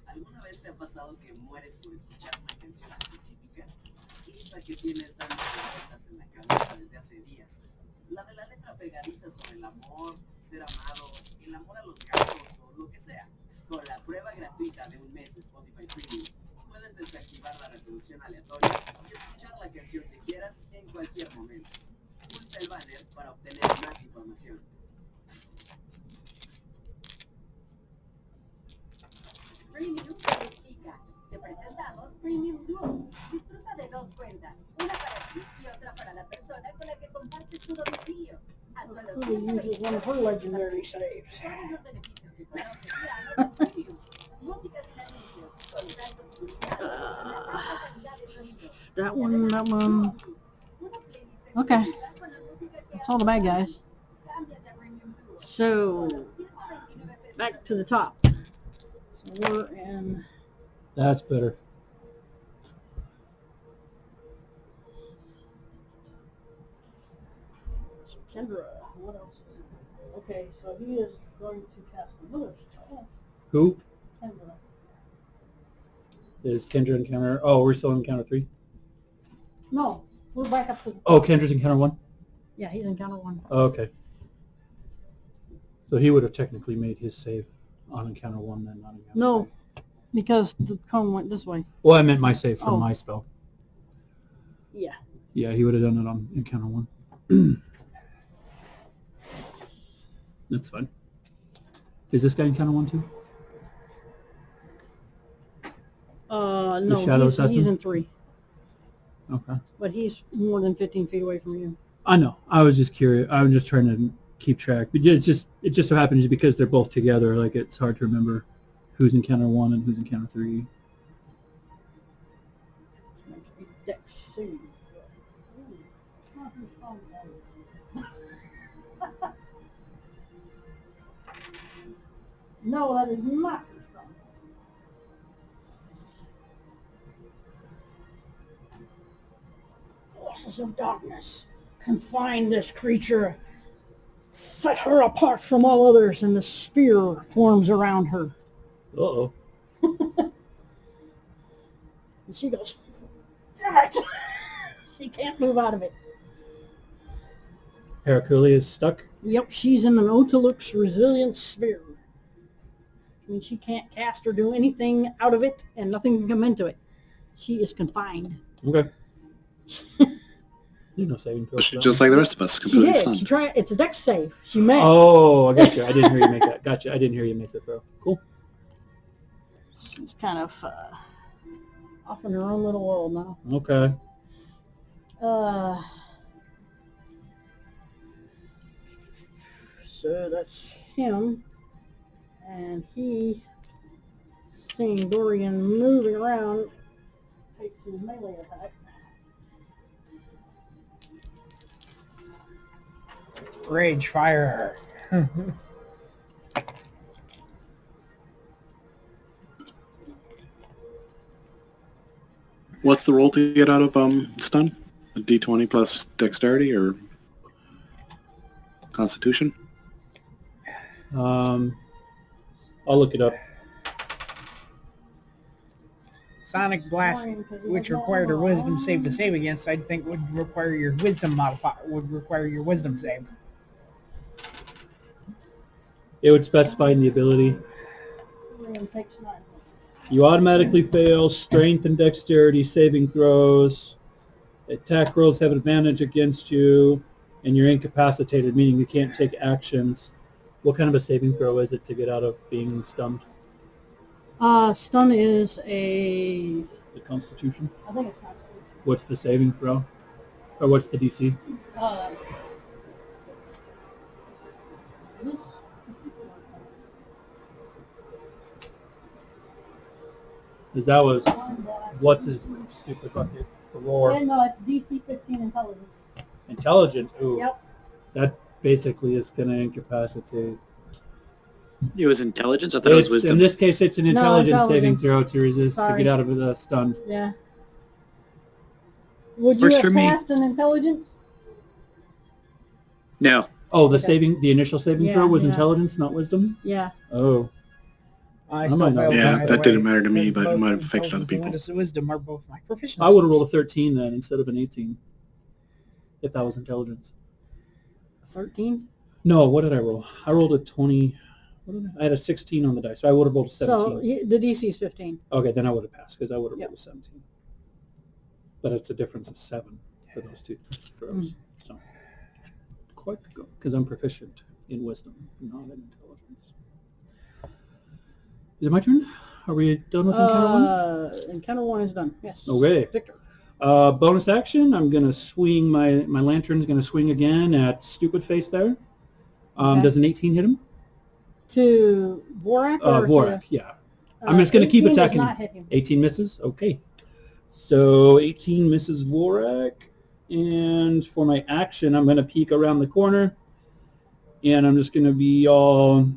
I: ¿Alguna vez te ha pasado que mueres por escuchar una canción específica? Esa que tienes dando vueltas en la cabeza desde hace días. La de la letra pegadiza sobre el amor, ser amado, el amor a los gatos o lo que sea. Con la prueba gratuita de un mes de Spotify Premium, puedes desactivar la reproducción aleatoria y escuchar la canción que quieras en cualquier momento. Pulsa el banner para obtener más información.
J: Premium significa. Te presentamos Premium Duo. Disfruta de 2 cuentas, una para ti y otra para la persona con la que compartes tu domicilio. A solo
A: Cooley uses one of her legendary saves.
J: todos los beneficios que conoces y años de Premium. Música sin anuncios, contactos ilimitados, una calidad de sonido.
A: That one. Okay. That's all the bad guys. So, back to the top. So we're in...
B: That's better.
A: So Kendra, what else is it? Okay, so he is going to cast another spell.
B: Who?
A: Kendra.
B: Is Kendra encounter? Oh, we're still in encounter 3.
A: No, we're back up to.
B: Oh, Kendra's encounter 1.
A: Yeah, he's encounter 1.
B: Oh, okay. So he would have technically made his save on encounter 1 then, not encounter
A: No,
B: 3.
A: because the cone went this way.
B: Well, I meant my save from
A: Oh.
B: my spell.
A: Yeah.
B: Yeah, he would have done it on encounter 1. That's fine. Is this guy encounter 1 too?
A: No,
B: shadow
A: he's
B: assassin?
A: in 3,
B: Okay.
A: but he's more than 15 feet away from you.
B: I know. I was just curious. I was just trying to keep track. But it just so happens because they're both together. Like it's hard to remember who's encounter 1 and who's encounter 3.
A: Dex save. No, that is not your strong. Forces of darkness confine this creature, set her apart from all others, and the sphere forms around her.
B: Uh-oh.
A: And she goes, damn it! She can't move out of it.
B: Heraculi is stuck.
A: Yep, she's in an Otilux resilient sphere. I mean, she can't cast or do anything out of it, and nothing can come into it. She is confined.
B: Okay. There's no saving throw. for that
D: Just
B: one.
D: like the rest of us,
A: She
D: completely
A: did.
D: stunned.
A: She tried. It's a dex save. She made.
B: Oh, I got you. I didn't hear you make that. Gotcha. I didn't hear you make the throw. Cool.
A: She's kind of off in her own little world now.
B: Okay.
A: So that's him, and he, seeing Dorian moving around, takes his melee attack.
F: Rage fire.
D: What's the roll to get out of stun? A d20 plus dexterity or constitution?
B: I'll look it up.
F: Sonic Blast, which required a wisdom save to save against, I think would require your wisdom save.
B: It would specify in the ability.
A: Dorian takes 9.
B: You automatically fail strength and dexterity saving throws. Attack rolls have advantage against you, and you're incapacitated, meaning you can't take actions. What kind of a saving throw is it to get out of being stunned?
A: Stun is a.
B: The Constitution?
A: I think it's not stun.
B: What's the saving throw? Or what's the DC? Because that was, what's his stupid bucket? The roar.
A: Yeah, no, it's DC 15 intelligence.
B: Intelligence, ooh.
A: Yep.
B: That basically is going to incapacitate.
C: It was intelligence? I thought it was wisdom.
B: In this case, it's an
A: No,
B: intelligence saving
A: intelligence.
B: throw to resist, to
A: Sorry.
B: get out of the stun.
A: Yeah. Would you
C: Works
A: have
C: for me.
A: passed an intelligence?
C: No.
B: Oh, the
A: Okay.
B: the initial saving
A: Yeah,
B: throw was
A: yeah.
B: intelligence, not wisdom?
A: Yeah.
B: Oh.
F: I
B: might
F: still
B: not
F: failed
B: be.
D: Yeah,
F: either
D: that
F: way,
D: didn't matter to me,
F: because
D: but it
F: both
D: might have affected other
F: intelligence
D: people.
F: and wisdom are both my proficiencies.
B: I would have rolled a 13 then instead of an 18. If that was intelligence.
A: 13?
B: No, what did I roll? I rolled a 20. I had a 16 on the dice, so I would have rolled a 17.
A: So the DC is 15.
B: Okay, then I would have passed because I would have
A: Yep.
B: rolled a 17. But it's a difference of 7 for those two throws. So quite good because I'm proficient in wisdom, not in intelligence. Is it my turn? Are we done with encounter 1?
A: Encounter 1 is done. Yes.
B: Okay.
A: Victor.
B: Bonus action, I'm going to swing, my lantern's going to swing again at Stupid Face there.
A: Okay.
B: Does an 18 hit him?
A: To Vorak or
B: Vorak,
A: to...
B: yeah. I'm just going to keep
A: 18
B: attacking.
A: Does not hit him.
B: 18 misses? Okay. So 18 misses Vorak. And for my action, I'm going to peek around the corner. And I'm just going to be all...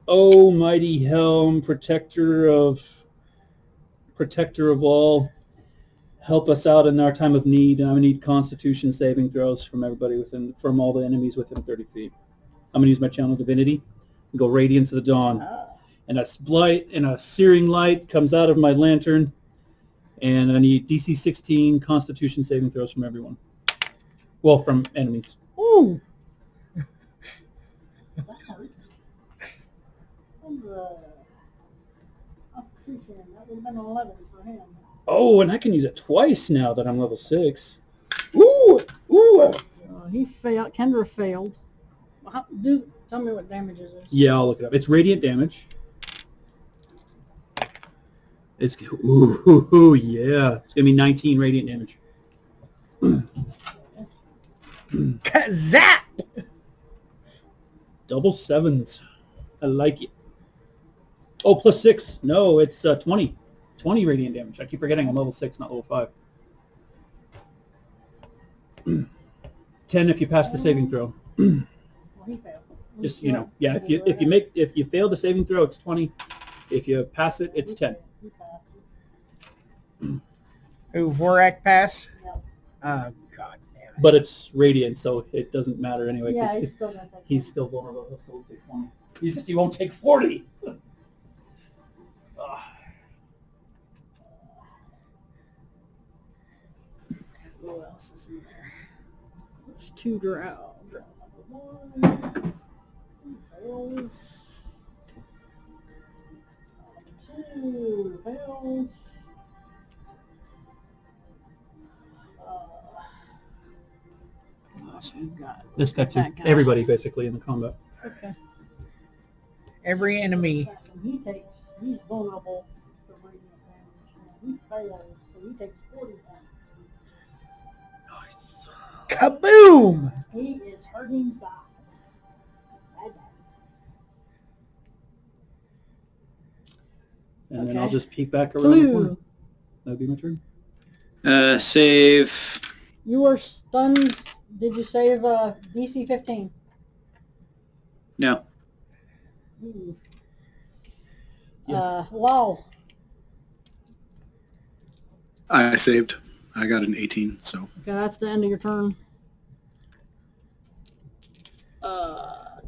B: oh, mighty helm, protector of all. Help us out in our time of need. I need Constitution saving throws from everybody from all the enemies within 30 feet. I'm going to use my Channel Divinity and go Radiance of the Dawn. And a blight and a searing light comes out of my lantern. And I need DC 16 Constitution saving throws from everyone. Well, from enemies.
A: Ooh. Constitution. That would have been 11 for him.
B: Oh, and I can use it twice now that I'm level 6. Ooh! Ooh!
A: He failed. Kendra failed. Well, tell me what damage is this.
B: Yeah, I'll look it up. It's radiant damage. It's ooh, yeah. It's gonna be 19 radiant damage.
F: Zap!
B: Double 7s. I like it. Oh, plus 6. No, it's 20. 20 radiant damage. I keep forgetting I'm level 6, not level 5. 10 if you pass the saving throw.
A: Well, he failed.
B: Just, you know, yeah, if you fail the saving throw, it's 20. If you pass it, it's 10.
A: He passes.
F: Who, Vorak pass?
A: Yep.
F: Oh, God damn it.
B: But it's radiant, so it doesn't matter anyway.
A: Yeah,
B: 'cause
A: he's still gonna take
B: he's still vulnerable. He'll still take 20. He won't take 40.
A: Who else is in there? There's 2 drow. Drow number 1. Fails. 2 fails. Who else we got?
B: This guy too.
A: That guy.
B: Everybody basically in the combat.
A: Okay.
F: Every enemy.
A: He's vulnerable to radiant damage. He fails, so he takes 40 damage.
F: Kaboom!
A: He is hurting bad.
B: And then
A: Okay.
B: I'll just peek back around the corner.
A: 2.
B: That'll be my turn.
C: Save.
A: You were stunned. Did you save DC 15?
C: No.
A: Ooh.
B: Yeah.
A: Wow.
D: I saved. I got an 18, so.
A: Okay, that's the end of your turn.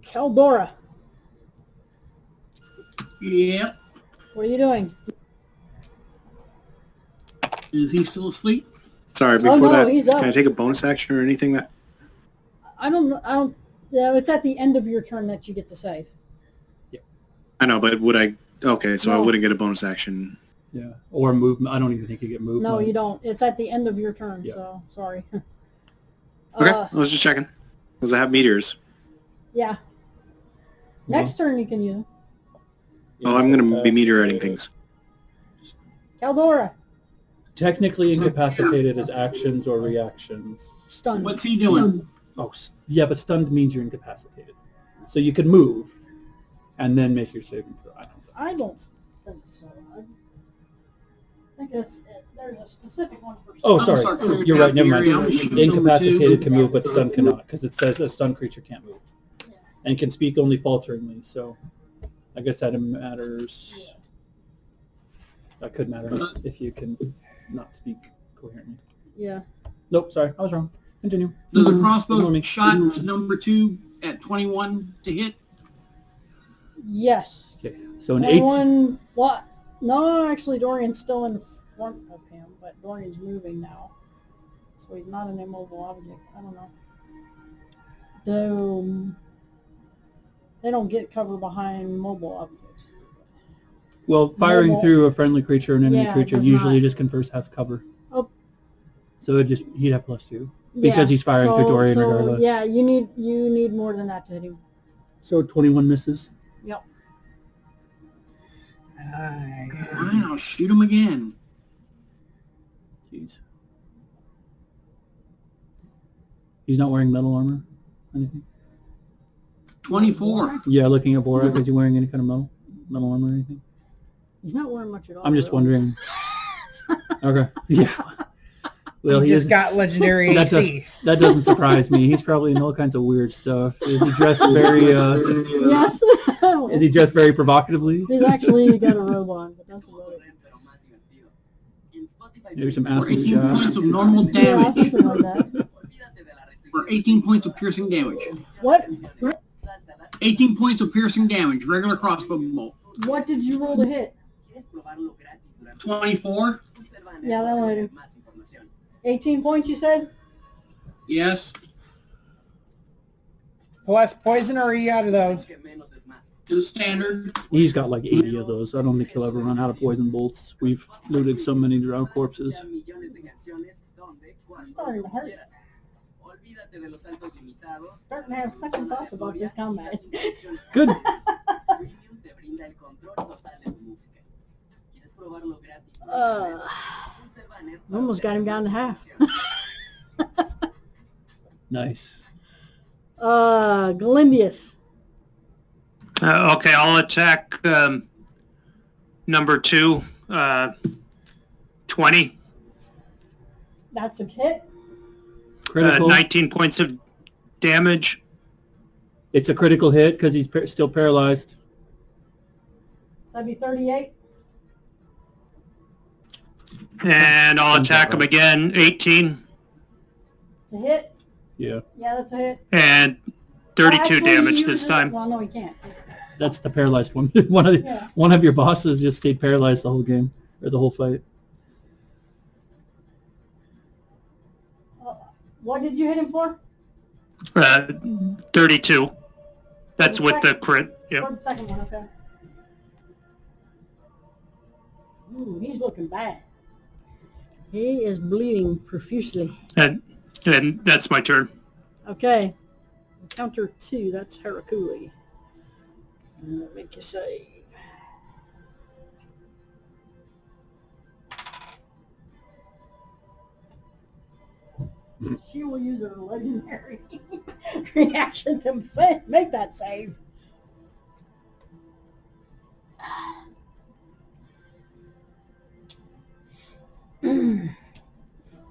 A: Caldora,
G: Yep.
A: what are you doing?
G: Is he still asleep?
D: Sorry,
A: Oh,
D: before
A: no,
D: that,
A: he's up.
D: can I take a bonus action or anything that?
A: I don't, yeah, it's at the end of your turn that you get to save.
D: I know, but would I? Okay, so I
A: No.
D: wouldn't get a bonus action.
B: Yeah. Or movement. I don't even think you get movement.
A: No, you don't. It's at the end of your turn,
B: Yeah.
A: so sorry.
D: Okay, I was just checking. Because I have meteors.
A: Yeah. Next turn you can use them.
D: Oh, I'm going to be meteoriting things.
A: Caldora,
B: Technically incapacitated as actions or reactions.
A: stunned.
G: What's he doing?
B: Oh, yeah, but stunned means you're incapacitated. So you can move and then make your saving throw.
A: I don't think so. I think there's a specific one for
B: Oh,
G: I'll
B: sorry.
G: start clearing
B: You're right.
G: out
B: Never
G: the area. I'm
B: mind.
G: shooting number
B: Incapacitated
G: 2.
B: can move, but stunned cannot, because it says a stunned creature can't move, and can speak only falteringly. So, I guess that matters.
A: Yeah.
B: That could matter if you can not speak coherently.
A: Yeah.
B: Nope. Sorry, I was wrong. Continue.
G: Does a
B: Ignore
G: crossbow
B: me.
G: shot number 2 at 21 to hit?
A: Yes.
B: Okay. So an 8.
A: Anyone? What? No, actually, Dorian's still in front of him, but Dorian's moving now, so he's not an immobile object. I don't know. Though they don't get cover behind mobile objects.
B: Well, firing
A: Mobile.
B: through a friendly creature or an enemy
A: Yeah, it
B: creature
A: does
B: usually
A: not.
B: just confers half cover.
A: Oh.
B: So he'd have +2 because he's firing through Dorian regardless.
A: Yeah, you need more than that to hit him.
B: So 21 misses.
A: Yep.
G: Fine, I'll shoot him again.
B: Jeez. He's not wearing metal armor? Anything?
G: 24.
B: Yeah, looking at Borak, is he wearing any kind of metal armor or anything?
A: He's not wearing much at all.
B: I'm just
A: really.
B: wondering. Okay. Yeah. Well,
F: he
B: he
F: just
B: is,
F: got legendary
B: That's
F: AC.
B: that doesn't surprise me. He's probably in all kinds of weird stuff. Is he dressed very
A: Yes.
B: is he dressed very provocatively?
A: He's actually got a robe on, but that's about it.
B: Maybe some
G: For
B: acid
G: 18
B: shots.
G: points of normal
A: Yeah,
G: damage.
A: something like that.
G: For 18 points of piercing damage.
A: What?
G: 18 points of piercing damage. Regular crossbow bolt.
A: What did you roll to hit?
G: 24.
A: Yeah, that'll hit him. 18 points, you said?
G: Yes.
F: Plus poison, or are you out of those?
G: To standard.
B: He's got like 80 of those. I don't think he'll ever run out of poison bolts. We've looted so many drow corpses.
A: Starting to hurt. Starting to have second thoughts about this combat.
B: Good.
A: Almost got him down to half.
B: Nice.
A: Galindius.
E: Okay, I'll attack number 2, 20.
A: That's a hit.
B: Critical.
E: 19 points of damage.
B: It's a critical hit because he's still paralyzed.
A: So that'd be 38.
E: And I'll attack him again, 18.
A: To hit?
B: Yeah.
A: Yeah, that's a hit.
E: And 32
A: Actually,
E: damage
A: he
E: this
A: uses-
E: time.
A: Well, no, he can't.
B: That's the paralyzed one. One of your bosses just stayed paralyzed the whole game, or the whole fight.
A: What did you hit him for?
E: 32. That's with the crit.
A: For
E: Yep.
A: the second one, okay. Ooh, he's looking bad. He is bleeding profusely.
E: And that's my turn.
A: Okay. Encounter 2, that's Harakuli. Make you save. She will use her legendary reaction to make that save.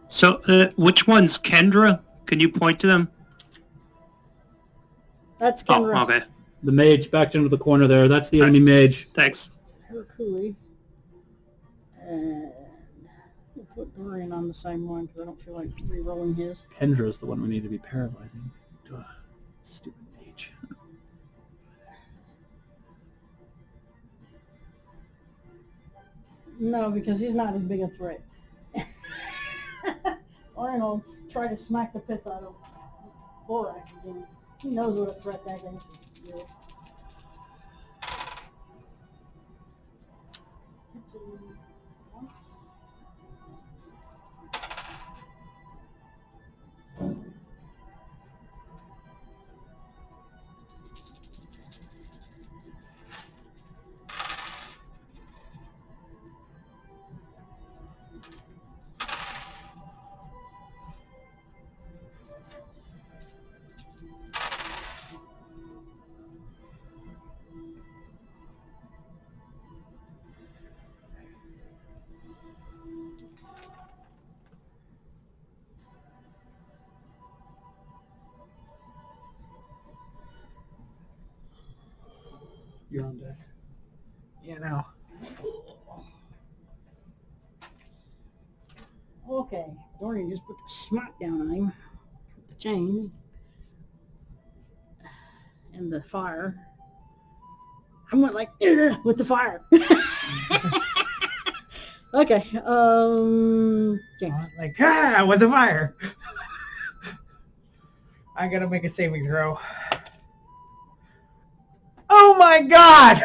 E: So, which one's Kendra? Can you point to them?
A: That's Kendra.
E: Oh, okay.
B: The mage backed into the corner there. That's the enemy mage.
E: Thanks.
A: Harakuli. And we'll put Dorian on the same one because I don't feel like re-rolling his.
B: Kendra's the one we need to be paralyzing. Duh. Stupid mage.
A: No, because he's not as big a threat. Dorian will try to smack the piss out of Borak again. He knows what a threat that is.
B: You're on deck.
F: You know.
A: Okay, Dorian just put the smack down on him with the chains and the fire. I went like with the fire. Okay, James.
F: Like, with the fire. I gotta make a saving throw. Oh my god!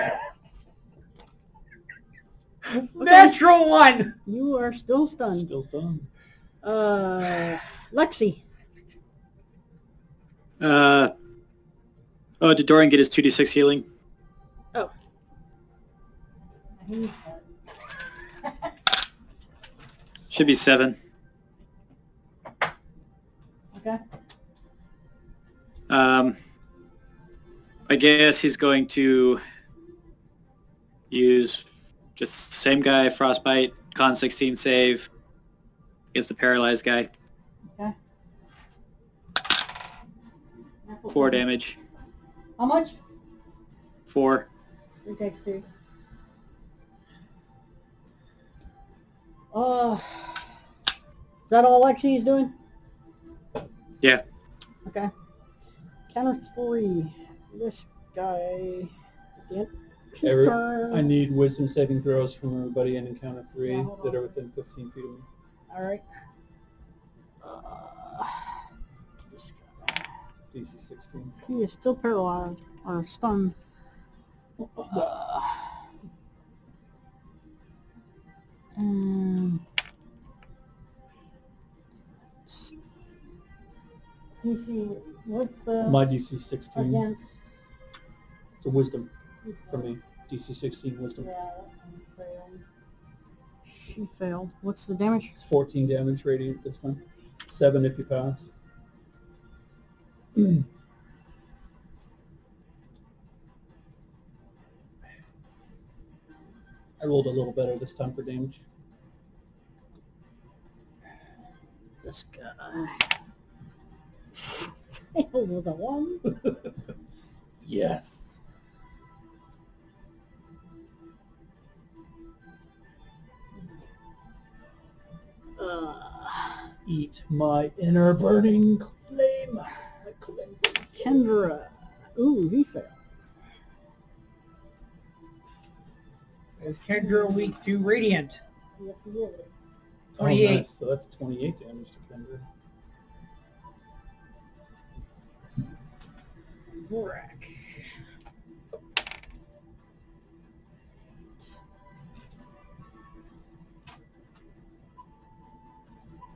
F: Natural 1!
A: You are still stunned.
B: Still stunned.
A: Lexi.
C: Did Dorian get his 2d6 healing?
A: Oh.
C: Should be 7.
A: Okay.
C: I guess he's going to use just the same guy, Frostbite, Con 16 save against the paralyzed guy.
A: Okay.
C: 4 damage.
A: How much?
C: 4.
A: He takes 2. Is that all Lexi is doing?
C: Yeah.
A: Okay. Counter 3. This guy. At the end. His turn.
B: I need wisdom saving throws from everybody in encounter 3
A: Yeah, hold
B: that
A: on.
B: are within 15 feet of me.
A: All right.
B: DC 16.
A: He is still paralyzed or stunned. And DC, what's the
B: My DC 16.
A: against?
B: It's a wisdom for me. DC 16 wisdom.
A: Yeah, that one failed. She failed. What's the damage?
B: It's 14 damage radiant this time. 7 if you pass. I rolled a little better this time for damage.
A: This guy. Failed with a 1.
B: Yes. Eat my inner burning flame.
A: Kendra. Ooh, he failed.
F: Is Kendra weak to radiant?
A: Yes, he is.
F: 28.
B: Oh, nice. So that's 28 damage to Kendra.
F: Borak.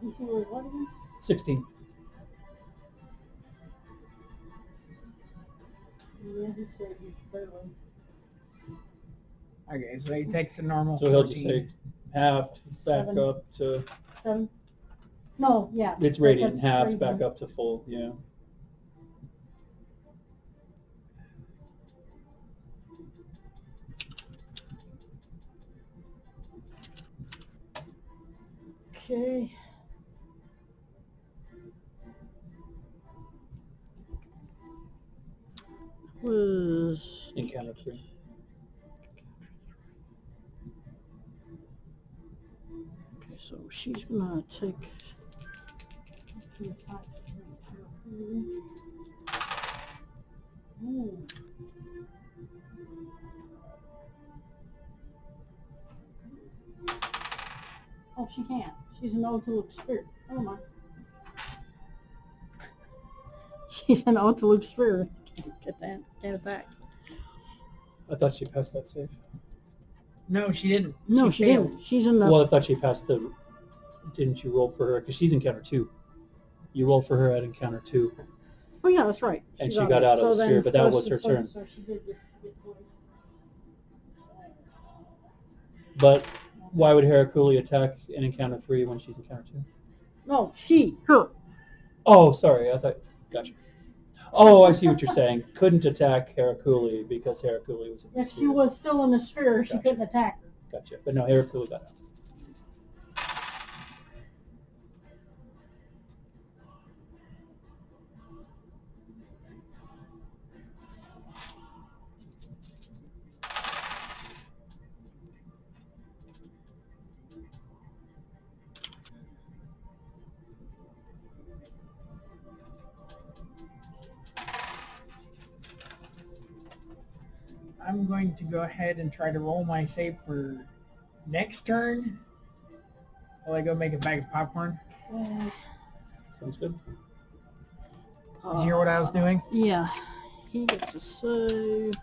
A: You see where what again?
B: 16.
A: Yeah, he said he's barely.
F: Okay, so he takes the normal.
B: So he'll just
F: 14.
B: say halved back
A: 7.
B: up to
A: 7. No, yeah.
B: it's radiant,
A: that's
B: halved back
A: radiant.
B: up to full, yeah.
A: Okay. Was
B: Encounter 3.
A: okay, so she's gonna take. Ooh. Oh, she can't. She's an Otoluk spirit. Never mind. She's an Otoluk spirit. Can't get that. Can't attack.
B: I thought she passed that save.
F: No, she didn't.
A: No, she
F: failed.
A: didn't. She's in the.
B: Well, I thought she passed the... Didn't you roll for her? Because she's encounter 2. You rolled for her at encounter 2.
A: Oh yeah, that's right.
B: And
A: She's
B: she
A: on
B: got
A: it.
B: out of the
A: then-
B: sphere, but that was her turn.
A: So she did get twice.
B: But why would Heraculi attack in encounter 3 when she's encounter 2?
A: No, her.
B: Oh, sorry. I thought... Gotcha. Oh, I see what you're saying. Couldn't attack Heraculi because Heraculi was in the
A: If
B: sphere.
A: she was still in the sphere, she
B: Gotcha.
A: couldn't attack her.
B: Gotcha. But no, Heraculi got out.
F: I'm going to go ahead and try to roll my save for next turn. While I go make a bag of popcorn.
B: Sounds good.
F: Did you hear what I was doing?
A: Yeah. He gets a save.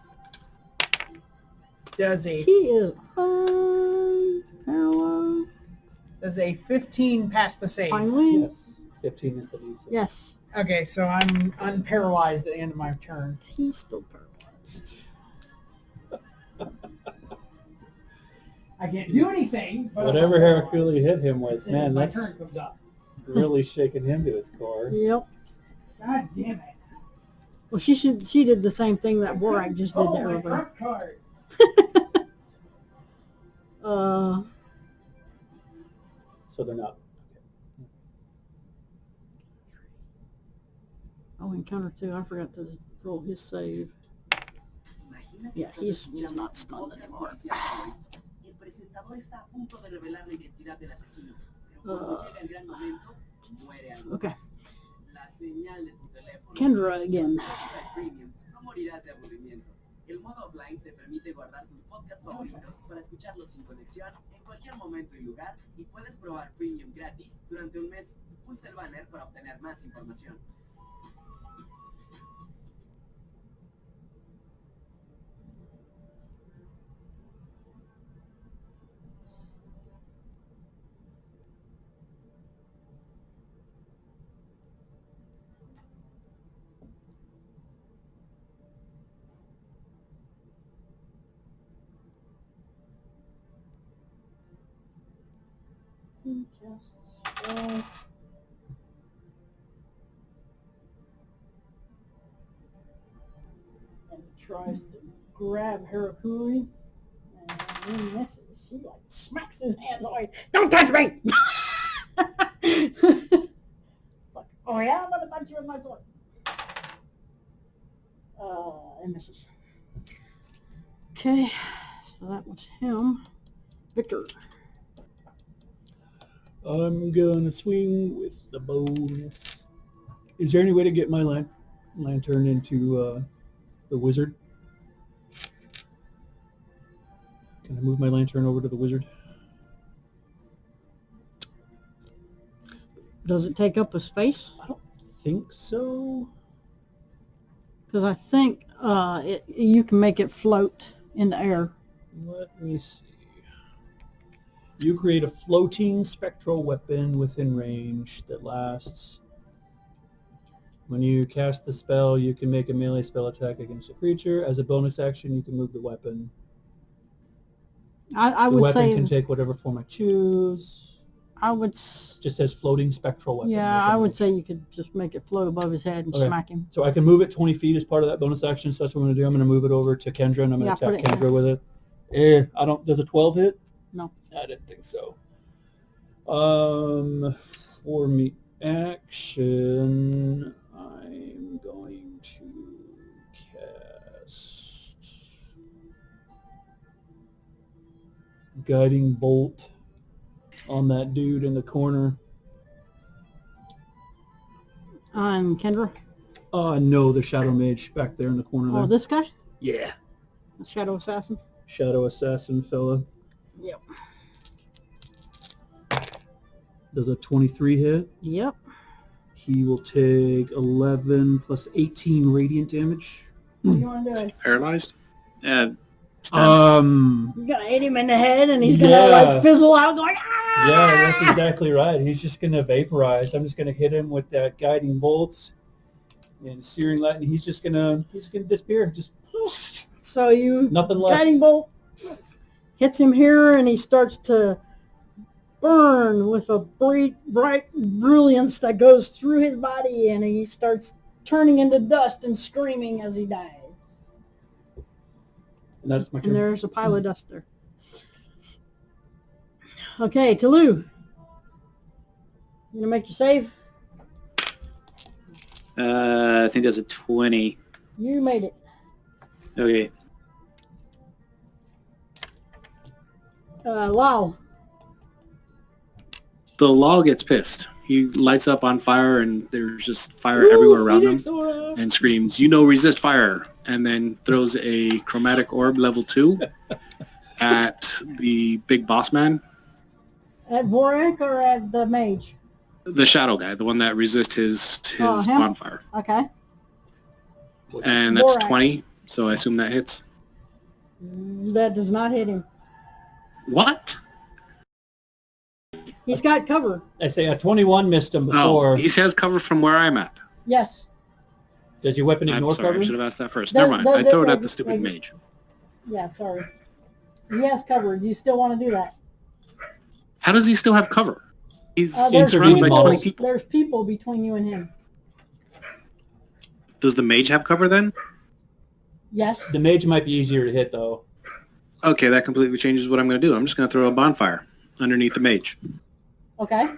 F: Does
A: He
F: a
A: is unparalleled.
F: does a 15 pass the save?
A: Finally?
B: Yes. 15 is the lead.
A: Yes.
F: Okay, so I'm unparalyzed at the end of my turn.
A: He's still paralyzed.
F: I can't do anything. But
B: Whatever Heraculi hit him
F: as
B: with,
F: soon
B: man,
F: as my
B: that's
F: turn comes up.
B: really shaking him to his core.
A: Yep.
F: God damn it!
A: Well, she did the same thing that Borak just did
F: Oh,
A: to
F: my
A: everybody.
F: trump card.
B: So they're not.
A: Oh, encounter 2. I forgot to roll his save. Yeah, he's not stunned anymore.
I: El presentador está a punto de revelar la identidad del asesino, pero cuando llega el gran momento, muere algo
A: Okay.
I: más. La señal de tu teléfono.
A: Kendra again.
I: Spotify Premium, no morirás de aburrimiento. El modo offline te permite guardar tus podcasts favoritos para escucharlos sin conexión en cualquier momento y lugar y puedes probar Premium gratis durante un mes. Pulsa el banner para obtener más información.
A: And tries to grab Harakuri, and he misses. She like smacks his hands away. Don't touch me! Like, oh yeah, I'm gonna touch you with my sword. And misses. Okay, so that was him. Victor.
B: I'm gonna swing with the bonus. Is there any way to get my lantern into the wizard? Can I move my lantern over to the wizard?
A: Does it take up a space?
B: I don't think so.
A: Because I think you can make it float in the air.
B: Let me see. You create a floating spectral weapon within range that lasts. When you cast the spell, you can make a melee spell attack against a creature. As a bonus action, you can move the weapon.
A: I
B: The
A: would
B: weapon
A: say
B: can take whatever form I choose.
A: I would.
B: Just as floating spectral weapon.
A: Yeah, I would say you could just make it float above his head and
B: Okay.
A: smack him.
B: So I can move it 20 feet as part of that bonus action. So that's what I'm going to do. I'm going to move it over to Kendra, and I'm going to
A: Yeah, put
B: attack
A: it in
B: Kendra with it. I don't. Does a 12 hit?
A: No.
B: I didn't think so. For me action, I'm going to cast Guiding Bolt on that dude in the corner.
A: On Kendra.
B: No, the Shadow Mage back there in the corner there.
A: Oh, this guy?
B: Yeah.
A: The Shadow Assassin?
B: Shadow Assassin fella.
A: Yep.
B: Does a 23 hit?
A: Yep.
B: He will take 11 plus 18 radiant damage.
A: What do you want to do?
D: Paralyzed?
C: Stunned.
A: You're going to hit him in the head and he's going to like fizzle out going, ah!
B: Yeah, that's exactly right. He's just going to vaporize. I'm just going to hit him with that guiding bolts and searing light, and he's going to disappear. Just
A: So you
B: nothing left.
A: guiding bolt hits him here and he starts to burn with a bright brilliance that goes through his body, and he starts turning into dust and screaming as he dies.
B: And that's my turn.
A: And there's a pile of dust there. Okay, Toulouse. You gonna make your save?
C: I think that's a 20.
A: You made it.
C: Okay.
A: Lau.
D: The Law gets pissed. He lights up on fire, and there's just fire everywhere around him, and screams, "You know, resist fire!" And then throws a chromatic orb level 2 at the big boss man.
A: At Vorak or at the mage?
D: The shadow guy, the one that resists his
A: him?
D: bonfire.
A: Okay.
D: And that's
A: Vorak.
D: 20, so I assume that hits.
A: That does not hit him.
D: What?
A: He's got cover.
B: I say a 21 missed him before.
D: Oh, he has cover from where I'm at.
A: Yes.
B: Does your weapon
D: I'm
B: ignore
D: sorry,
B: cover?
D: I should have asked that first.
A: Does-
D: Never mind.
A: does
D: I
A: it
D: throw it at
A: like-
D: the stupid
A: like-
D: mage.
A: Yeah, sorry. He has cover. Do you still want to do that?
D: How does he still have cover? He's
A: There's
D: surrounded by 20 people.
A: There's people between you and him.
D: Does the mage have cover then?
A: Yes.
B: The mage might be easier to hit, though.
D: Okay, that completely changes what I'm going to do. I'm just going to throw a bonfire underneath the mage.
A: Okay.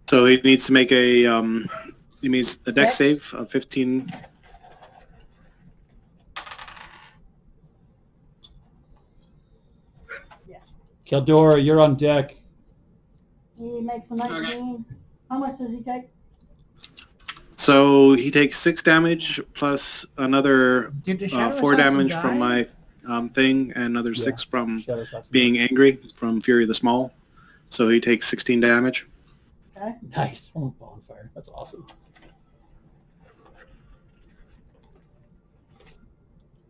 D: So he needs to make a dex
A: Dex?
D: save of 15.
B: Keldora, you're on deck.
A: He makes a 19. How much does he take?
D: So he takes 6 damage plus another
F: Did the Shadow
D: 4
F: Assassin
D: damage
F: die?
D: from my thing, and another 6 from
B: Shadow Assassin.
D: being angry from Fury the Small. So he takes 16 damage.
A: Okay.
B: Nice. From a bonfire. That's awesome.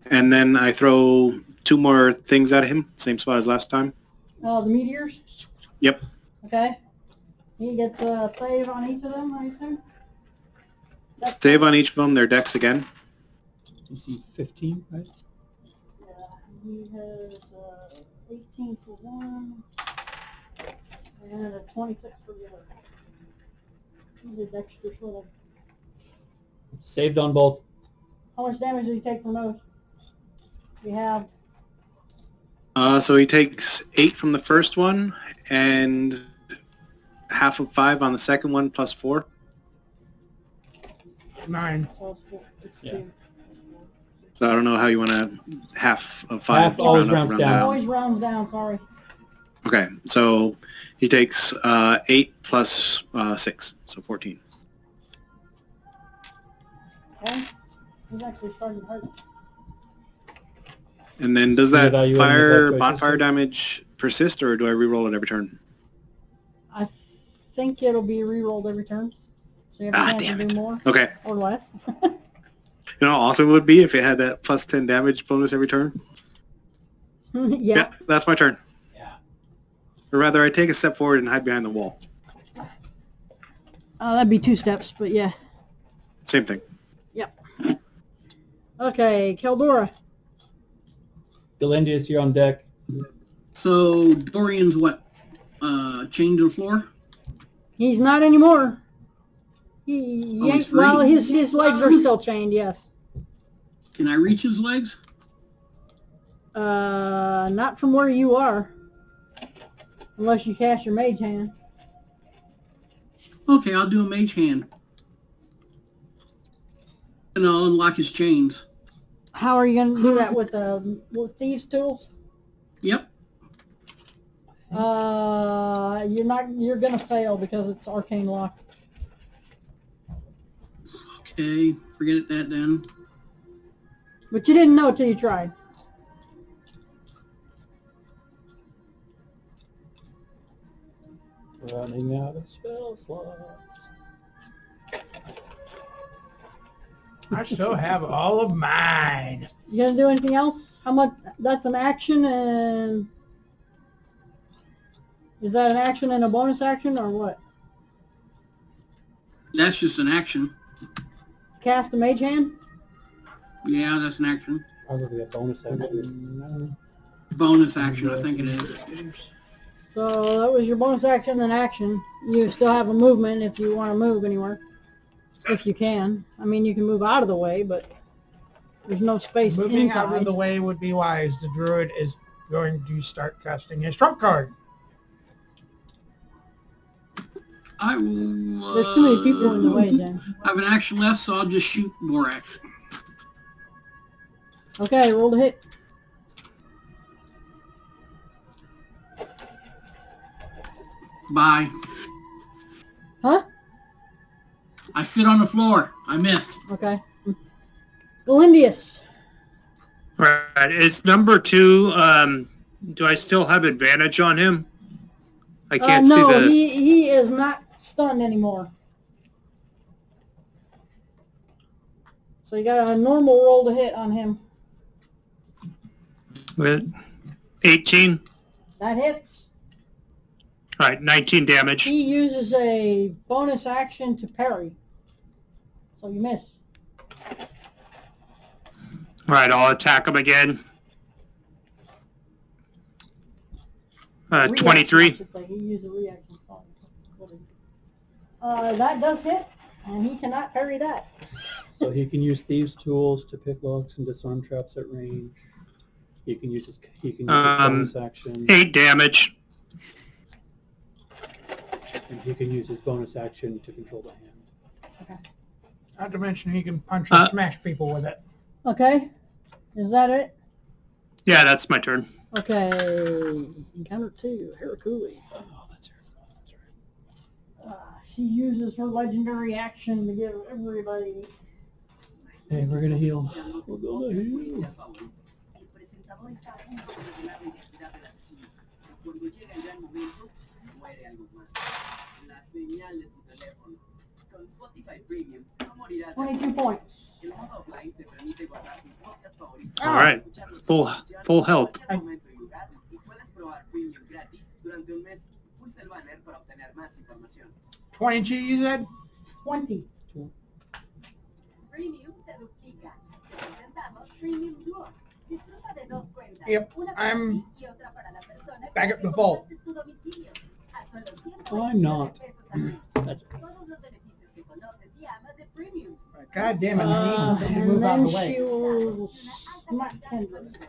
D: And then I throw 2 more things at him, same spot as last time.
A: The meteors?
D: Yep.
A: Okay. He gets a save on each of them, I think?
D: Save on each of them, their dex again.
B: DC 15, right?
A: Yeah, he has 18 for one, and a 26 for the other. He's a dexter sort of.
B: Saved on both.
A: How much damage did he take from those? We have.
D: So he takes 8 from the first one, and half of 5 on the second one, plus 4.
F: 9.
A: So it's
B: Yeah.
A: 2.
D: So I don't know how you want to half of 5.
B: Half always
D: round up,
B: rounds
D: round
B: down.
A: Always rounds down, sorry.
D: Okay, so he takes 8 plus 6, so 14.
A: Okay. He's actually starting to hurt.
D: And then does that
B: Reevaluating
D: fire
B: the black
D: bonfire
B: choices.
D: damage persist, or do I re-roll it every turn?
A: I think it'll be re-rolled every turn. So you have a chance
D: damn
A: to
D: it.
A: do more
D: Okay.
A: or less.
D: You know, also would be if it had that plus 10 damage bonus every turn.
A: Yeah.
D: That's my turn.
B: Yeah.
D: Or rather, I take a step forward and hide behind the wall.
A: That'd be 2 steps, but yeah.
D: Same thing.
A: Okay, Keldora.
B: Galendius, you're on deck.
G: So Dorian's what? Chained to the floor?
A: He's not anymore. He
G: Oh, he's
A: ain't,
G: free?
A: well, his legs are still chained, yes.
G: Can I reach his legs?
A: Not from where you are. Unless you cast your mage hand.
G: Okay, I'll do a mage hand. And I'll unlock his chains.
A: How are you going to do that with thieves' tools?
G: Yep.
A: You're going to fail because it's arcane lock.
G: Okay, forget it that then.
A: But you didn't know till you tried.
B: Running out of spell slots.
F: I still have all of mine.
A: You going to do anything else? How much? That's an action and... Is that an action and a bonus action or what?
G: That's just an action.
A: Cast a mage hand?
G: Yeah, that's an action.
B: Probably a bonus action.
G: Bonus action, I think it is.
A: So that was your bonus action and action. You still have a movement if you want to move anywhere. If you can. I mean, you can move out of the way, but there's no space
F: Moving
A: inside.
F: out of the way would be wise. The druid is going to start casting his trump card.
G: I will...
A: There's too many people in the way, Jen.
G: I have an action left, so I'll just shoot Borak.
A: Okay, roll to hit.
G: Bye.
A: Huh?
G: I sit on the floor. I missed.
A: Okay. Galendius.
E: Right. It's number 2. Do I still have advantage on him? I can't see
A: No,
E: the...
A: he is not stunned anymore. So you got a normal roll to hit on him.
E: With 18.
A: That hits.
E: All right, 19 damage.
A: He uses a bonus action to parry. So you miss.
E: All right, I'll attack him again.
A: Reaction,
E: 23.
A: I should say. He used a reaction. That does hit, and he cannot parry that.
B: So he can use thieves' tools to pick locks and disarm traps at range. He can use his bonus action.
E: 8 damage.
B: And he can use his bonus action to control the hand.
A: Okay.
F: Not to mention he can punch and smash people with it.
A: Okay. Is that it?
E: Yeah, that's my turn.
A: Okay. Encounter 2, Harakuli.
B: Oh, that's right. That's right.
A: Ah, She uses her legendary action to give everybody.
B: Hey, we're gonna heal. We're gonna heal.
I: El presentador está a punto de revelar la identidad del asesino. Cuando llega el gran momento, muere algo más. La señal de tu teléfono. Con Spotify Premium, no morirás.
A: 22 points.
I: El modo offline te permite guardar tus podcasts favoritos.
E: All right, full health.
I: En cualquier momento y lugar, y puedes probar Premium gratis durante un mes. Pulsa el banner para obtener más información.
F: 22, you said?
A: 20.
J: Premium se duplica. Te presentamos Premium Duo. Disfruta de 2 cuentas.
F: Yep,
J: Una para
F: I'm
J: ti y otra para la persona con
F: back
J: la
F: up
J: que
F: to full.
J: compartes tu domicilio. A solo
B: I'm not.
J: $129 al mes.
B: That's
J: Todos los beneficios que conoces y amas de Premium.
F: God damn it, I need something to
A: And
F: move out
A: then
F: of the way.
A: she will
J: Una alta
A: smack
J: calidad de
A: Kendra.
J: sonido.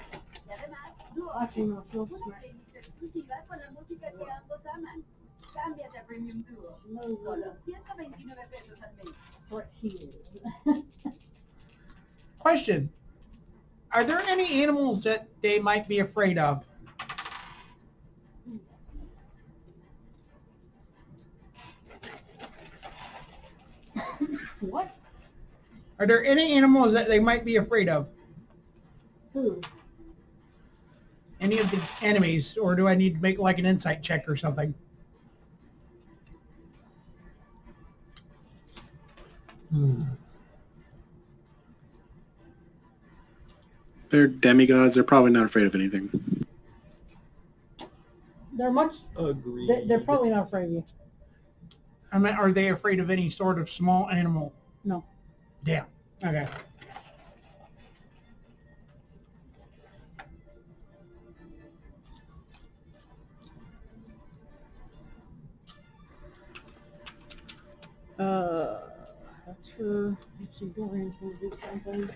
J: Y además, Duo
A: Actually, no, she'll
J: una
A: smack.
J: playlist exclusiva con la música que ambos aman. Cámbiate a Premium Duo.
A: No,
J: Solo $129 al mes.
A: Threat healed.
F: Question. Are there any animals that they might be afraid of?
A: What?
F: Are there any animals that they might be afraid of?
A: Who?
F: Any of the enemies? Or do I need to make like an insight check or something?
D: They're demigods. They're probably not afraid of anything.
A: They're much.
B: agreed.
A: They're probably not afraid of you.
F: I mean, are they afraid of any sort of small animal?
A: No.
F: Damn. Okay.
A: That's her. Let's see, Dorian's gonna do something.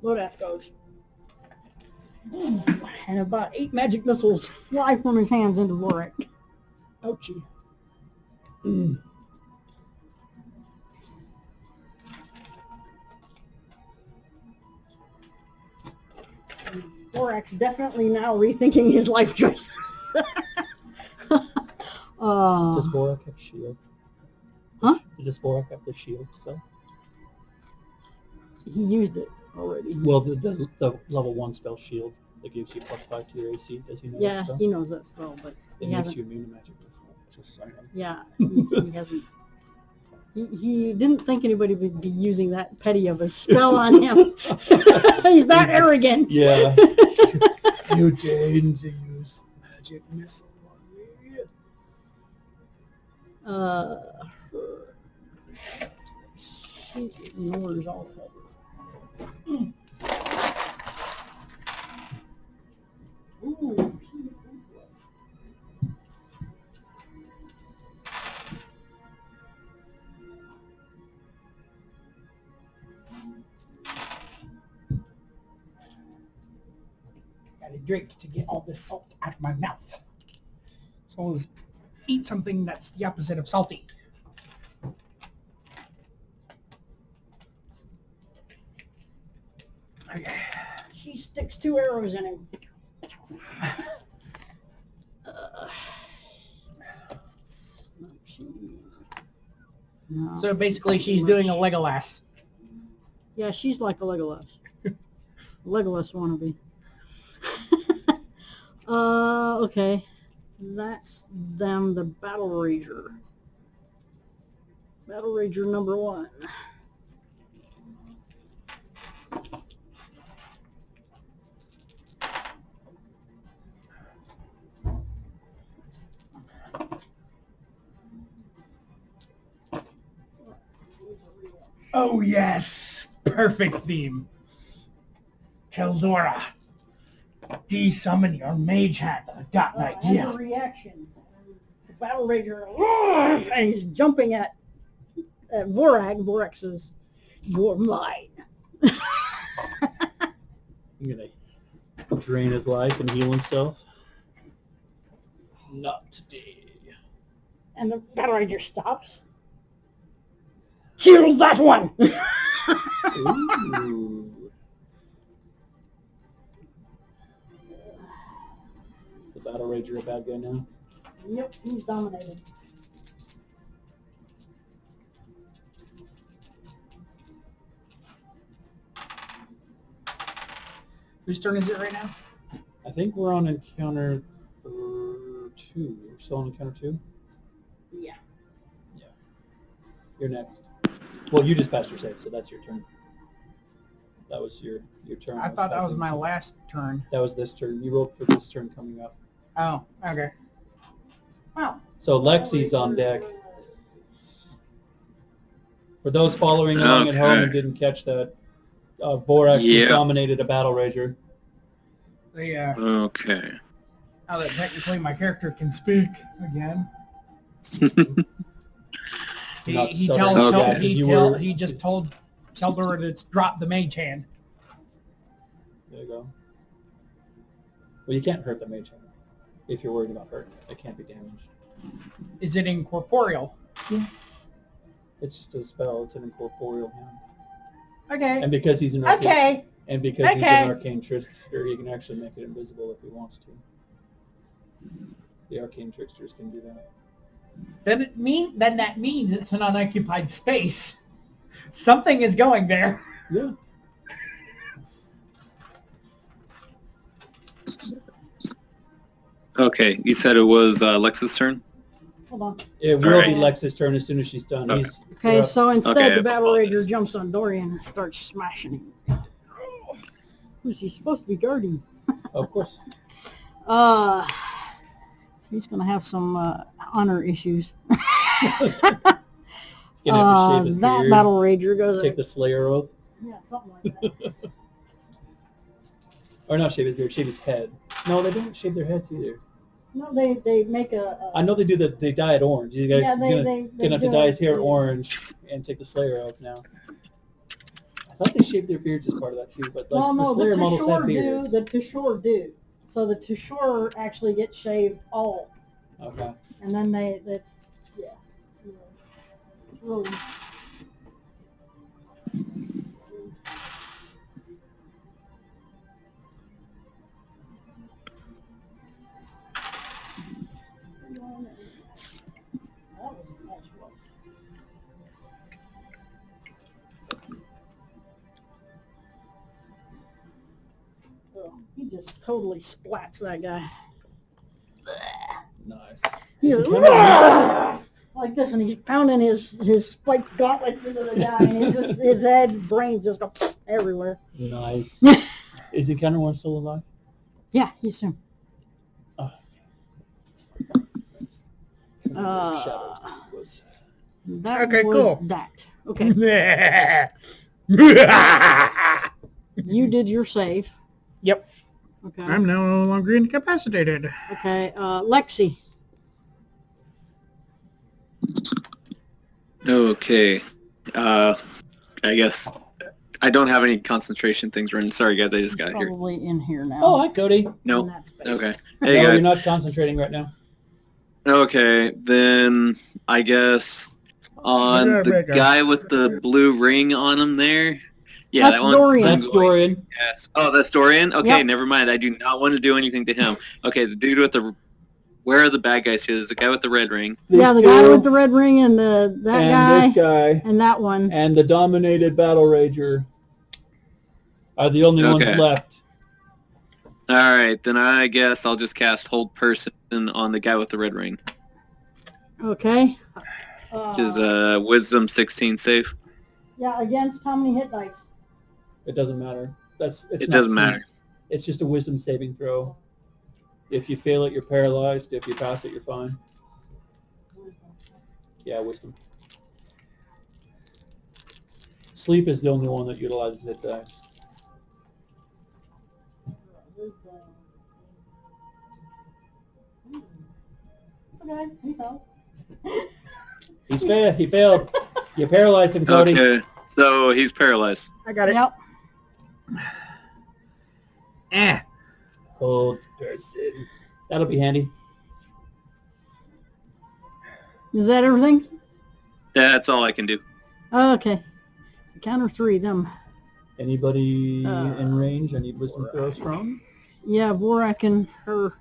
A: Lodath goes. And about 8 magic missiles fly from his hands into Lorak.
B: Ouchie.
A: Lorak's definitely now rethinking his life choices.
B: Does Borak have shield?
A: Huh?
B: Does Borak have the shield spell?
A: He used it already.
B: Well, the level 1 spell shield That gives you +5 to your AC. Does he know
A: Yeah,
B: that spell?
A: he knows that spell, but
B: It
A: he
B: makes
A: hasn't.
B: you immune to magic. Just saying.
A: Yeah, he hasn't. He didn't think anybody would be using that petty of a spell on him. He's that arrogant.
B: Yeah. You deign to use magic missile on me.
A: She ignores all cover. Ooh, she gets influence.
F: Got a drink to get all this salt out of my mouth. So I'll eat something that's the opposite of salty. Okay.
A: She sticks 2 arrows in him. No,
F: So basically she's doing a Legolas.
A: yeah, she's like a Legolas. Legolas wannabe. Okay. That's them, the Battle Rager. Battle Rager number 1.
F: Oh yes! Perfect theme. Keldora. De-summon your mage hand. I've got an
A: As
F: idea.
A: a reaction, the Battle Rager, and he's jumping at Vorak. Vorak says, "You're mine."
B: I'm gonna drain his life and heal himself. Not today.
A: And the Battle Rager stops. Kill that one!
B: Ooh. The Battle Rager a bad guy now?
A: Yep, he's dominated.
F: Whose turn is it right now?
B: I think we're on encounter 2. We're still on encounter 2?
A: Yeah.
B: Yeah. You're next. Well, you just passed your save, so that's your turn. That was your turn.
F: I thought that was
B: passing.
F: my last turn.
B: That was this turn. You rolled for this turn coming up.
F: Oh, okay. Wow.
B: So Lexi's on deck. For those following along at home and didn't catch that, Vorax has dominated a Battle Rager.
D: Okay.
F: Now that technically my character can speak again.
B: Not
F: He
B: stuttering.
F: tells
B: Okay.
F: he just told Keldora to drop the mage hand.
B: There you go. Well, you can't hurt the mage hand if you're worried about hurt. It can't be damaged.
F: Is it incorporeal?
B: It's just a spell. It's an incorporeal hand.
F: Okay.
B: And because he's an arcane,
F: Okay.
B: and because he's an arcane trickster, he can actually make it invisible if he wants to. The arcane tricksters can do that.
F: Then that means it's an unoccupied space. Something is going there.
B: Yeah.
C: Okay, you said it was Lex's turn?
A: Hold on.
B: It will be Lex's turn as soon as she's done.
C: Okay.
A: Okay, so instead
C: Okay,
A: the Battle
C: apologies.
A: Rager jumps on Dorian and starts smashing him. Who's he supposed to be guarding?
B: Of course.
A: So he's going to have some honor issues.
B: Gonna have to shave his
A: That
B: beard,
A: Battle Rager goes
B: take the Slayer oath.
A: yeah, something like that.
B: Or not shave his beard, shave his head. No, they don't shave their heads either.
A: No, they make a
B: I know they do they dye it orange. You guys
A: yeah,
B: gonna have to
A: do
B: dye
A: it.
B: his hair orange and take the Slayer oath now. I thought they shaved their beards as part of that too, but like
A: well, no,
B: the Slayer
A: the
B: models have
A: Tushore
B: beards.
A: do. The Tushore do. So the Tushore actually get shaved all,
B: Okay.
A: and then that's yeah. It's really. He just totally splats that guy.
B: Nice.
A: He goes, "Rah!" like this, and he's pounding his spiked gauntlets into the guy, and his head, brains just go everywhere.
B: Nice. Is Encounter 1 still alive?
A: Yeah, he's him. That
F: Okay,
A: was
F: cool.
A: that. Okay. You did your save.
F: Yep.
A: Okay.
F: I'm now no longer incapacitated.
A: Okay. Lexi.
K: Okay. I guess I don't have any concentration things running. Sorry, guys. I just got here.
A: Probably in here now.
B: Oh, hi, Cody.
K: No.
A: In that space.
K: Okay.
B: No,
K: Hey,
B: you're
K: guys.
B: not concentrating right now.
K: Okay, then I guess on
F: Yeah,
K: the
F: Bregan.
K: guy with the blue ring on him there. Yeah,
A: That's
K: that one.
A: Dorian.
K: I'm
B: That's
K: going-
B: Dorian.
K: Yes. Oh, that's Dorian? Okay,
A: Yep.
K: never mind. I do not want to do anything to him. Okay, the dude with the... Where are the bad guys here? There's the guy with the red ring.
A: Yeah, the
B: These
A: guy
B: two,
A: with the red ring and that
B: and
A: guy
B: this guy,
A: and that one.
B: and the dominated battle rager are the only ones
K: Okay.
B: left.
K: All right, then I guess I'll just cast Hold Person on the guy with the red ring.
A: Okay.
K: Which is Wisdom 16 save.
A: Yeah, against how many hit dice?
B: It doesn't matter. It
K: It doesn't matter.
B: It's just a wisdom saving throw. If you fail it, you're paralyzed. If you pass it, you're fine. Yeah, wisdom. Sleep is the only one that utilizes hit dice.
A: Okay, he fell.
B: He failed. You paralyzed him, Cody.
K: Okay, so he's paralyzed.
F: I got it.
A: Yep.
B: Hold person. That'll be handy.
A: Is that everything?
K: That's all I can do.
A: Okay. Counter 3, them.
B: Anybody in range I need wisdom throws from?
A: Yeah, Vorak and her.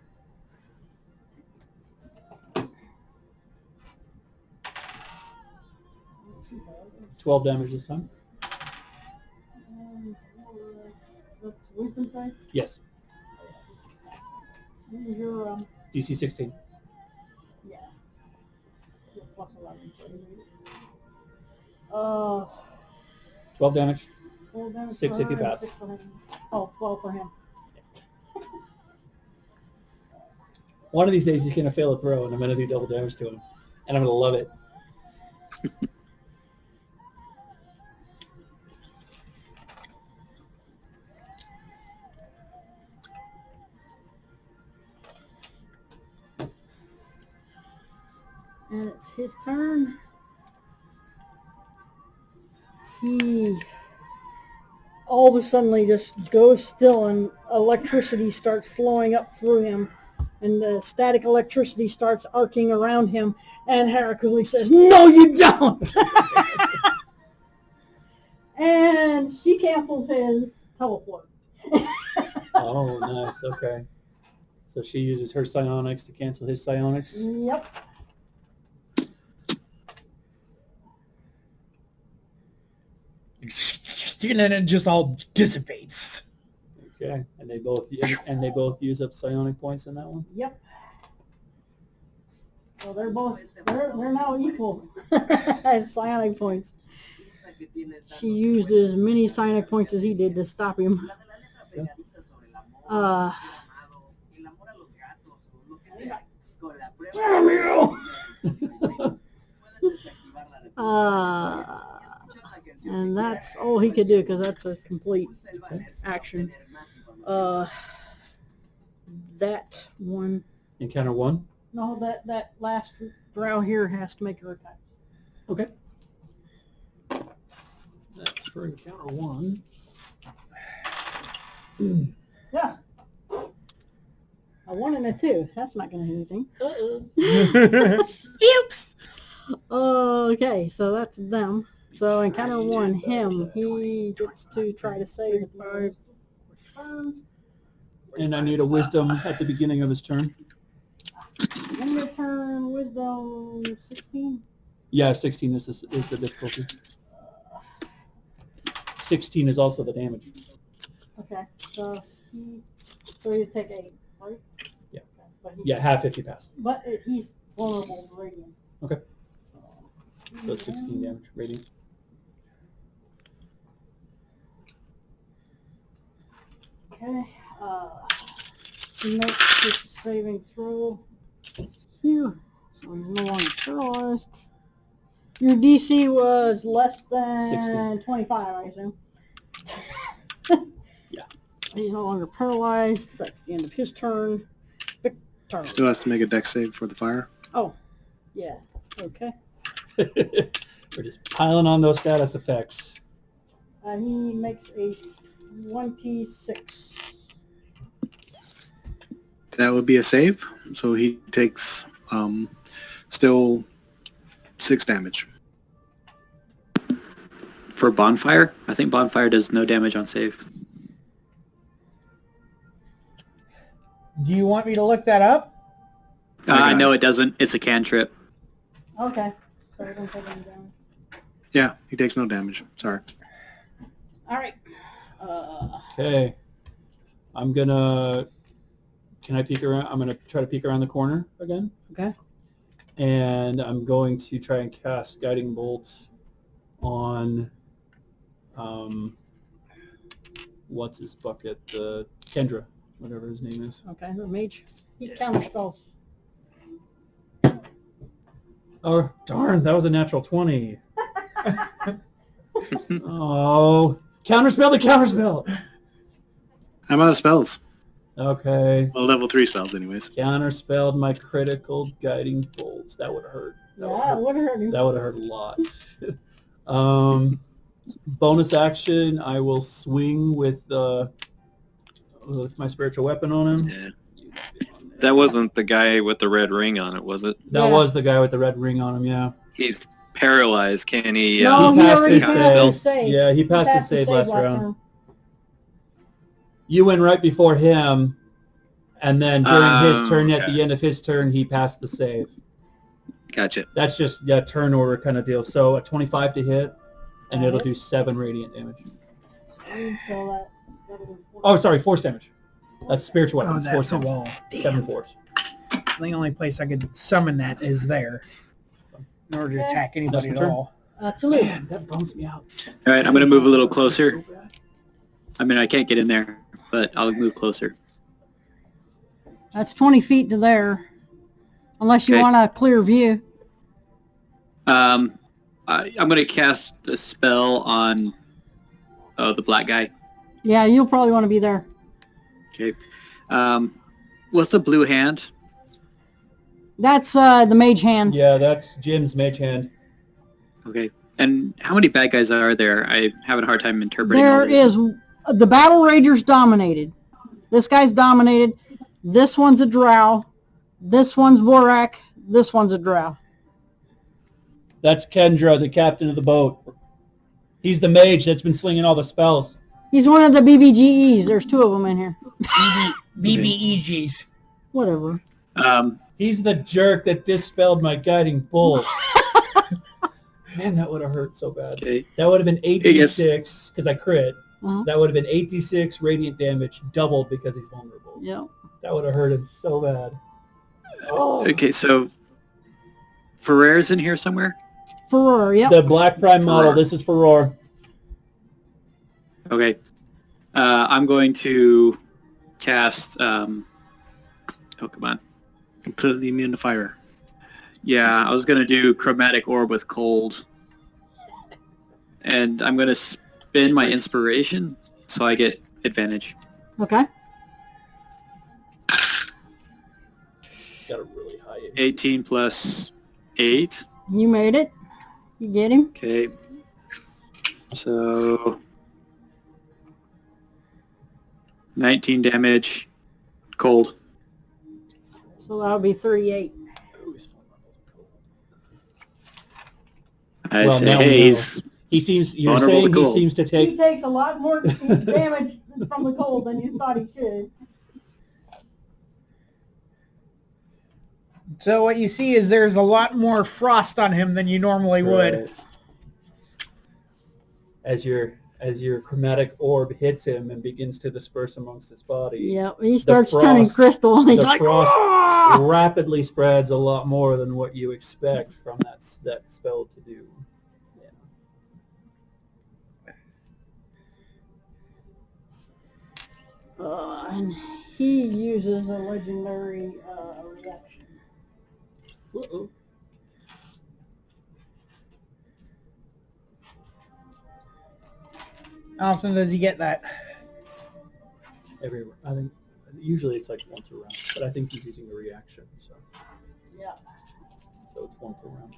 B: $12 damage this time.
A: What's wisdom say?
B: Yes.
A: Your,
B: DC 16.
A: yeah. Your plus 11.
B: 12 damage.
A: 12 damage
B: 6
A: for
B: if you
A: her and
B: pass.
A: 6 for him. Oh, 12 for him.
B: One of these days he's going to fail a throw, and I'm going to do double damage to him. And I'm going to love it.
A: And it's his turn. He all of a sudden just goes still, and electricity starts flowing up through him, and the static electricity starts arcing around him, and Harakuli says, "No, you don't!" And she cancels his teleport.
B: Oh, nice. Okay. So she uses her psionics to cancel his psionics.
A: Yep.
F: And then it just all dissipates.
B: Okay. And they both use up psionic points in that one.
A: Yep. So they're now equal as psionic points. She used as many psionic points as he did to stop him. And that's all he could do, because that's a complete action. That one.
B: Encounter 1.
A: No, that last drow here has to make her attack.
B: Okay. That's for encounter 1.
A: Yeah. A 1 and a 2. That's not going to do anything.
F: Oops.
A: Okay, so that's them. So encounter 1, him. He gets to try to save the 5 turn.
B: And I need a wisdom at the beginning of his turn.
A: Beginning of turn, wisdom 16.
B: Yeah, 16 is the difficulty. 16 is also the damage.
A: Okay, so he So you take 8, right?
B: Yeah.
A: But
B: Yeah, half if you pass.
A: But he's vulnerable to radiant.
B: Okay. So 16 damage radiant.
A: Okay. He makes his saving throw here, so he's no longer paralyzed. Your DC was less than 25, I assume.
B: Yeah.
A: He's no longer paralyzed. That's the end of his turn. Victor.
D: Still has to make a dex save for the fire.
A: Oh, yeah. Okay.
B: We're just piling on those status effects.
A: He makes a 26.
D: That would be a save. So he takes still 6 damage.
C: For bonfire, I think bonfire does no damage on save.
F: Do you want me to look that up?
C: I know it doesn't. It's a cantrip.
A: Okay. So we don't take any damage.
D: Yeah, he takes no damage. Sorry.
A: All right.
B: Okay. I'm gonna. Can I peek around? I'm gonna try to peek around the corner again.
A: Okay.
B: And I'm going to try and cast Guiding Bolt on. What's his bucket? Kendra, whatever his name is.
A: Okay, the mage. He counterspells.
B: Oh, darn, that was a natural 20. Oh, counterspell the counterspell.
D: I'm out of spells.
B: Okay.
D: Well, level 3 spells anyways.
B: Counterspelled my critical guiding bolts. That would have hurt.
A: Yeah, it would have hurt him.
B: That would have hurt a lot. Bonus action, I will swing with my spiritual weapon on him.
K: Yeah. That wasn't the guy with the red ring on it, was it?
B: That was the guy with the red ring on him, yeah.
K: He's paralyzed. Can he?
A: No,
B: he
A: he
B: passed
A: already
B: his
A: passed his
B: save.
A: save.
B: Yeah, he passed his save last round. You went right before him, and then during his turn, at the end of his turn, he passed the save.
K: Gotcha.
B: That's just turn order kind of deal. So a 25 to hit, and it'll do 7 radiant damage.
A: So that'll be
B: Oh, sorry, force damage. That's spiritual weapon.
F: Oh,
B: It's force
F: that's a
B: damage.
F: wall.
B: 7 force.
F: The only place I could summon that is there. In order to attack anybody
B: That's
F: at
B: my turn.
F: all.
A: Absolutely.
B: Man, that bums me out.
C: All right, I'm going to move a little closer. I mean, I can't get in there, but I'll move closer.
A: That's 20 feet to there. Unless you
C: Okay.
A: want a clear view.
C: I'm going to cast a spell on the black guy.
A: Yeah, you'll probably want to be there.
C: Okay. What's the blue hand?
A: That's the mage hand.
B: Yeah, that's Jim's mage hand.
C: Okay. And how many bad guys are there? I have a hard time interpreting all
A: There
C: these.
A: is the battle rager's dominated. This guy's dominated. This one's a drow. This one's Vorak. This one's a drow.
B: That's Kendra, the captain of the boat. He's the mage that's been slinging all the spells.
A: He's one of the BBGEs. There's 2 of them in here.
F: BBEGs.
A: Whatever.
B: He's the jerk that dispelled my guiding bolt. Man, that would have hurt so bad.
C: Okay.
B: That would have been 8d6 because I crit.
A: Uh-huh.
B: That would have been 8d6 radiant damage doubled because he's vulnerable.
A: Yep.
B: That would have hurt him so bad. Oh.
C: Okay, so Ferrer's in here somewhere?
A: Furor, yep.
B: The Black Prime model. This is Furor.
C: Okay. I'm going to cast... oh, come on.
D: Completely immune to fire.
C: Yeah, I was going to do Chromatic Orb with Cold. And I'm going to spin my inspiration so I get advantage.
A: Okay.
B: He's got a really high
C: 18 plus 8.
A: You made it. You get him.
C: Okay. So 19 damage. Cold.
A: So that'll be 38.
C: I
B: Well,
C: say,
B: now we
C: hey,
B: know.
C: he's
B: He seems. You're
C: vulnerable
B: saying
C: to
B: he
C: cold.
B: seems to
A: He
B: take.
A: takes a lot more damage from the cold than you thought he should.
F: So what you see is there's a lot more frost on him than you normally would.
B: Right. As you're as your chromatic orb hits him and begins to disperse amongst his body.
A: Yeah, he starts turning crystal, and he's
B: the
A: like,
B: frost
A: "Ah!"
B: rapidly spreads a lot more than what you expect from that spell to do.
A: And he uses a legendary reaction.
B: Uh-oh.
F: How often does he get that?
B: I think usually it's like once a round, but I think he's using a reaction, so
A: Yeah.
B: so it's once a round.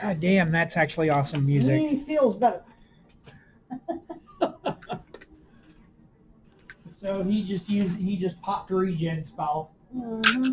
F: God damn, that's actually awesome music.
A: He feels better.
F: So he just popped a regen spell.
A: Mm-hmm.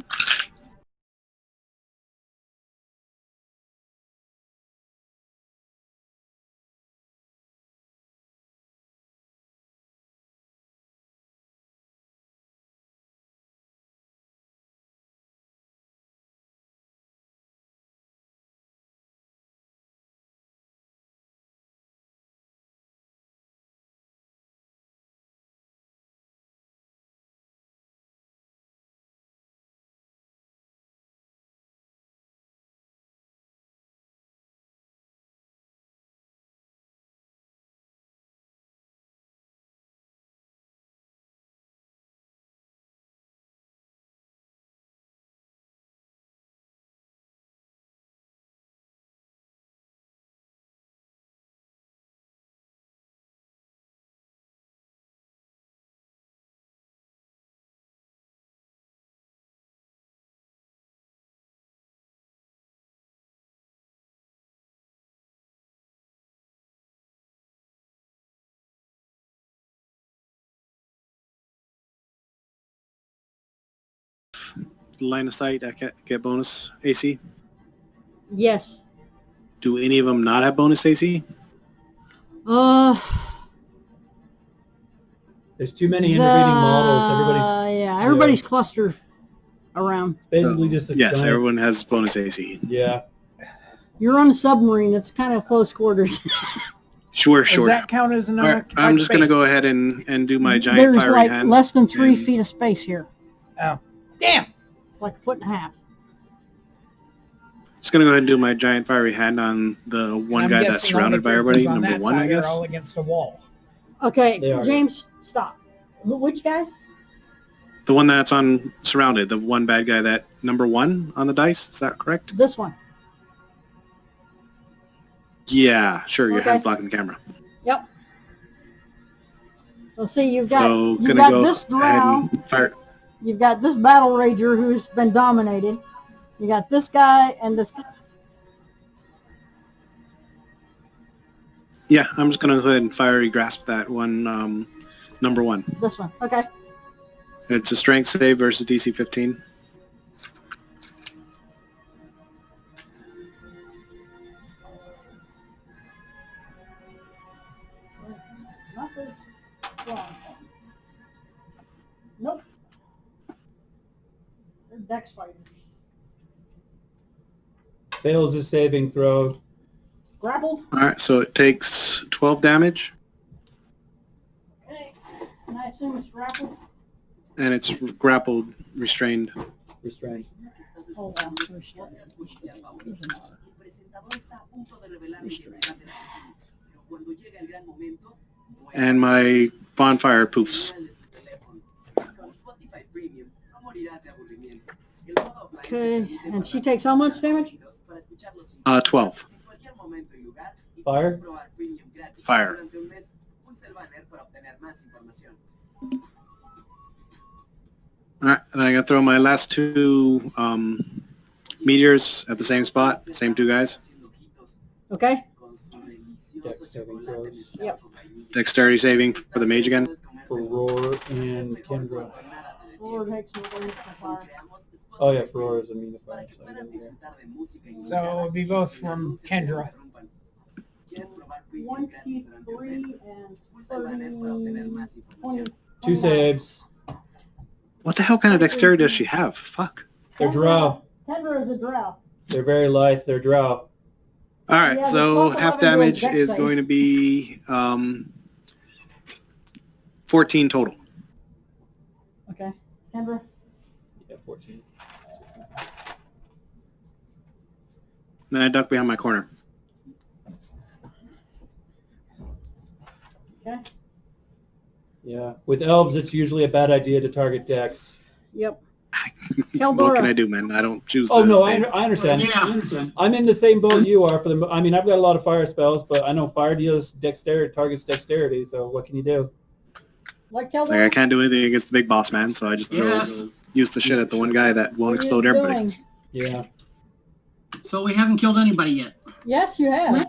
D: Line of sight, I get bonus AC.
A: Yes.
D: Do any of them not have bonus AC?
B: There's too many intervening models.
A: Everybody's clustered around.
B: It's basically just a
D: yes,
B: giant,
D: everyone has bonus AC.
B: Yeah.
A: You're on a submarine. It's kind of close quarters.
D: Sure.
F: Does that count as an
D: Right, I'm just going to go ahead and do my giant
A: There's
D: fiery
A: like
D: hand.
A: less than 3
D: and-
A: feet of space here.
F: Oh, damn!
A: It's like a foot and a half.
D: Just going to go ahead and do my giant fiery hand on the one guy that's surrounded by everybody, number one, I guess.
F: All against the wall.
A: Okay,
B: They are.
A: James, stop. Which guy?
D: The one that's surrounded, the one bad guy, that number one on the dice, is that correct?
A: This one.
D: Yeah, sure, your
A: Okay.
D: hand's blocking the camera.
A: Yep. So see, you've got
D: So,
A: you've
D: gonna
A: got
D: go
A: this
D: ahead
A: drow.
D: and fire.
A: You've got this battle rager who's been dominated. You got this guy and this guy.
D: Yeah, I'm just going to go ahead and fiery grasp that one, number one.
A: This one. Okay.
D: It's a strength save versus DC 15.
A: Not the strong one. Nope. They're dex fighters.
B: Fails his saving throw.
A: Grappled.
D: All right, so it takes 12 damage,
A: Okay. And I assume it's grappled.
D: and it's grappled, restrained.
B: Restrained.
A: Hold on.
I: El presentador está a punto de revelar la identidad del asesino, pero cuando llega el gran momento,
D: And my bonfire poofs.
A: Okay. And she takes how much damage?
D: 12.
B: Fire?
D: Fire. All right, and then I'm going to throw my last two meteors at the same spot, same two guys.
A: Okay.
B: Dex saving throws.
A: Yep.
D: Dexterity saving for the mage again.
B: For Roar and Kendra.
A: Roar takes away from fire.
B: Oh yeah, for Roar is immune to fire.
F: So it would be both from Kendra.
A: 23 and 30, 20.
B: Two saves.
D: What the hell kind of dexterity does she have? Fuck.
B: They're drow.
A: Kendra is a drow.
B: They're very lithe. They're drow.
D: All right,
A: Yeah,
D: so
A: the
D: half
A: +11 to his
D: damage
A: dex
D: is
A: save.
D: going to be 14 total.
A: Okay. Kendra.
B: Yeah, 14.
D: Then I duck behind my corner.
A: Okay.
B: Yeah. With elves, it's usually a bad idea to target dex.
A: Yep.
D: What can I do, man? I don't choose.
B: Oh, no,
D: thing.
B: I understand.
G: Yeah.
B: I'm in the same boat you are. I mean, I've got a lot of fire spells, but I know fire deals dexterity, targets dexterity, so what can you do?
A: What,
D: It's like I
A: Keldor?
D: can't do anything against the big boss man, so I just use the shit at the one guy that won't
A: What are you
D: explode everybody.
A: doing?
B: Yeah.
G: So we haven't killed anybody yet.
A: Yes, you have.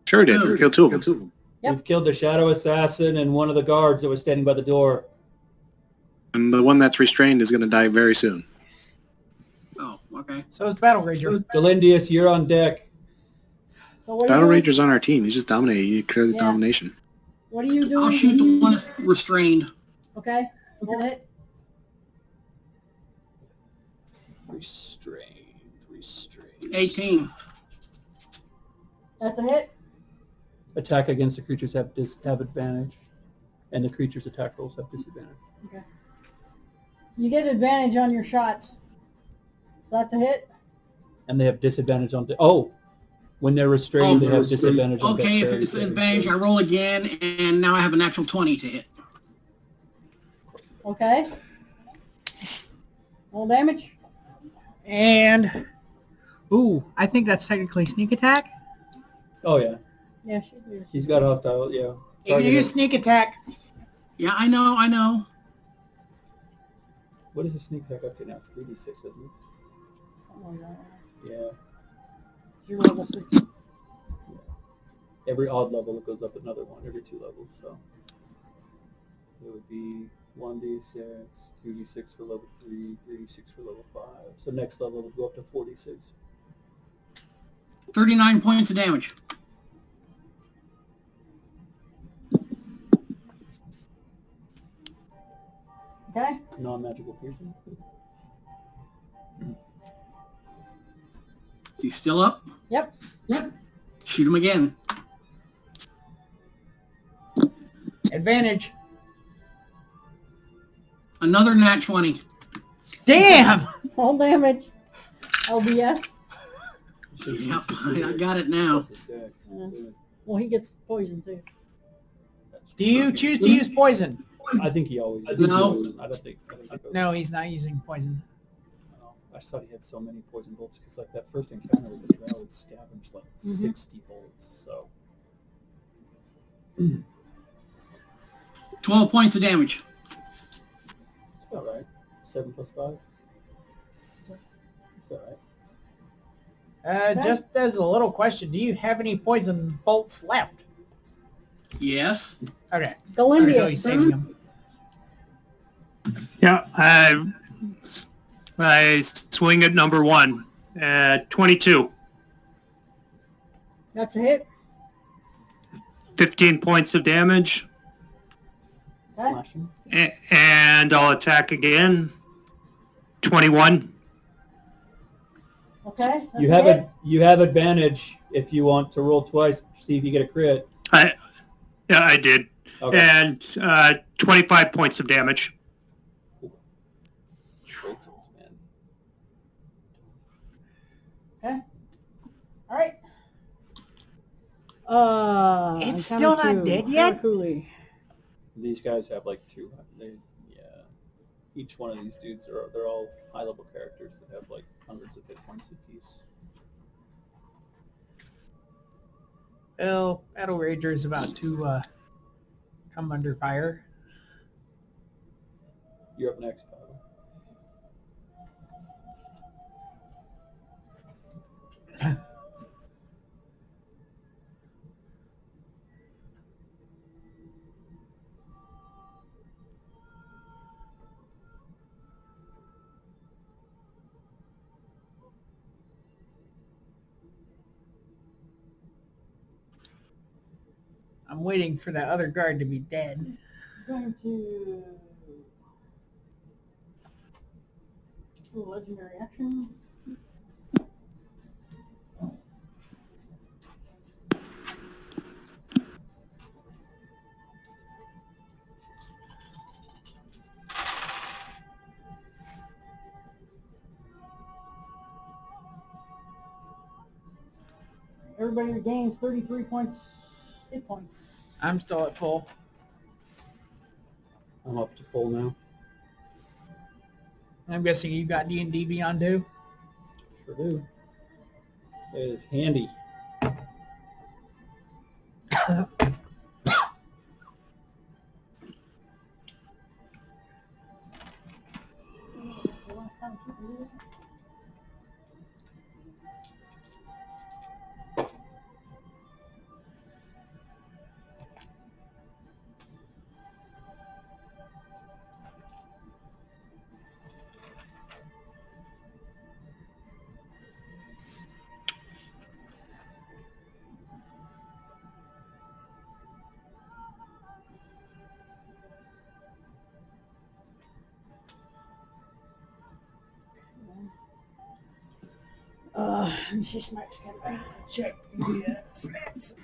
D: Sure did. We killed two of them.
A: Yep.
B: We've killed the shadow assassin and one of the guards that was standing by the door.
D: And the one that's restrained is going to die very soon.
G: Oh, okay.
F: So it's Battle Rager.
B: Galindius, you're on deck.
A: So what are
D: Battle
A: you doing?
D: Rager's on our team. He's just dominating. You clear the
A: Yeah.
D: domination.
A: What are you doing?
G: I'll shoot the one that's restrained.
A: Okay. Roll it.
B: Restrained.
G: 18.
A: That's a hit.
B: Attack against the creatures have advantage, and the creature's attack rolls have disadvantage.
A: Okay. You get advantage on your shots. So that's a hit.
B: And they have disadvantage on... when they're restrained, they have disadvantage on
G: Okay, if
B: dexterity
G: it's
B: saving
G: advantage, I
B: throws.
G: roll again, and now I have a natural 20 to hit.
A: Okay. Roll damage.
F: And, ooh, I think that's technically sneak attack.
B: Oh, yeah.
A: Yeah, she is.
B: He's got hostile, yeah.
F: You can
B: Target
F: use
B: him.
F: sneak attack.
G: Yeah, I know.
B: What is the sneak attack up to now? It's 3d6, isn't it?
A: Something like that.
B: Yeah.
A: You're level 6.
B: Every odd level, it goes up another one, every 2 levels, so. It would be 1d6, 2d6 for level 3, 3d6 for level 5. So next level would go up to 46.
G: 39 points of damage.
A: Okay.
B: Non-magical piercing.
G: Is he still up?
A: Yep.
G: Shoot him again.
F: Advantage.
G: Another nat 20.
F: Damn!
A: Roll damage. LBS.
G: Yep, I got it now.
A: Well, he gets poisoned too.
F: Do you choose to use poison?
B: I think he always does.
G: No.
B: I don't think it goes.
F: No, he's not using poison.
B: I just thought he had so many poison bolts because like that first encounter with the drow would scavenge like 60 bolts. So
G: 12 points of damage.
B: it's all right. 7 plus 5. It's all right.
F: Just as a little question, do you have any poison bolts left?
G: Yes.
F: Okay.
A: Galindius.
F: So he's saving them.
E: Yeah, I swing at number 1 at 22.
A: That's a hit.
E: 15 points of damage.
A: Okay.
B: Slashing.
E: And I'll attack again. 21.
A: Okay. That's
B: You
A: a
B: have
A: hit.
B: you have advantage if you want to roll twice. See if you get a crit.
E: I did.
B: Okay.
E: And 25 points of damage.
B: Great souls, man.
A: Okay. All right.
F: It's still not dead yet?
A: Cooley.
B: These guys have like 200. Each one of these dudes they're all high level characters that have like hundreds of hit points apiece.
F: Well, Battle Rager is about to come under fire.
B: You're up next, Pavel.
F: I'm waiting for that other guard to be dead.
A: Going to do a legendary action. Everybody regains 33 points, hit points.
F: I'm still at full.
B: I'm up to full now.
F: I'm guessing you got D&D Beyond too?
B: Sure do. It is handy.
A: Let me see Smack's camera.
F: Check the stats.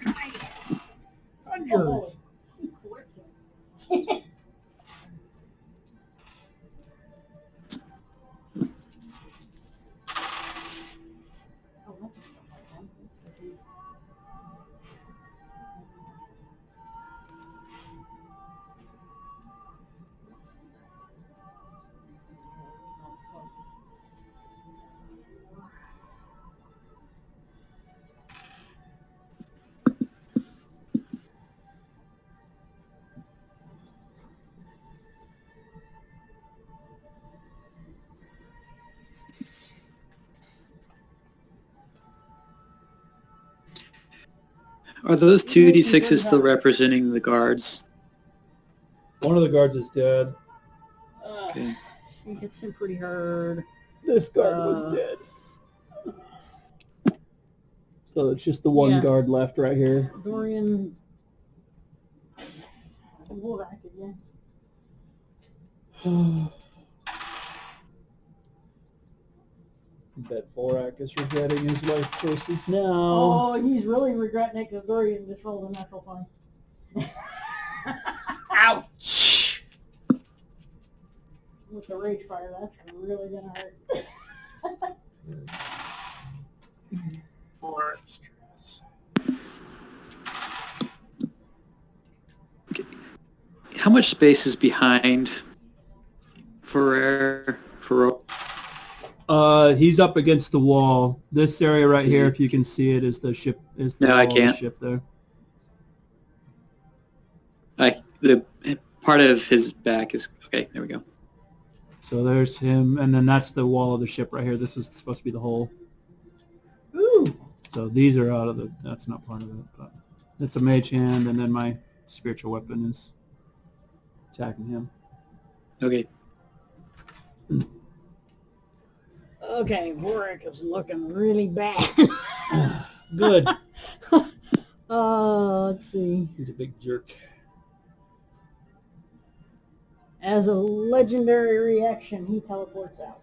F: Hundreds.
C: Are those 2d6s still representing the guards?
B: One of the guards is dead.
C: Okay.
A: She hits him pretty hard.
B: This guard was dead. So it's just the one guard left right here.
A: Dorian. Warrack again.
B: Bet Vorak is regretting his life choices now.
A: Oh, he's really regretting it because Dorian just rolled a natural 20.
F: Ouch!
A: With the rage fire, that's really gonna hurt.
F: Or stress.
C: How much space is behind for
B: he's up against the wall. This area right here, if you can see it, is the ship. Is the
C: No,
B: wall
C: I
B: of
C: can't.
B: The ship there.
C: The part of his back is okay. There we go.
B: So there's him, and then that's the wall of the ship right here. This is supposed to be the hole.
A: Ooh!
B: So these are out of the. That's not part of it, but it's a mage hand, and then my spiritual weapon is attacking him.
C: Okay.
A: Okay, Warwick is looking really bad.
B: Good.
A: Let's see.
B: He's a big jerk.
A: As a legendary reaction, he teleports out.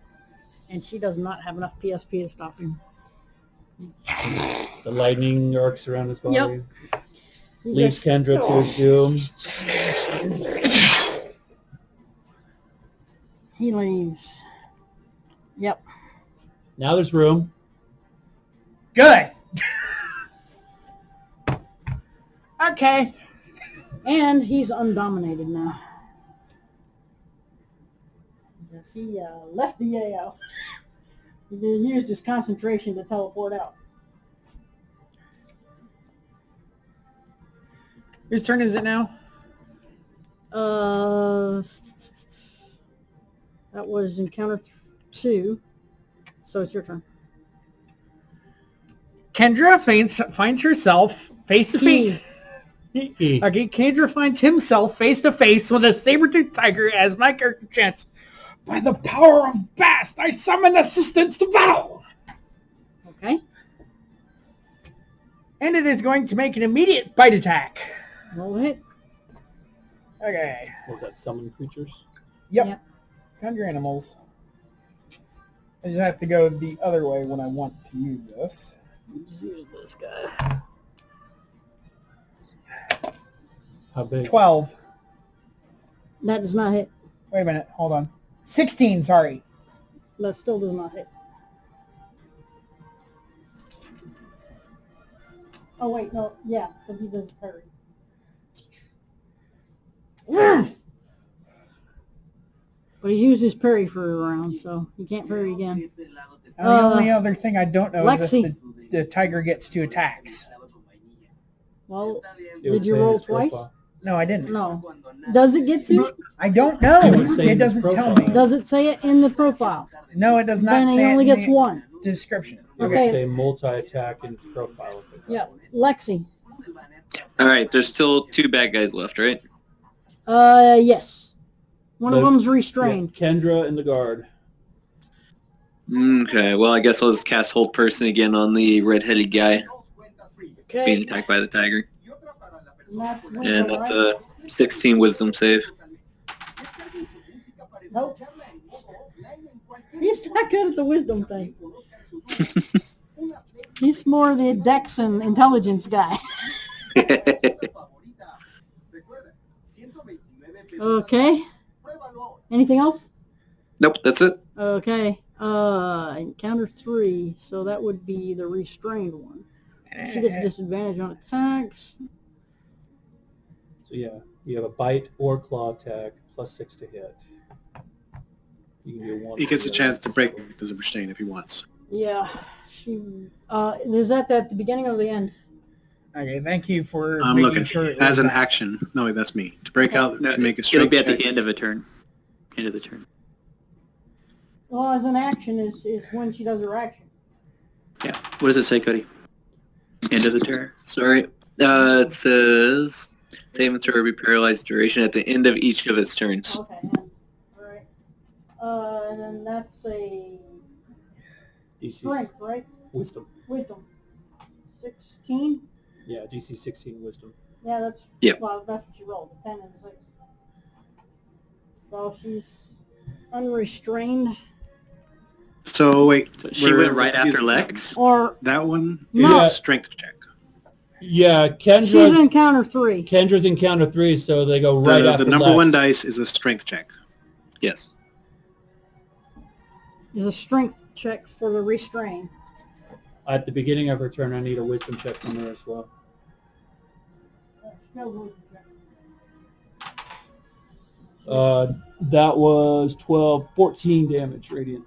A: And she does not have enough PSP to stop him.
B: The lightning arcs around his body.
A: Yep. He
B: Leaves
A: just-
B: Kendra to his doom.
A: He leaves. Yep.
B: Now there's room.
F: Good. Okay.
A: And he's undominated now. Yes, he left the AO. He used his concentration to teleport out.
F: Whose turn is it now?
A: That was encounter 2. So it's your turn.
F: Kendra finds herself face to face. Okay, Kendra finds himself face to face with a saber-toothed tiger as my character chants, "By the power of Bast, I summon assistance to battle!"
A: Okay.
F: And it is going to make an immediate bite attack.
A: Roll a hit.
F: Okay.
B: What was that, summon creatures?
F: Yep.
A: Yep.
F: Conjure animals. I just have to go the other way when I want to use this.
A: Just use this guy.
B: How big?
F: 12.
A: That does not hit.
F: Wait a minute. Hold on. 16, sorry.
A: That still does not hit. Oh wait, no, yeah, because he does parry. But he used his parry for a round, so he can't parry again.
F: The only other thing I don't know is
A: Lexi.
F: if the tiger gets 2 attacks.
A: Well,
B: It would
A: did you
B: say
A: roll
B: in its
A: twice?
B: profile.
F: No, I didn't.
A: No. Does it get to?
F: I don't know.
B: It would say
F: It
B: in
F: doesn't
B: its
F: tell
B: profile.
F: me.
A: Does it say it in the profile?
F: No, it does not
A: Then
F: say
A: he only
F: it in
A: gets
F: the
A: one.
F: description.
B: It would
A: Okay.
B: say multi-attack in its profile.
A: Yeah, Lexi.
K: All right, there's still 2 bad guys left, right?
A: Yes. One of
B: The-
A: them's
B: Yeah,
A: restrained.
B: Kendra and the guard.
K: Okay, well, I guess I'll just cast Hold Person again on the red-headed guy being
A: Okay.
K: attacked by the tiger.
A: And
K: And that's a 16 Wisdom save.
A: Nope. He's not good at the wisdom thing. He's more the dex and intelligence guy. Okay. Anything else?
K: Nope, that's it.
A: Okay. Encounter 3, so that would be the restrained one. She gets disadvantage on attacks.
B: So yeah, you have a bite or claw attack plus 6 to hit. You can do one.
D: He gets
B: or
D: a
B: the
D: chance
B: other.
D: to break the restraint if he wants.
A: Yeah. She. Is that at the beginning or the end?
F: Okay, thank you for
D: I'm
F: making
D: looking
F: sure it
D: as
F: was
D: an
F: that.
D: action. No, that's me. To break out,
C: No,
D: to make a
C: it'll
D: strength
C: be at
D: check.
C: the end of a turn. End of the turn.
A: Well, as an action is when she does her action.
C: Yeah. What does it say, Cody? End of the turn.
K: Sorry. It says saving throw will be paralyzed duration at the end of each of its turns.
A: Okay. All right. And then that's a
B: DC
A: strength, right?
B: wisdom.
A: Wisdom. 16.
B: Yeah, DC 16 wisdom.
A: Yeah, that's.
K: Yep.
A: Well, that's what she rolled. A 10 and a 6. So she's unrestrained.
D: So wait,
C: So she went right after Lex.
A: Or
D: That one
A: No.
D: is strength check.
B: Yeah,
A: she's in encounter 3.
B: Kendra's in counter 3, so they go right after
D: The number
B: Lex.
D: 1 dice is a strength check.
K: Yes.
A: Is a strength check for the restrain.
B: At the beginning of her turn, I need a wisdom check from her as well. That was 12, 14 damage radiant.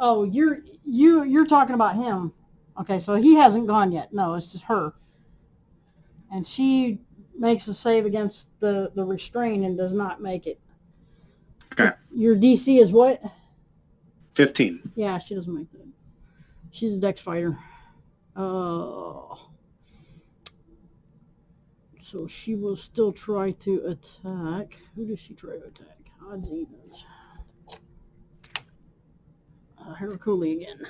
A: Oh, you're talking about him. Okay, so he hasn't gone yet. No, it's just her. And she makes a save against the restrain and does not make it.
D: Okay.
A: Your DC is what?
D: 15.
A: Yeah, she doesn't make that. She's a dex fighter. So she will still try to attack. Who does she try to attack? Odds evens. Heraculi again.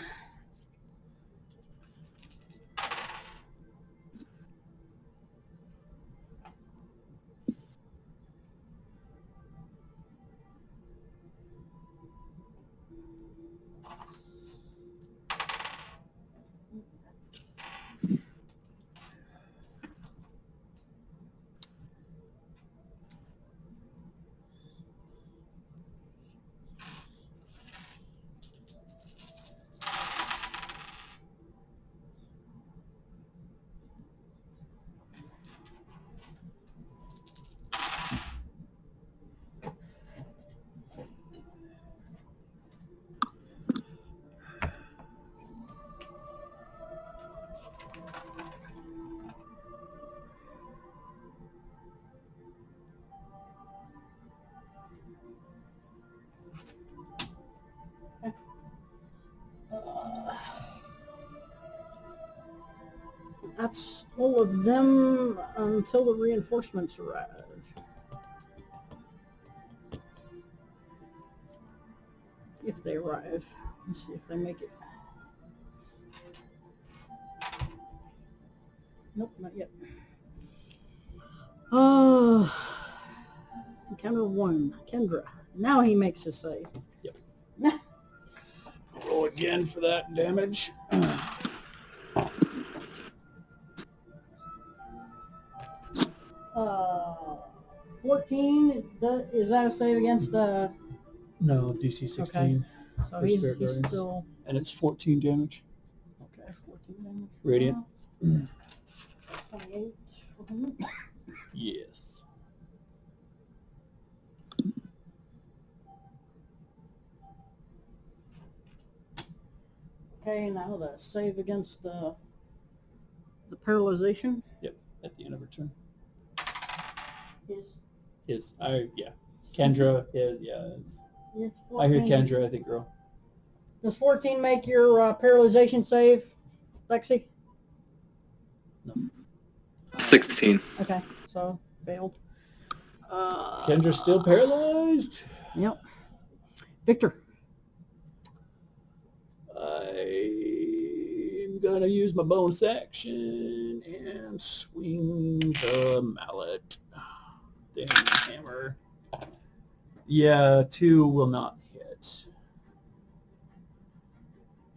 A: That's all of them until the reinforcements arrive. If they arrive. Let's see if they make it. Nope, not yet. Encounter 1, Kendra. Now he makes a save.
B: Yep. Roll again for that damage.
A: 14. Is that a save against the?
B: No, DC 16.
A: Okay. So
B: for
A: he's
B: Spirit Guardians.
A: still.
B: And it's 14 damage.
A: Okay, 14 damage.
B: Radiant.
A: 28 for him.
B: Yes.
A: Okay, now the save against the paralyzation.
B: Yep, at the end of her turn.
A: Is
B: Yeah. Kendra, yeah.
A: Yes,
B: I hear
A: 14.
B: Kendra, I think, girl.
A: Does 14 make your paralyzation save, Lexi?
K: 16.
A: Okay, so failed.
B: Kendra's still paralyzed.
A: Yep. Victor.
B: I'm gonna use my bonus action and swing the mallet. Dang hammer. Yeah, 2 will not hit.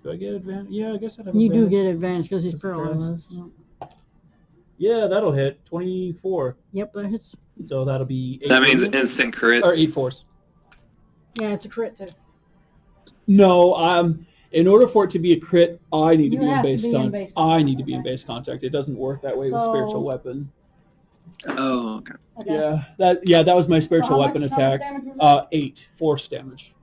B: Do I get advantage? Yeah, I guess I'd have
A: You
B: advantage.
A: do get advantage because he's
B: That's
A: paralyzed.
B: paralyzed.
A: Yep.
B: Yeah, that'll hit. 24.
A: Yep, that hits.
B: So that'll be 8.
K: That means instant crit.
B: Or 8 force.
A: Yeah, it's a crit too.
B: No, in order for it to be a crit, I need to
A: You
B: be in
A: have to
B: base
A: be in
B: contact.
A: base
B: I need to be in
A: okay.
B: base contact. It doesn't work that way with
A: So-
B: spiritual weapon.
K: Oh, okay.
A: Okay.
B: That was my spiritual
A: So how
B: weapon
A: much
B: attack.
A: damage was that?
B: 8 force damage.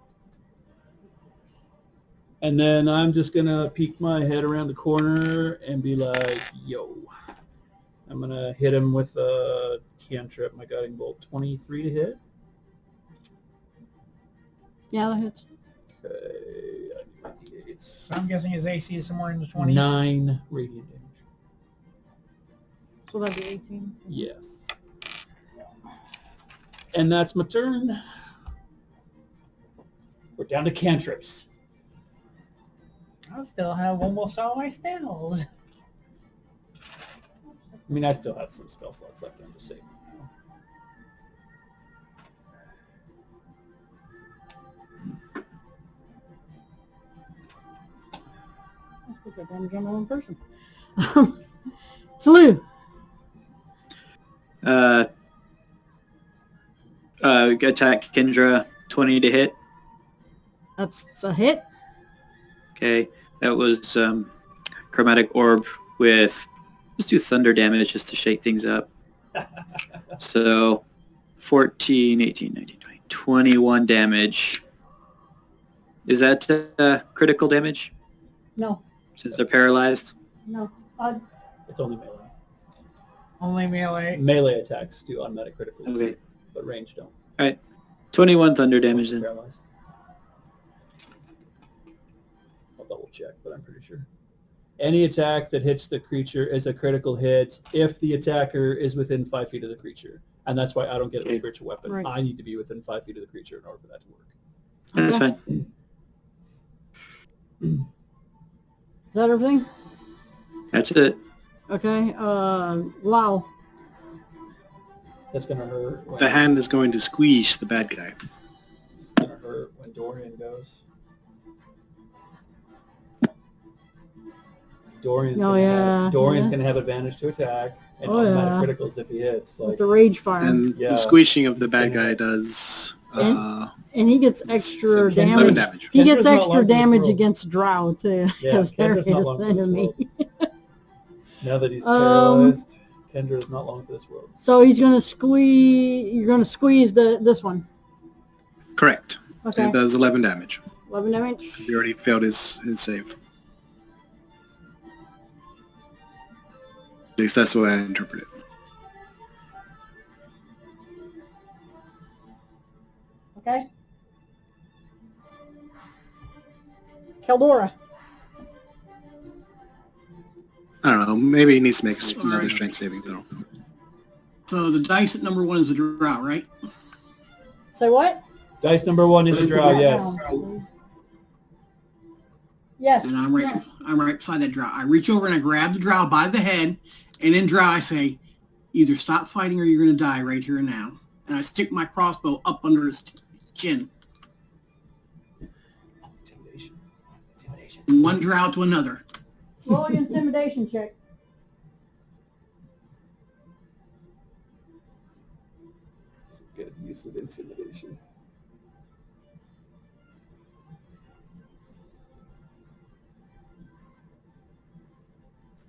B: And then I'm just gonna peek my head around the corner and be like, yo. I'm gonna hit him with a cantrip, my guiding bolt. 23 to hit.
A: Yeah, that hits.
B: Okay.
F: So I'm guessing his AC is somewhere in the 20s.
B: 9 radiant damage.
A: So that'd be 18.
B: Yes. And that's my turn. We're down to cantrips.
F: I still have almost all my spells.
B: I mean, I still have some spell slots left. I'm just saying.
A: Let's put that damage on the wrong person. Salute.
C: Attack Kendra, 20 to hit.
A: That's a hit.
C: Okay, that was Chromatic Orb with, let's do thunder damage just to shake things up. So 14, 18, 19, 20, 21 damage. Is that critical damage
A: No,
C: since they're paralyzed?
A: no.
B: It's only melee.
F: Only melee.
B: Melee attacks do automatic criticals,
C: Okay,
B: but range don't.
C: all right. 21 thunder damage then.
B: Paralyzed. I'll double check, but I'm pretty sure. Any attack that hits the creature is a critical hit if the attacker is within 5 feet of the creature. And that's why I don't get a
C: Okay.
B: spiritual weapon.
A: Right.
B: I need to be within 5 feet of the creature in order for that to work.
C: That's
A: Okay.
C: fine.
A: Is that everything?
C: That's it.
A: Okay. Lau.
B: That's going to hurt. When,
D: The hand is going to squeeze the bad guy.
B: it's going to hurt when Dorian goes. Dorian's
A: Oh,
B: gonna
A: yeah,
B: have, Dorian's
A: yeah.
B: going to have advantage to attack and
A: Oh,
B: automatic criticals if he hits.
A: With
B: Like,
A: the rage fire.
D: And
B: Yeah.
D: the squishing of the bad guy does...
A: And he gets extra
D: 11
A: damage.
D: damage.
A: He gets
B: Kendra's not
A: extra
B: long for this
A: damage
B: world.
A: against Drow too.
B: Yeah,
A: Because they're
B: Kendra's not
A: his
B: long for this
A: enemy.
B: world. Now that he's
A: Um,
B: paralyzed, Kendra is not long for this world.
A: So he's gonna squeeze. You're gonna squeeze this one.
D: correct.
A: Okay.
D: It does 11 damage.
A: 11 damage.
D: He already failed his save. At least that's the way I interpret it.
A: Okay. Keldora.
D: I don't know. Maybe he needs to make another strength saving throw.
G: So the dice at number 1 is the drow, right?
A: Say what?
B: Dice number 1 is a drow, yes.
A: Yes.
G: And I'm right beside that drow. I reach over and I grab the drow by the head, and in drow I say, either stop fighting or you're going to die right here and now. And I stick my crossbow up under his chin.
F: Intimidation.
G: From one drow to another.
A: Roll an intimidation check.
B: Good use of intimidation.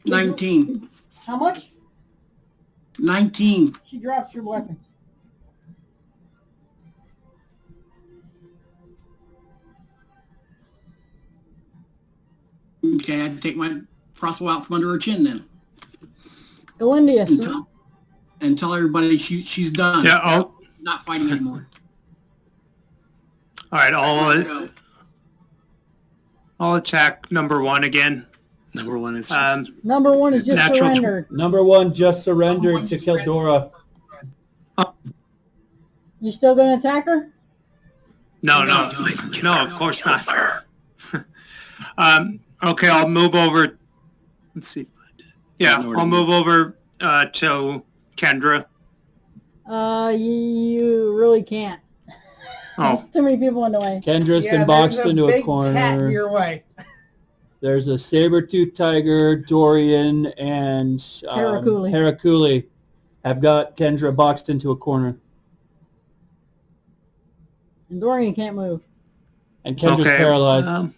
A: How
G: 19.
A: How much?
G: 19.
A: She drops your weapon.
G: Okay, I had to take my crossbow out from under her chin then.
A: Galindius.
G: And tell everybody she's done.
E: Yeah, I'll...
G: Not fighting anymore.
E: All right, I'll attack number 1 again.
D: Number 1 is just...
A: Number 1 is just
E: Natural
A: surrendered.
B: Number 1 just surrendered to kill Dora.
A: You still going to attack her?
E: No, of course not. Okay, I'll move over. Let's see. Yeah, I'll move over to Kendra.
A: You really can't.
E: Oh,
A: There's too many people in the way.
B: Kendra's
F: Yeah,
B: been boxed
F: there's
B: into a
F: big cat in
B: corner.
F: your way.
B: There's a saber-toothed tiger, Dorian, and Harakuli have got Kendra boxed into a corner.
A: And Dorian can't move.
B: And Kendra's paralyzed.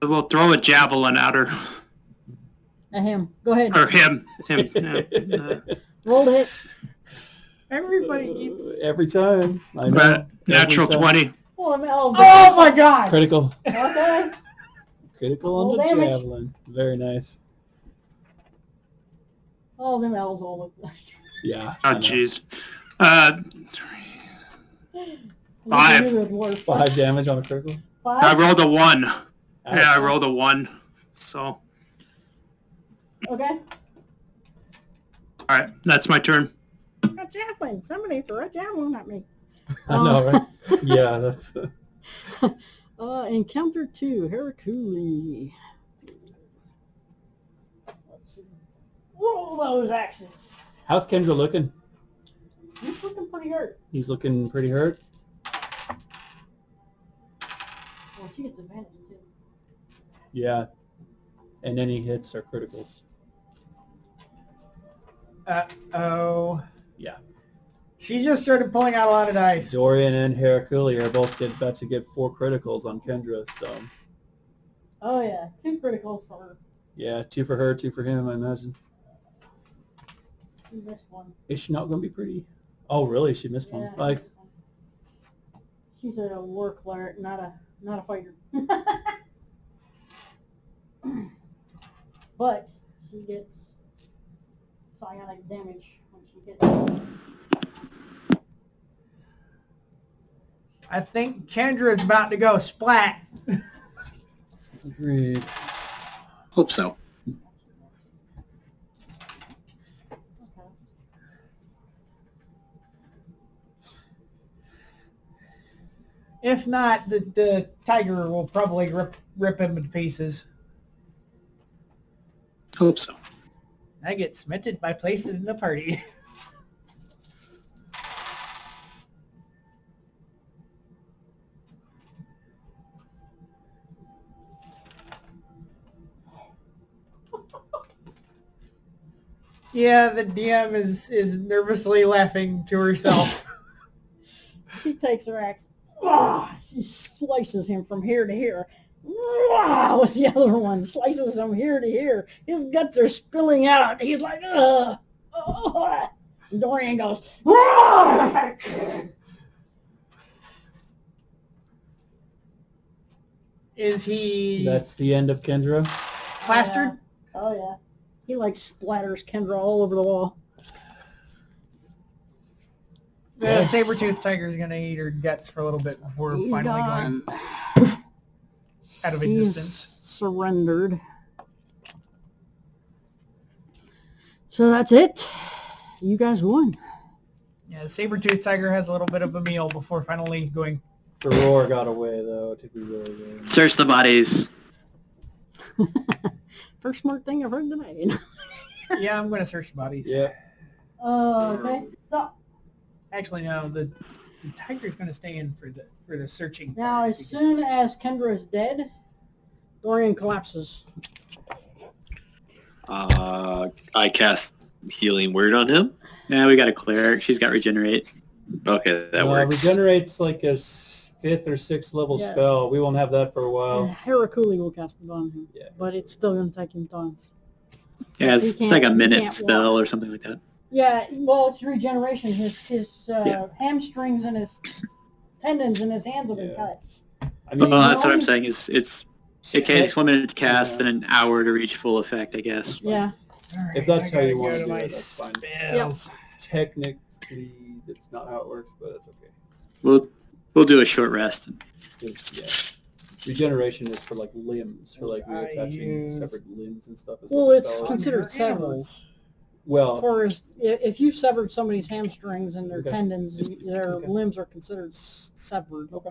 E: We'll throw a javelin at her.
A: At him. Go ahead.
E: Or him.
A: Roll to hit.
F: Everybody keeps...
B: Every time. I know.
E: Natural 20.
A: Oh my god!
B: Critical.
A: Okay.
B: Critical on
A: Roll
B: the
A: damage.
B: javelin. Very nice.
A: Oh, them elves all look like.
B: Yeah.
E: Oh, jeez. 5.
B: 5 damage on a critical.
A: 5?
E: I rolled a 1. Yeah, I rolled a 1. So.
A: Okay.
E: All right, that's my turn.
A: A javelin. Somebody threw a javelin at me.
B: I know, right? Yeah, that's...
A: Encounter 2, Harakuli. Roll those axes.
B: How's Kendra looking?
A: He's looking pretty hurt.
B: He's looking pretty hurt.
A: Well, she gets advantage too.
B: Yeah. And any hits are criticals.
F: Uh-oh.
B: Yeah.
F: She just started pulling out a lot of dice.
B: Dorian and Harakuli are both about to get 4 criticals on Kendra, so...
A: Oh yeah, 2 criticals for her.
B: Yeah, 2 for her, 2 for him, I imagine.
A: She missed one.
B: Is she not going to be pretty? Oh, really? She missed one.
A: Yeah,
B: Like,
A: she's a war cleric, not a fighter. But she gets psionic damage when she hits.
F: I think Kendra is about to go splat.
B: agreed.
D: Hope so.
F: If not, the tiger will probably rip him to pieces.
D: Hope so.
F: I get smitted by places in the party. Yeah, the DM is nervously laughing to herself.
A: She takes her axe. She slices him from here to here. With the other one, slices him here to here. His guts are spilling out. He's like, ugh. And Dorian goes,
F: Is he
B: That's the end of Kendra.
F: plastered?
A: Yeah. Oh yeah. He like splatters Kendra all over the wall.
F: The saber-toothed tiger is going to eat her guts for a little bit before
A: He's
F: finally
A: gone.
F: going out of
A: He's
F: existence.
A: surrendered. So that's it. You guys won.
F: Yeah, the saber-toothed tiger has a little bit of a meal before finally going
B: The roar got away, though. It took me really good.
C: Search the bodies.
A: First smart thing I've heard tonight.
F: Yeah, I'm going to search the bodies.
B: Yeah.
A: Okay, so
F: Actually, no. The tiger's going to stay in for the searching.
A: now
F: part
A: as
F: because-
A: soon as Kendra is dead, Dorian collapses.
K: I cast healing word on him.
C: Yeah, we got a cleric. She's got regenerate.
K: Okay, that works.
B: Regenerate's like a 5th or 6th level
A: Yeah.
B: spell. We won't have that for a while.
A: And Harakuli will cast it on him,
B: Yeah.
A: but it's still going to take him time.
C: Yeah,
A: He
C: it's
A: can't-
C: like a
A: he
C: minute
A: can't
C: spell
A: walk.
C: or something like that.
A: Yeah, well, it's regeneration. His
C: Yeah.
A: hamstrings and his tendons in his hands have been
B: Yeah.
A: cut.
B: I mean,
C: Well, that's what I'm
A: only-
C: saying. It takes 1 minute to cast and an hour to reach full effect, I guess.
A: Yeah.
F: All right,
B: if that's
F: I
B: how you
F: gotta
B: want
F: go
B: to do
F: my
B: it, that's fine.
F: spells.
B: Technically, that's not how it works, but that's okay.
C: We'll do a short rest.
B: 'Cause, yeah. Regeneration is for like limbs, for like
F: I
B: reattaching
F: use-
B: severed limbs and stuff. is
A: Well,
B: what
A: it's
B: spell is.
A: considered severed.
F: Animals.
B: Well,
A: For if you severed somebody's hamstrings and their
B: Okay.
A: tendons, their
B: Okay.
A: limbs are considered severed.
B: Okay.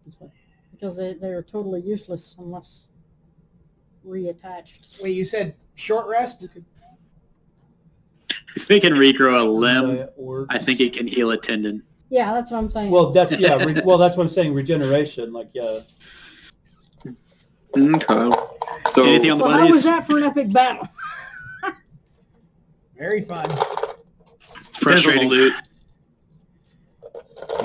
B: That's fine.
A: Because they are totally useless unless reattached.
F: Wait, you said short rest?
C: If it can regrow a limb,
B: That works.
C: I think it can heal a tendon.
A: Yeah, that's what I'm saying.
B: Well, that's well, that's what I'm saying. Regeneration, like yeah.
K: Okay. So
C: Anything on the
A: so how
C: bodies?
A: was that for an epic battle?
F: Very fun.
C: Frustrating loot.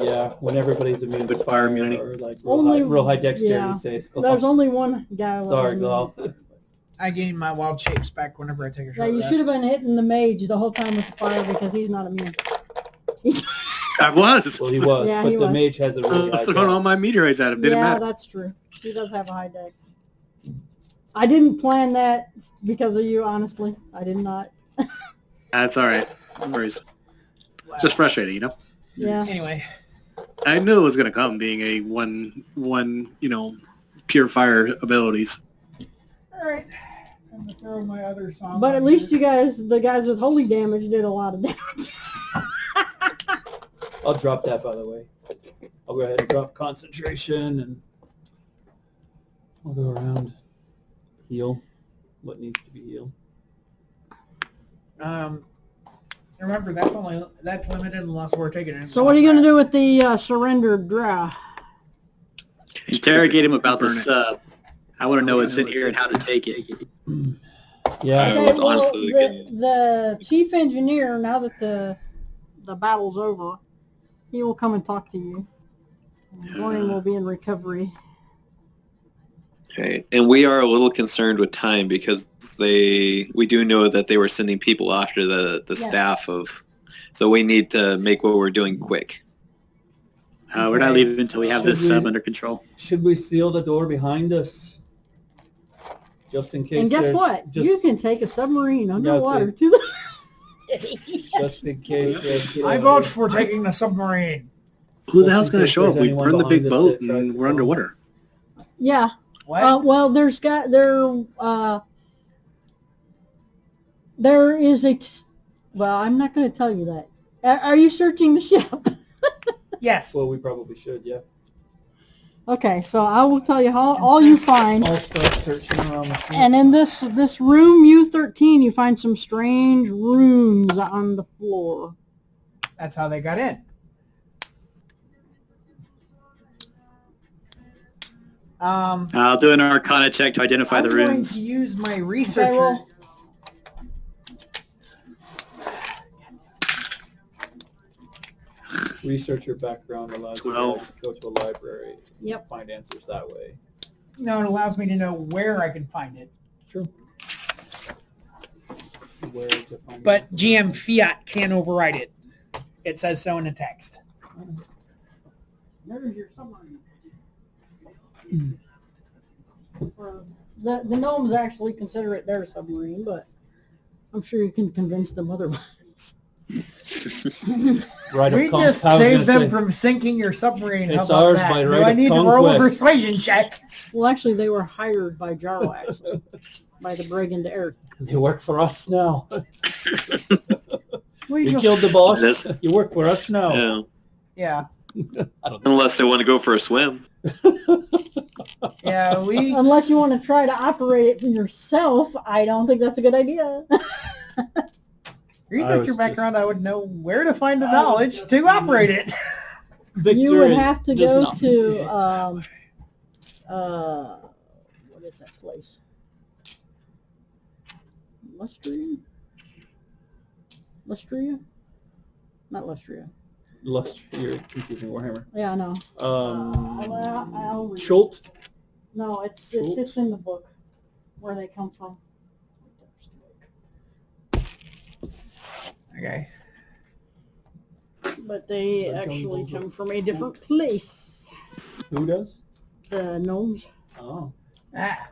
B: Yeah, when everybody's immune to
C: With
B: fire
C: fire immunity.
B: or like
A: Only-
B: real high dexterity
A: yeah.
B: saves.
A: There's only one guy. who
B: Sorry,
A: wasn't-
B: Glau.
F: I gain my wild shapes back whenever I take a
A: Yeah,
F: short
A: you
F: rest.
A: should have been hitting the mage the whole time with the fire because he's not immune.
C: I was.
B: Well, he was,
A: Yeah,
B: but
A: he
B: the
A: was.
B: mage has a
D: I
B: really
D: was
B: high
D: throwing all
B: dex.
D: my meteorites at him. Didn't
A: Yeah,
D: matter.
A: that's true. He does have a high dex. I didn't plan that because of you, honestly. I did not.
D: That's all right. No worries. Just frustrating, you know.
A: Yeah.
F: Anyway,
D: I knew it was going to come, being a one, pure fire abilities.
F: all right. I'm gonna throw my other song.
A: But
F: on
A: at least
F: here.
A: you guys, the guys with holy damage, did a lot of damage.
B: I'll drop that, by the way. I'll go ahead and drop concentration, and I'll go around heal what needs to be healed.
F: Remember that's limited unless we're taking it.
A: So what are you going to do with the surrendered drow?
C: Interrogate him about the
D: Burn it.
C: sub. I want to know what's in here and how to take it.
B: Yeah,
K: I was honestly
A: the chief engineer, now that the battle's over, he will come and talk to you. Dorian will be in recovery.
K: Okay, and we are a little concerned with time because we do know that they were sending people after the
A: Yeah.
K: staff of, so we need to make what we're doing quick.
C: We're not leaving until we have this
B: Should we-
C: sub under control.
B: should we seal the door behind us? Just in case
A: And guess
B: there's-
A: what?
B: Just,
A: You can take a submarine
B: Yeah,
A: underwater
B: see.
A: to the city.
B: just in case there's,
F: I vote for taking the submarine.
D: Who the
B: Just
D: hell's
B: in
D: going to
B: case
D: show up?
B: there's
D: We
B: anyone
D: burned the big
B: behind us
D: boat
B: that tries
D: and
B: to
D: we're
B: come.
D: underwater.
A: Yeah.
F: What?
A: Well, there is a. Well, I'm not going to tell you that. Are you searching the ship?
F: Yes.
B: Well, we probably should, yeah.
A: Okay, so I will tell you all you find.
B: I'll start searching around the scene.
A: And in this room U13, you find some strange runes on the floor.
F: That's how they got in.
C: I'll do an Arcana check to identify
F: I'm
C: the
F: going
C: runes.
F: to use my researcher.
A: Okay, well,
B: Researcher background allows you
C: 12.
B: to go to a library and
A: Yep.
B: find answers that way.
F: No, it allows me to know where I can find it.
B: True. Where to find
F: But
B: it.
F: GM Fiat can't override it. It says so in the text.
A: there's your submarine. The gnomes actually consider it their submarine, but I'm sure you can convince them otherwise.
B: Right of
F: We
B: con-
F: just
B: I was
F: saved
B: gonna
F: them
B: say,
F: from sinking your submarine. How
B: It's
F: about
B: ours
F: that?
B: by
F: Do
B: right
F: I
B: of
F: need to roll a
B: conquest.
F: persuasion check?
A: Well, actually, they were hired by Jarlax, by the Bregan D'Aerthe.
B: They work for us now.
A: We
B: We
A: just-
B: killed the boss.
C: That's-
B: You work for us now.
K: Yeah.
F: Yeah.
B: I don't know.
K: Unless they want to go for a swim.
F: Yeah, we.
A: Unless you want to try to operate it for yourself, I don't think that's a good idea.
F: Research your background, I would know where to find the knowledge to operate it.
A: You would
B: Victor
A: have to
B: does
A: go
B: not-
A: to, what is that place? Lustria? Lustria? Not Lustria.
B: Lust, you're confusing Warhammer.
A: Yeah, I know. I'll read it.
B: Schult?
A: No, it's in the book where they come from.
F: Okay.
A: But they actually come from a different place.
B: Who does?
A: The gnomes.
B: Oh.
F: Ah.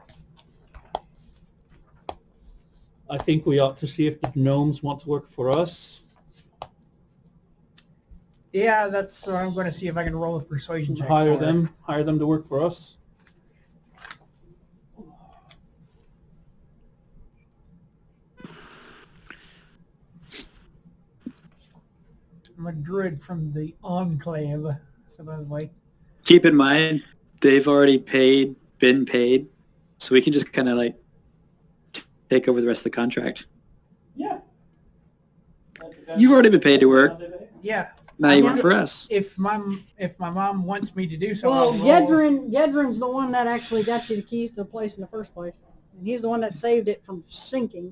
B: I think we ought to see if the gnomes want to work for us.
F: Yeah, that's what I'm going to see if I can roll a persuasion check.
B: Hire
F: for.
B: them to work for us.
F: I'm a druid from the Enclave, supposedly.
C: Keep in mind, they've already been paid, so we can just kind of like take over the rest of the contract.
B: Yeah.
C: You've already been paid to work.
F: Yeah.
C: Now you work for us.
F: If my mom wants me to do so,
A: Well,
F: I'll roll.
A: Gedrin's the one that actually got you the keys to the place in the first place. And he's the one that saved it from sinking.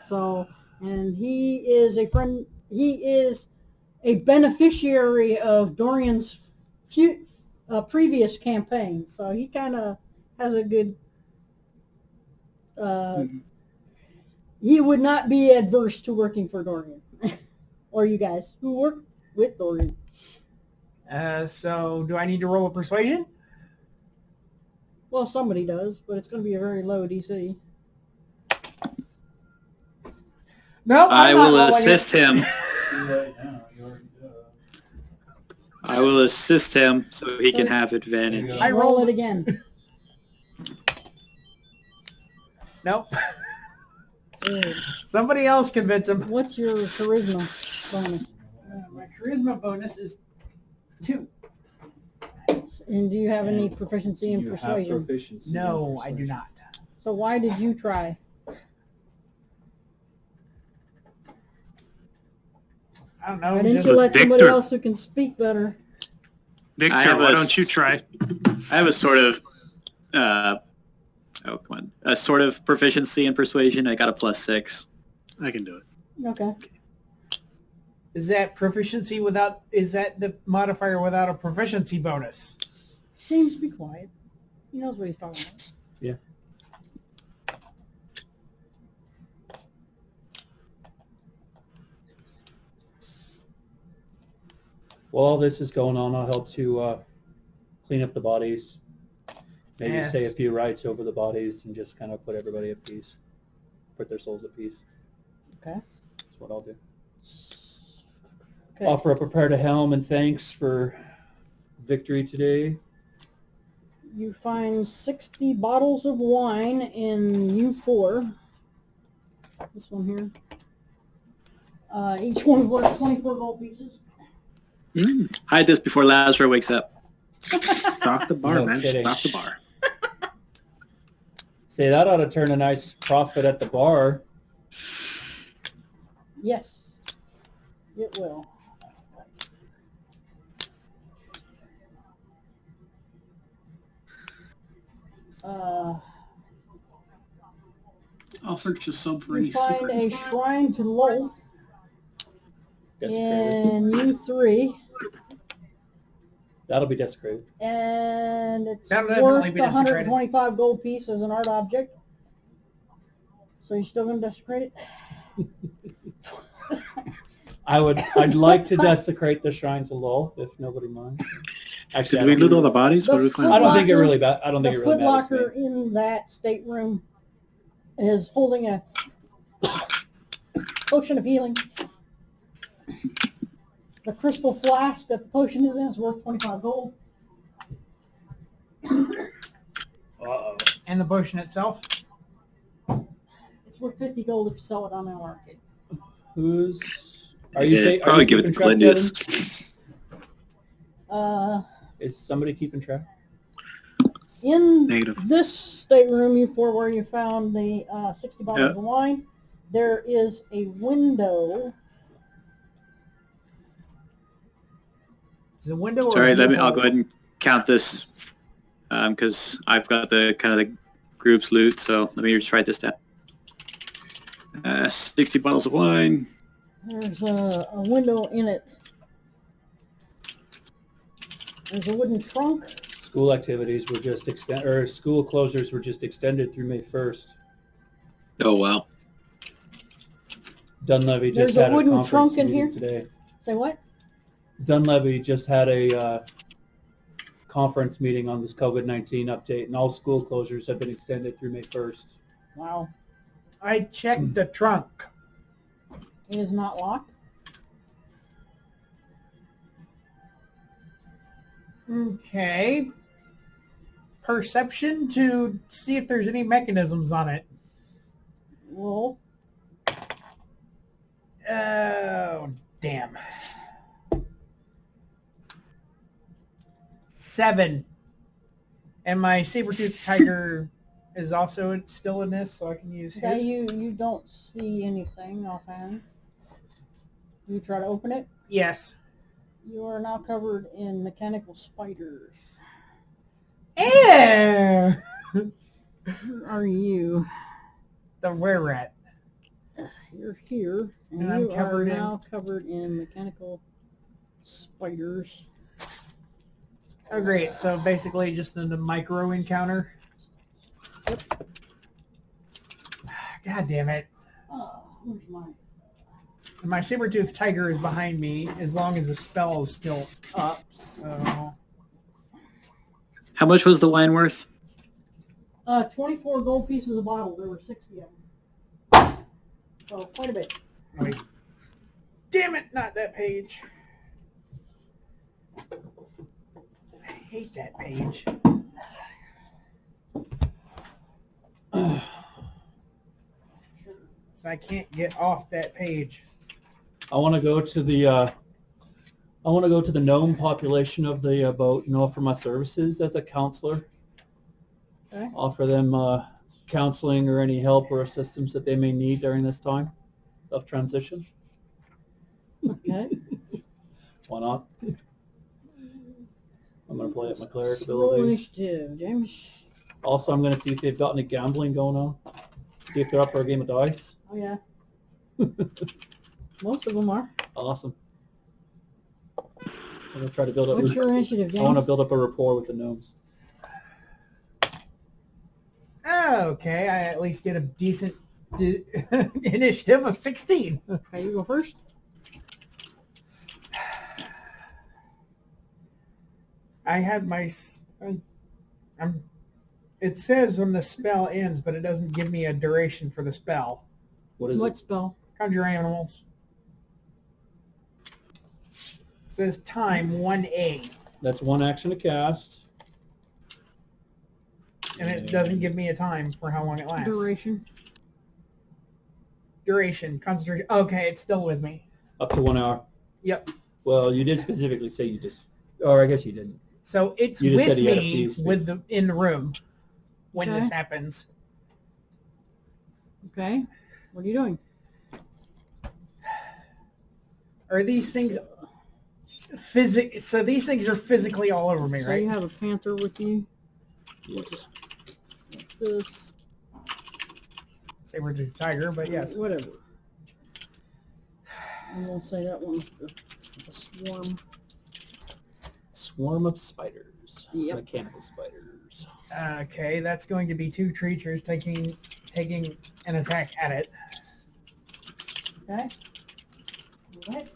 A: So, and he is a friend, he is a beneficiary of Dorian's previous campaign. So he kind of has a good, he would not be adverse to working for Dorian. Or you guys who work with Dorian.
F: So do I need to roll a persuasion?
A: Well, somebody does, but it's going to be a very low DC.
F: No,
C: I will assist him. I will assist him so he can have advantage.
F: I
A: roll it again.
F: Nope. Somebody else convince him.
A: What's your charisma bonus?
F: My charisma bonus is 2.
A: And do you have any proficiency in persuasion?
F: No, I do not.
A: So why did you try?
F: I don't know.
A: Why didn't
F: just-
A: you let somebody
E: Victor.
A: else who can speak better?
E: Victor, why don't you try?
C: I have a sort of, a sort of proficiency in persuasion. I got a +6.
D: I can do it.
A: Okay.
F: Is that proficiency without, is that the modifier without a proficiency bonus?
A: Seems to be quiet. He knows what he's talking about.
B: Yeah. While this is going on, I'll help to clean up the bodies. Maybe
F: Yes.
B: say a few rites over the bodies and just kind of put everybody at peace. Put their souls at peace.
A: Okay.
B: That's what I'll do.
A: Okay.
B: Offer up a prayer to Helm and thanks for victory today.
A: You find 60 bottles of wine in U4. This one here. Each one worth 24 gold pieces.
C: Hide this before Lazarus wakes up.
D: Stock the bar,
B: No
D: man.
B: kidding.
D: Stock the bar.
B: Say, that ought to turn a nice profit at the bar.
A: Yes, it will.
G: I'll search the sub for
A: You
G: any
A: find
G: secrets.
A: a shrine to Lolth
B: Desecrated.
A: in U3,
B: That'll be desecrated.
A: and it's
F: That'll definitely
A: worth
F: be desecrated.
A: 125 gold piece as an art object. So you're still going to desecrate it?
B: I'd like to desecrate the shrine to Lolth, if nobody minds. Actually,
D: Did we loot all the bodies? What are we
A: The
B: I don't think it
A: Footlocker-
B: really I don't think it
A: The
B: really matters to
A: footlocker
B: me.
A: in that stateroom is holding a potion of healing. The crystal flask that the potion is in is worth 25 gold.
B: Uh-oh.
F: And the potion itself?
A: It's worth 50 gold if you sell it on the market.
B: Are you
C: Yeah,
B: are
C: probably
B: you
C: give it
B: keeping
C: to
B: track,
C: Glenius.
B: Is somebody keeping track?
A: In
D: Negative.
A: this stateroom, you four, where you found the 60 bottles
C: Yep.
A: of wine, there is a window.
F: Is it a window or
C: Sorry,
F: a
C: I'll go ahead and count this because I've got the kind of the group's loot. So let me just write this down. 60 bottles of wine.
A: There's a window in it. There's a wooden trunk.
B: School activities were just school closures were just extended through May 1st.
C: Oh wow.
B: Dunleavy just
A: There's a
B: had
A: wooden
B: conference
A: trunk in
B: meeting
A: here.
B: today.
A: Say what?
B: Dunleavy just had a conference meeting on this COVID-19 update, and all school closures have been extended through May 1st.
A: Wow.
F: I checked the trunk.
A: It is not locked.
F: Okay. Perception to see if there's any mechanisms on it.
A: Roll.
F: Oh, damn. 7. And my saber-toothed tiger is also still in this, so I can use
A: Okay,
F: his.
A: you don't see anything offhand. You try to open it.
F: Yes.
A: You are now covered in mechanical spiders.
F: Ew!
A: Where are you?
F: The were-rat.
A: You're here, and
F: I'm
A: you
F: covered
A: are
F: in-
A: now covered in mechanical spiders.
F: Oh, great. So basically just a micro encounter.
A: Yep.
F: God damn it.
A: Oh, where's mine?
F: My saber-toothed tiger is behind me as long as the spell is still up, so...
C: How much was the wine worth?
A: 24 gold pieces a bottle. There were 60 of them. So quite a bit.
F: Wait. Damn it, not that page. I hate that page. So I can't get off that page.
B: I want to go to the gnome population of the boat and offer my services as a counselor.
A: Okay.
B: Offer them counseling or any help or assistance that they may need during this time of transition.
A: Okay.
B: Why not? I'm going to play up my cleric
A: Roll
B: abilities.
A: initiative, James.
B: Also, I'm going to see if they've got any gambling going on. See if they're up for a game of dice.
A: Oh yeah. Most of them are.
B: Awesome. I'm going to try to build up.
A: What's your initiative,
B: I want to
A: James?
B: build up a rapport with the gnomes.
F: Okay, I at least get a decent initiative of 16.
A: Okay, you go first.
F: I had my... it says when the spell ends, but it doesn't give me a duration for the spell.
B: What is
A: What
B: it?
A: spell?
F: Conjure animals. It says time 1A,
B: That's one action to cast.
F: and it doesn't give me a time for how long it lasts.
A: Duration.
F: Duration, concentration. Okay, it's still with me.
B: Up to 1 hour.
F: Yep.
B: Well, you did specifically say you just... Or I guess you didn't.
F: So it's
B: You just
F: with
B: said you had a
F: me
B: few
F: with in the room when
A: Okay.
F: this happens.
A: Okay. What are you doing?
F: Are these things so these things are physically all over me,
A: So
F: right?
A: you have a panther with you.
B: Yes.
A: Like this.
F: Saber-tooth tiger, but yes.
A: Whatever. I'm gonna say that one's the swarm.
B: Swarm of spiders.
A: Yep.
B: Mechanical spiders.
F: Okay, that's going to be 2 creatures taking an attack at it.
A: Okay. What?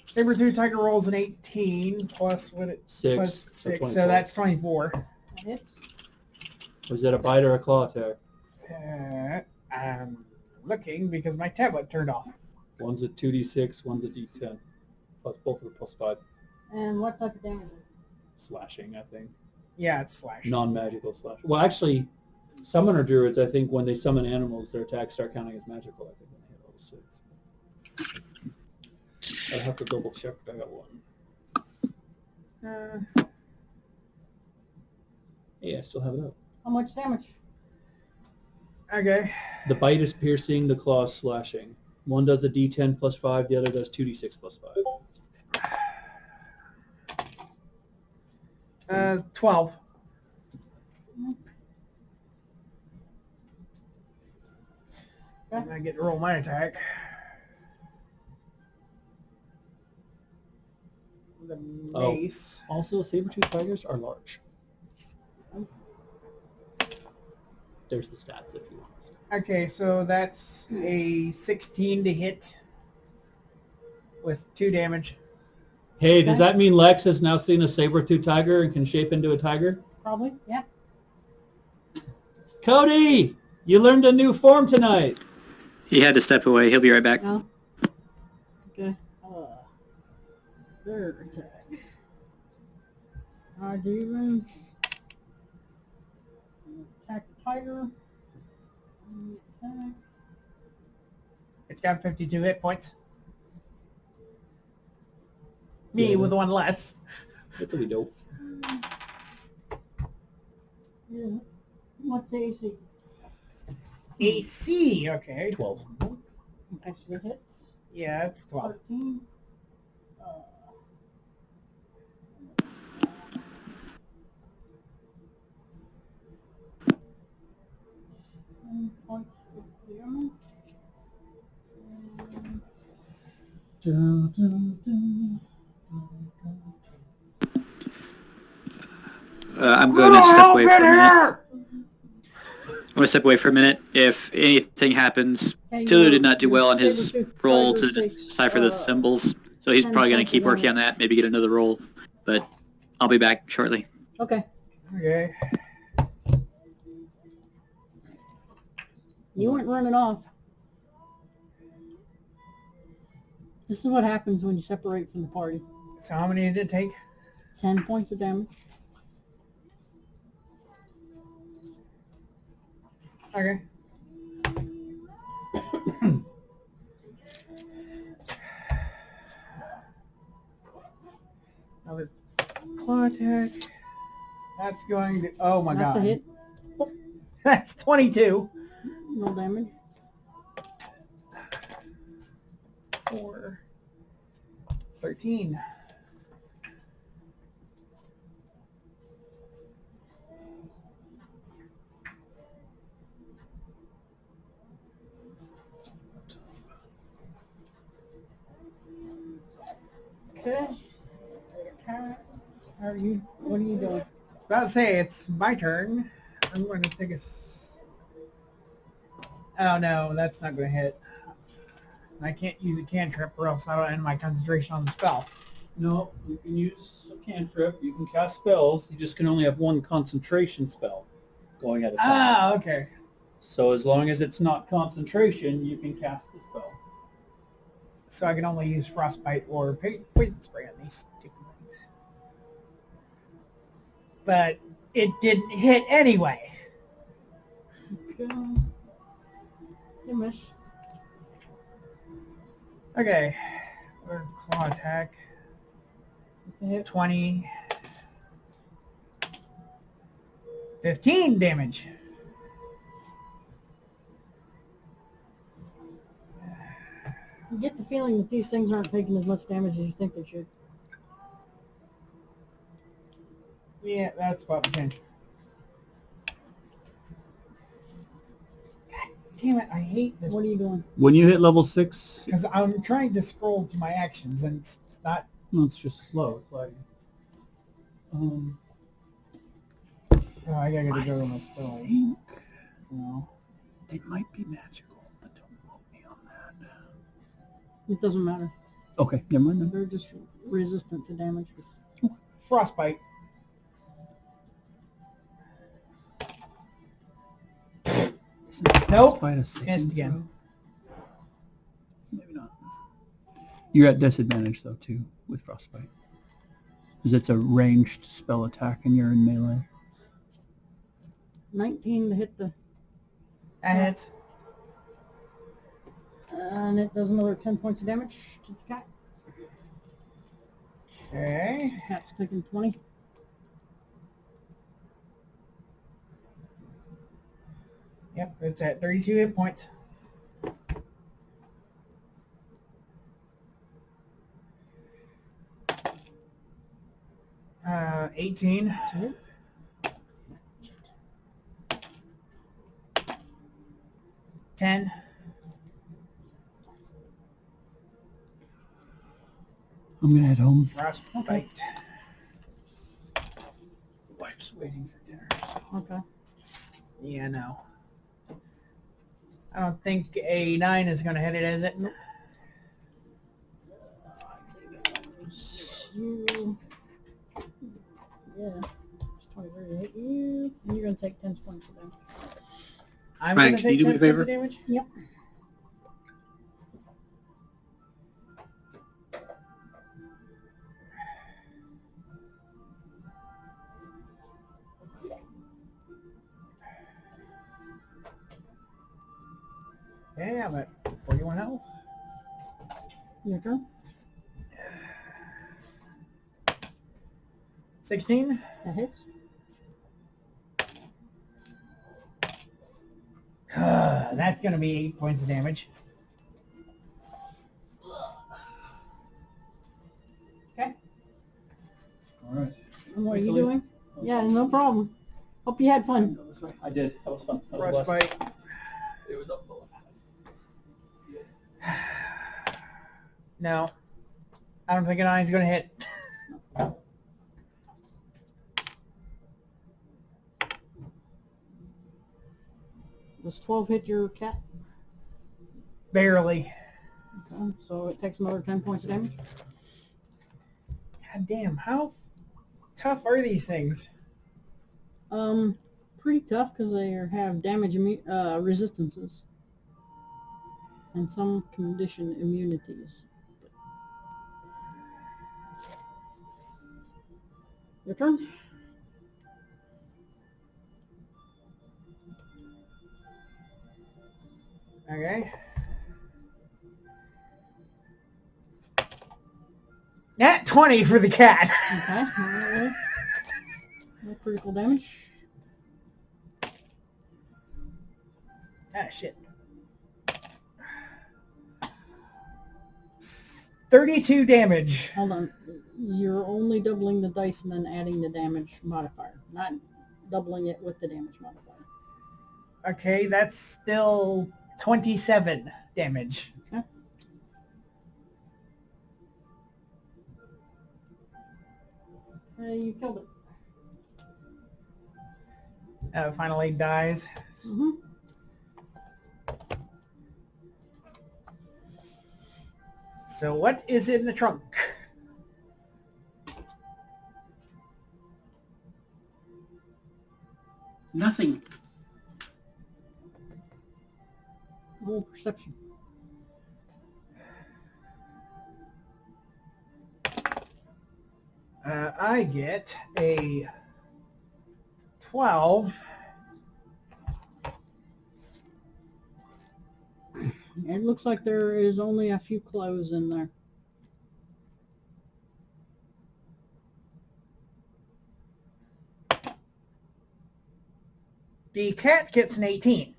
F: Saber-tooth tiger rolls an 18 plus what it
B: 6.
F: plus
B: so
F: 6,
B: 24.
F: so that's 24.
A: That hits.
B: Was that a bite or a claw attack?
F: I'm looking because my tablet turned off.
B: One's a 2d6, one's a d10. Plus both are plus 5.
A: And what type of damage?
B: Slashing, I think.
F: Yeah, it's slash.
B: Non-magical slash. Well, actually, summoner druids, I think when they summon animals, their attacks start counting as magical, I think, when they hit level 6. I'll have to double check if I got one. Yeah, I still have it up.
A: How much damage?
F: Okay.
B: The bite is piercing, the claw is slashing. One does a d10 plus 5, the other does 2d6 plus 5.
F: 12. And I get to roll my attack. The mace.
B: Also, saber-tooth tigers are large. There's the stats if you want to see.
F: Okay, so that's a 16 to hit with 2 damage.
B: Hey, does that mean Lex has now seen a saber-tooth tiger and can shape into a tiger?
A: Probably, yeah.
B: Cody, you learned a new form tonight.
C: He had to step away. He'll be right back.
A: No. Okay. Third attack. Demon. Attack the tiger. Attack.
F: It's got 52 hit points. Me with one less.
B: That's pretty dope.
A: Yeah. What's the AC?
F: AC, okay.
B: 12.
A: Actually hits.
F: Yeah, it's 12.
A: 13. Points of damage.
C: I'm going to step away for a minute. I'm going to step away for a minute. If anything happens, Tulu did not do well on his roll to decipher the symbols, so he's probably going to keep working on that, maybe get another roll, but I'll be back shortly.
A: Okay.
F: Okay.
A: You weren't running off. This is what happens when you separate from the party.
F: So how many did it take?
A: 10 points of damage.
F: Okay. Another claw attack. That's going to... Oh my god.
A: That's a hit.
F: That's 22.
A: Roll damage.
F: 4. 13.
A: Okay. What are you doing?
F: I was about to say, it's my turn. I'm going to take a... Oh no, that's not going to hit. I can't use a cantrip or else I don't end my concentration on the spell.
B: No, you can use a cantrip, you can cast spells, you just can only have one concentration spell going at a time.
F: Ah, okay.
B: So as long as it's not concentration, you can cast the spell.
F: So I can only use frostbite or poison spray on these stupid things. But it didn't hit anyway.
A: Okay. You miss.
F: Okay. Or claw attack. 20. 15 damage.
A: You get the feeling that these things aren't taking as much damage as you think they should.
F: Yeah, that's about the change. God damn it, I hate this.
A: What are you doing?
B: When you hit level 6...
F: Because I'm trying to scroll to my actions and it's not...
B: No, it's just slow. It's like...
F: Oh, I gotta go to my spells. No.
B: They might be magical, but don't quote me on that.
A: It doesn't matter.
B: Okay, never mind then.
A: They're just resistant to damage.
F: Frostbite. Nope.
B: Frostbite a saving
F: Missed again.
B: throw? Maybe not. You're at disadvantage though too with frostbite, because it's a ranged spell attack and you're in melee.
A: 19 to hit the...
F: That hits.
A: And it does another 10 points of damage to the cat.
F: Okay.
A: Cat's taking 20.
F: Yep, it's at 32 hit points. Uh, 18. 10.
B: I'm going to head home.
F: Frostbite.
B: Wife's waiting for dinner.
A: Okay.
F: Yeah, no. I don't think a 9 is going to hit it, is it?
A: You. Yeah. It's 23 to hit you. And you're going to take 10 points of damage.
F: I'm
D: Ryan,
F: going to
D: can you
F: take
D: do me a
F: 10 points
D: favor?
F: of damage?
A: Yep.
F: Yeah, I'm at 41 health.
A: Your turn.
F: 16.
A: That hits.
F: That's going to be 8 points of damage. Okay.
B: All right.
A: And what are you doing? Yeah, no problem. Hope you had fun.
B: Go this way. I did. That was fun. That was a blast.
F: Frostbite.
B: It was up.
F: No. I don't think a 9's going to hit.
A: Does 12 hit your cat?
F: Barely.
A: Okay, so it takes another 10 points of damage.
F: God damn, how tough are these things?
A: Pretty tough because they have damage resistances and some condition immunities. Your turn.
F: Okay. Nat 20 for the cat.
A: Okay, alright. No critical damage.
F: Ah, shit. 32 damage.
A: Hold on. You're only doubling the dice and then adding the damage modifier, not doubling it with the damage modifier.
F: Okay, that's still 27 damage.
A: Okay. You killed it.
F: Finally dies.
A: Mm-hmm.
F: So what is in the trunk?
G: Nothing.
A: Roll perception.
F: I get a 12.
A: It looks like there is only a few clothes in there.
F: The cat gets an 18.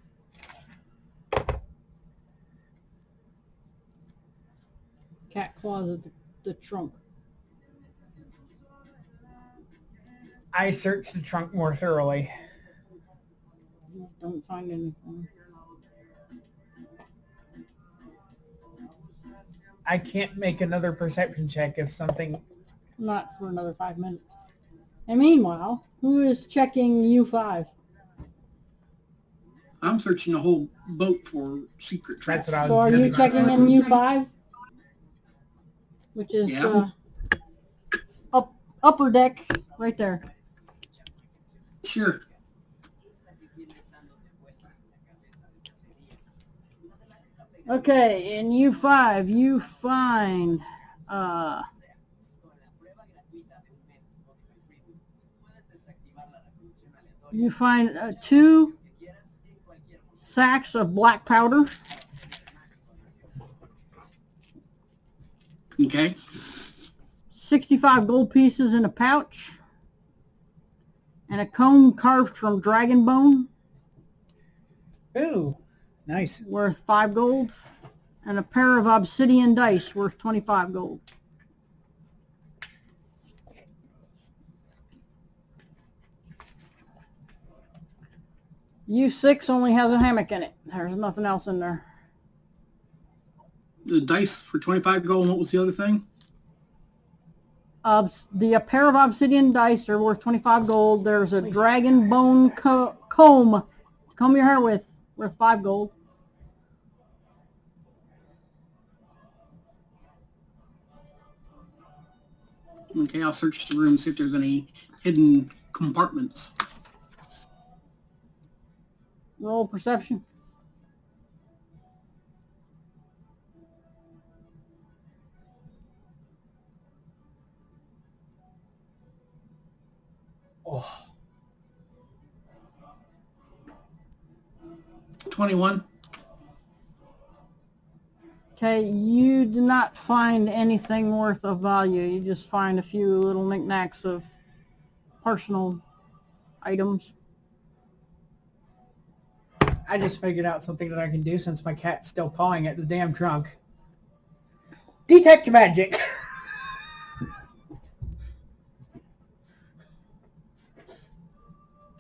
A: Cat claws at the trunk.
F: I searched the trunk more thoroughly.
A: Don't find anything.
F: I can't make another perception check if something...
A: Not for another 5 minutes. And meanwhile, who is checking U5?
G: I'm searching the whole boat for secret traps.
F: That's what I was
A: So are you
F: busy
A: checking in U5? Which is
G: Yeah.
A: upper deck right there.
G: Sure.
A: Okay, in U5 you find two sacks of black powder. 65 gold pieces in a pouch, and a comb carved from dragon bone,
F: Ooh, nice.
A: worth 5 gold, and a pair of obsidian dice worth 25 gold. U6 only has a hammock in it. There's nothing else in there.
G: The dice for 25 gold, and what was the other thing?
A: A pair of obsidian dice are worth 25 gold. There's a dragon bone comb your hair with, worth 5 gold.
G: Okay, I'll search the room, see if there's any hidden compartments.
A: Roll perception.
F: Oh,
G: 21.
A: Okay, you do not find anything worth of value. You just find a few little knickknacks of personal items.
F: I just figured out something that I can do since my cat's still pawing at the damn trunk. Detect magic.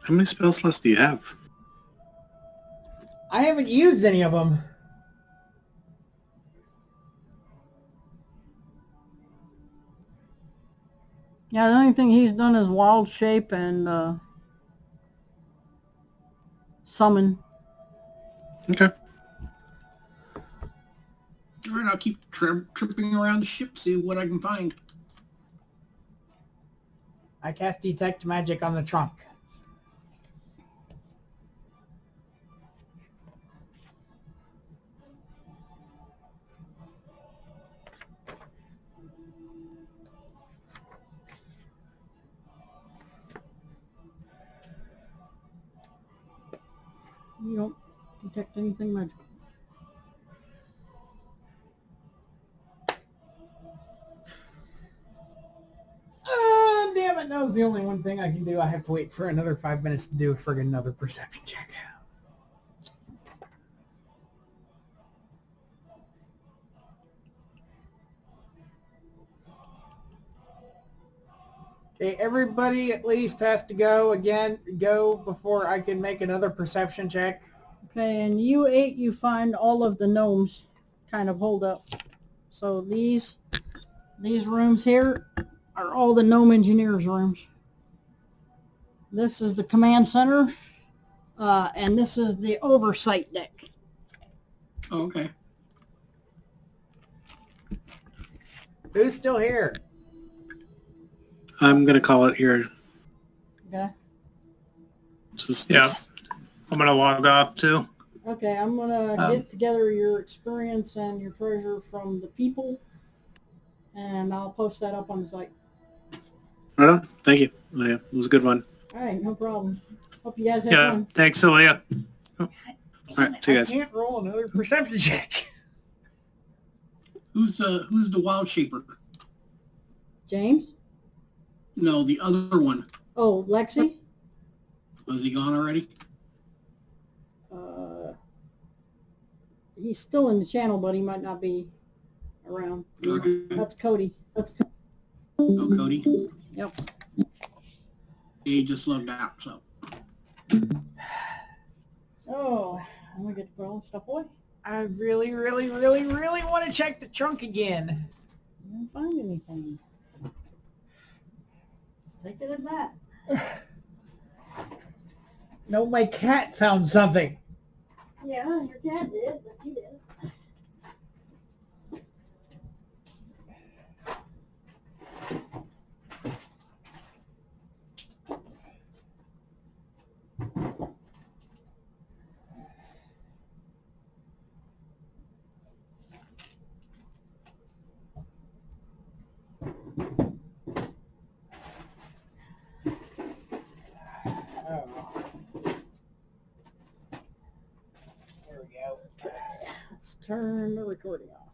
D: How many spell slots do you have?
F: I haven't used any of them.
A: Yeah, the only thing he's done is wild shape and summon.
D: Okay.
G: All right, I'll keep tripping around the ship, see what I can find.
F: I cast detect magic on the trunk.
A: You don't detect anything magical.
F: Damn it, that was the only one thing I can do. I have to wait for another 5 minutes to do a friggin' another perception check. Okay, everybody at least has to go before I can make another perception check.
A: Okay, and U8 you find all of the gnomes kind of hold up. So these rooms here are all the gnome engineers' rooms. This is the command center, and this is the oversight deck.
G: Oh, okay.
F: Who's still here?
D: I'm going to call it here.
A: Okay.
E: Yeah. I'm going to log off too.
A: Okay, I'm gonna get together your experience and your treasure from the people, and I'll post that up on the site.
D: Right on. Thank you. Yeah, it was a good one.
A: All right, no problem. Hope you guys have
E: Yeah,
A: fun.
E: thanks, Ilya.
D: All right, see you guys.
F: I can't roll another perception check.
G: Who's the wild shaper?
A: James?
G: No, the other one.
A: Oh, Lexi?
G: Was he gone already?
A: He's still in the channel, but he might not be around.
G: Okay.
A: That's Cody.
G: Oh, Cody.
A: Yep.
G: He just logged out, so.
A: So, I'm gonna get to put all the stuff away.
F: I really, really, really, really want to check the trunk again.
A: I didn't find anything. Let's take it at that.
F: No, my cat found something.
A: Yeah, your dad did, but you didn't. There we go. Let's turn the recording off.